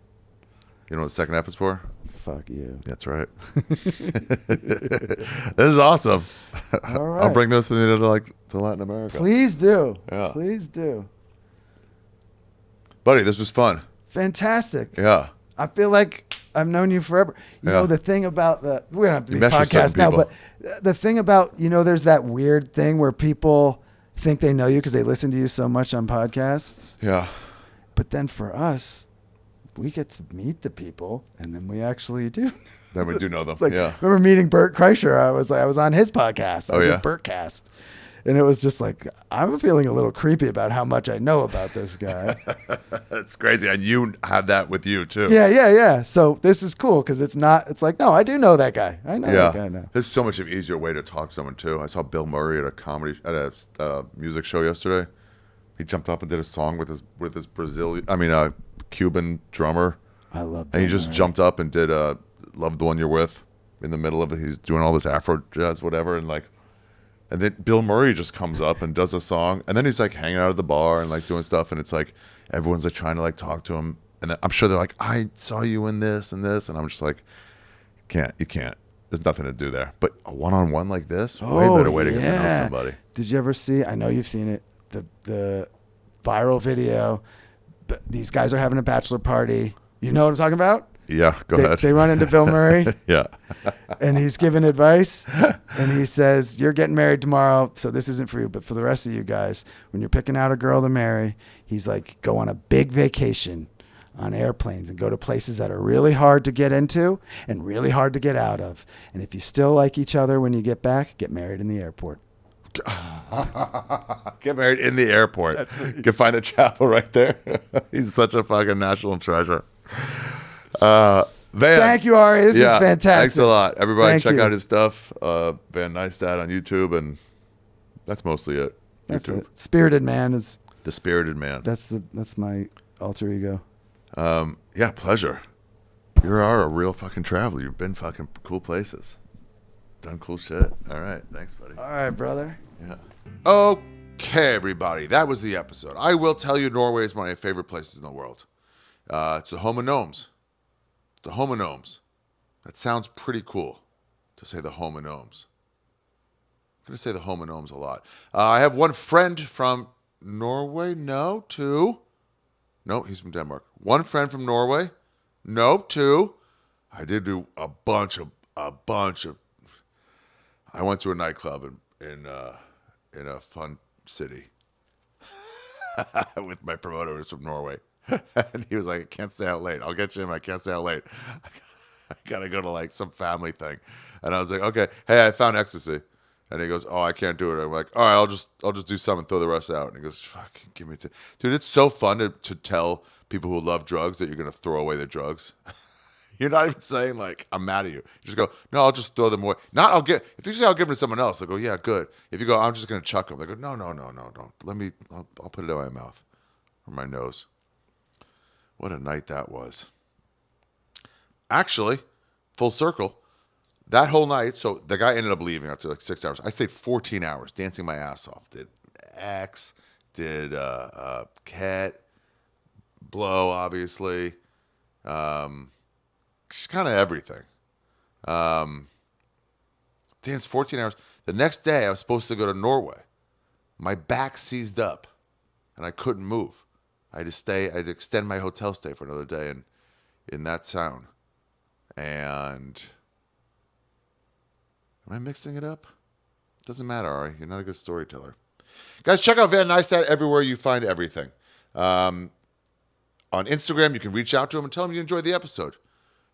S1: You know what the second F is for?
S2: Fuck you.
S1: That's right. This is awesome.
S2: All right.
S1: I'll bring this to Latin America.
S2: Please do.
S1: Yeah.
S2: Please do.
S1: Buddy, this was fun.
S2: Fantastic.
S1: Yeah.
S2: I feel like I've known you forever. You know, the thing about we don't have to be podcast now, but the thing about, there's that weird thing where people think they know you because they listen to you so much on podcasts.
S1: Yeah.
S2: But then for us, we get to meet the people, and then we actually do.
S1: Then we do know them.
S2: It's like,
S1: yeah.
S2: remember meeting Bert Kreischer? I was on his podcast. I
S1: yeah?
S2: did Bertcast. And it was just like, I'm feeling a little creepy about how much I know about this guy.
S1: That's crazy. And you have that with you, too.
S2: Yeah. So this is cool because it's like, no, I do know that guy. I know that guy now.
S1: There's so much of an easier way to talk to someone, too. I saw Bill Murray at a music show yesterday. He jumped up and did a song with his Cuban drummer.
S2: I love that.
S1: And he just jumped up and did Love the One You're With in the middle of it. He's doing all this Afro jazz, whatever. And then Bill Murray just comes up and does a song. And then he's like hanging out at the bar and like doing stuff. And it's like everyone's like trying to like talk to him. And I'm sure they're like, I saw you in this and this. And I'm just like, you can't. There's nothing to do there. But a one-on-one like this, way better way to get to know somebody.
S2: Did you ever see, I know you've seen it, the viral video. These guys are having a bachelor party. You know what I'm talking about?
S1: Yeah, go ahead.
S2: They run into Bill Murray.
S1: Yeah.
S2: And he's giving advice. And he says, you're getting married tomorrow, so this isn't for you. But for the rest of you guys, when you're picking out a girl to marry, he's like, go on a big vacation on airplanes and go to places that are really hard to get into and really hard to get out of. And if you still like each other when you get back, get married in the airport.
S1: Get married in the airport. You can find the chapel right there. He's such a fucking national treasure. Van,
S2: thank you, Ari. This is fantastic.
S1: Thanks a lot. Everybody check
S2: you.
S1: out his stuff. Van Neistat on YouTube, and that's mostly it.
S2: That's
S1: YouTube.
S2: it. Spirited Man is
S1: The Spirited Man.
S2: that's my alter ego.
S1: Yeah, pleasure. You are a real fucking traveler. You've been fucking cool places. Done cool shit. All right. Thanks, buddy.
S2: All right, brother.
S1: Yeah. Okay, everybody. That was the episode. I will tell you, Norway is one of my favorite places in the world. It's the home of gnomes. The home of gnomes. That sounds pretty cool to say the home of gnomes. I'm going to say the home of gnomes a lot. I have one friend from Norway. No, two. No, he's from Denmark. One friend from Norway. No, two. I did do a bunch of. I went to a nightclub in a fun city with my promoter who's from Norway. And he was like, I can't stay out late. I'll get you in, I can't stay out late. I gotta go to like some family thing. And I was like, okay, hey, I found ecstasy. And he goes, oh, I can't do it. I'm like, all right, I'll just do some and throw the rest out. And he goes, fuck, give me dude, it's so fun to tell people who love drugs that you're gonna throw away their drugs. You're not even saying like, I'm mad at you. You just go, no, I'll just throw them away. If you say I'll give them to someone else, I go, yeah, good. If you go, I'm just gonna chuck them. They go, no, don't. I'll put it in my mouth or my nose. What a night that was. Actually, full circle, that whole night, so the guy ended up leaving after like 6 hours. I stayed 14 hours dancing my ass off. Did X, did Cat, Blow, obviously. Just kind of everything. Danced 14 hours. The next day, I was supposed to go to Norway. My back seized up, and I couldn't move. I had to extend my hotel stay for another day in that town. And am I mixing it up? Doesn't matter, Ari. You're not a good storyteller. Guys, check out Van Neistat everywhere you find everything. On Instagram, you can reach out to him and tell him you enjoyed the episode.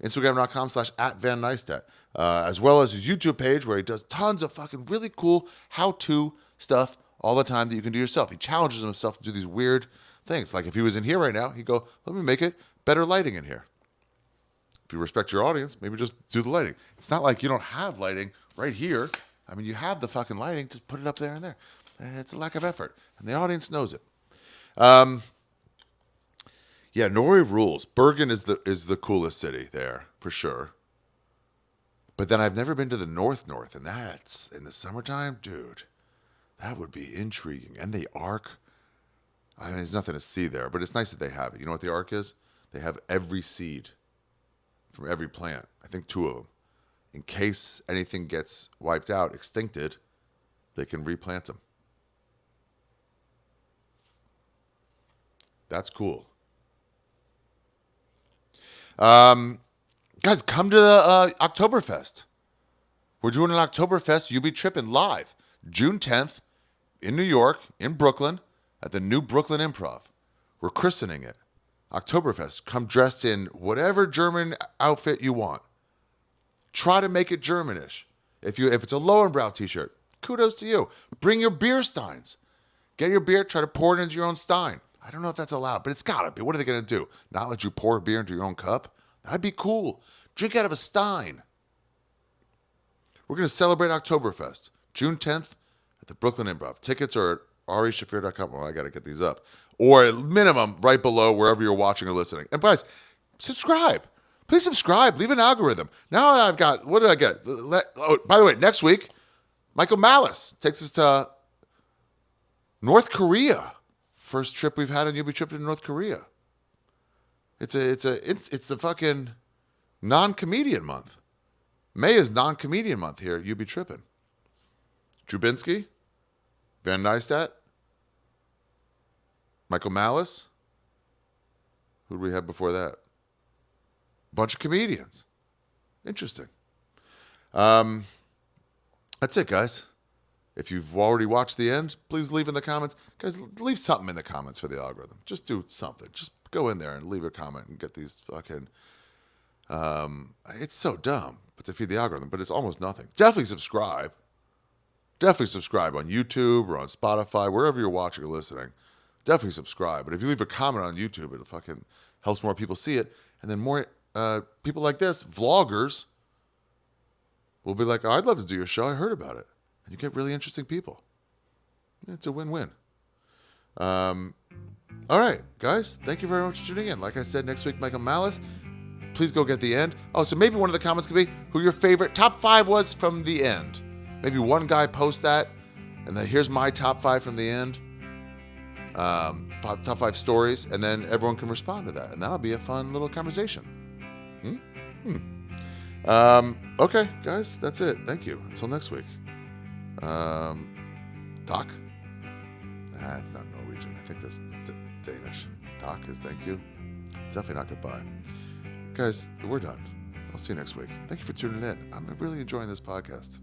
S1: Instagram.com/@Van Neistat. As well as his YouTube page where he does tons of fucking really cool how-to stuff all the time that you can do yourself. He challenges himself to do these weird things. Like if he was in here right now, he'd go, let me make it better lighting in here. If you respect your audience, maybe just do the lighting. It's not like you don't have lighting right here. I mean, you have the fucking lighting. Just put it up there and there. It's a lack of effort. And the audience knows it. Yeah, Norway rules. Bergen is the coolest city there, for sure. But then I've never been to the North, and that's in the summertime, dude. That would be intriguing. And the Ark. I mean, there's nothing to see there, but it's nice that they have it. You know what the Ark is? They have every seed from every plant. I think 2 of them. In case anything gets wiped out, extincted, they can replant them. That's cool. Guys, come to the Oktoberfest. We're doing an Oktoberfest You Be Trippin' live, June 10th in New York, in Brooklyn, at the new Brooklyn Improv. We're christening it. Oktoberfest. Come dressed in whatever German outfit you want. Try to make it Germanish. If it's a Lowenbrow t-shirt, kudos to you. Bring your beer steins. Get your beer, try to pour it into your own stein. I don't know if that's allowed, but it's gotta be. What are they gonna do? Not let you pour beer into your own cup? That'd be cool. Drink out of a stein. We're gonna celebrate Oktoberfest, June 10th at the Brooklyn Improv. Tickets are at arishafir.com. Oh, I gotta get these up. Or at minimum, right below wherever you're watching or listening. And guys, subscribe. Please subscribe. Leave an algorithm. Now I've got, what did I get? By the way, next week, Michael Malice takes us to North Korea. First trip we've had on You Be Trippin' to North Korea. It's the fucking non-comedian month. May is non-comedian month here at You Be Trippin'. Drubinski, Van Neistat, Michael Malice. Who did we have before that? Bunch of comedians. Interesting. That's it, guys. If you've already watched the end, please leave in the comments. Guys, leave something in the comments for the algorithm. Just do something. Just go in there and leave a comment and get these fucking... it's so dumb to feed the algorithm, but it's almost nothing. Definitely subscribe. Definitely subscribe on YouTube or on Spotify, wherever you're watching or listening. Definitely subscribe. But if you leave a comment on YouTube, it fucking helps more people see it. And then more people like this, vloggers, will be like, oh, I'd love to do your show. I heard about it. And you get really interesting people. It's a win-win. All right, guys. Thank you very much for tuning in. Like I said, next week, Michael Malice. Please go get the end. Oh, so maybe one of the comments could be who your favorite top 5 was from the end. Maybe one guy post that, and then here's my top 5 from the end. Top 5 stories, and then everyone can respond to that. And that'll be a fun little conversation. Okay, guys, that's it. Thank you. Until next week. Tak? It's not Norwegian. I think that's Danish. Tak is thank you. Definitely not goodbye. Guys, we're done. I'll see you next week. Thank you for tuning in. I'm really enjoying this podcast.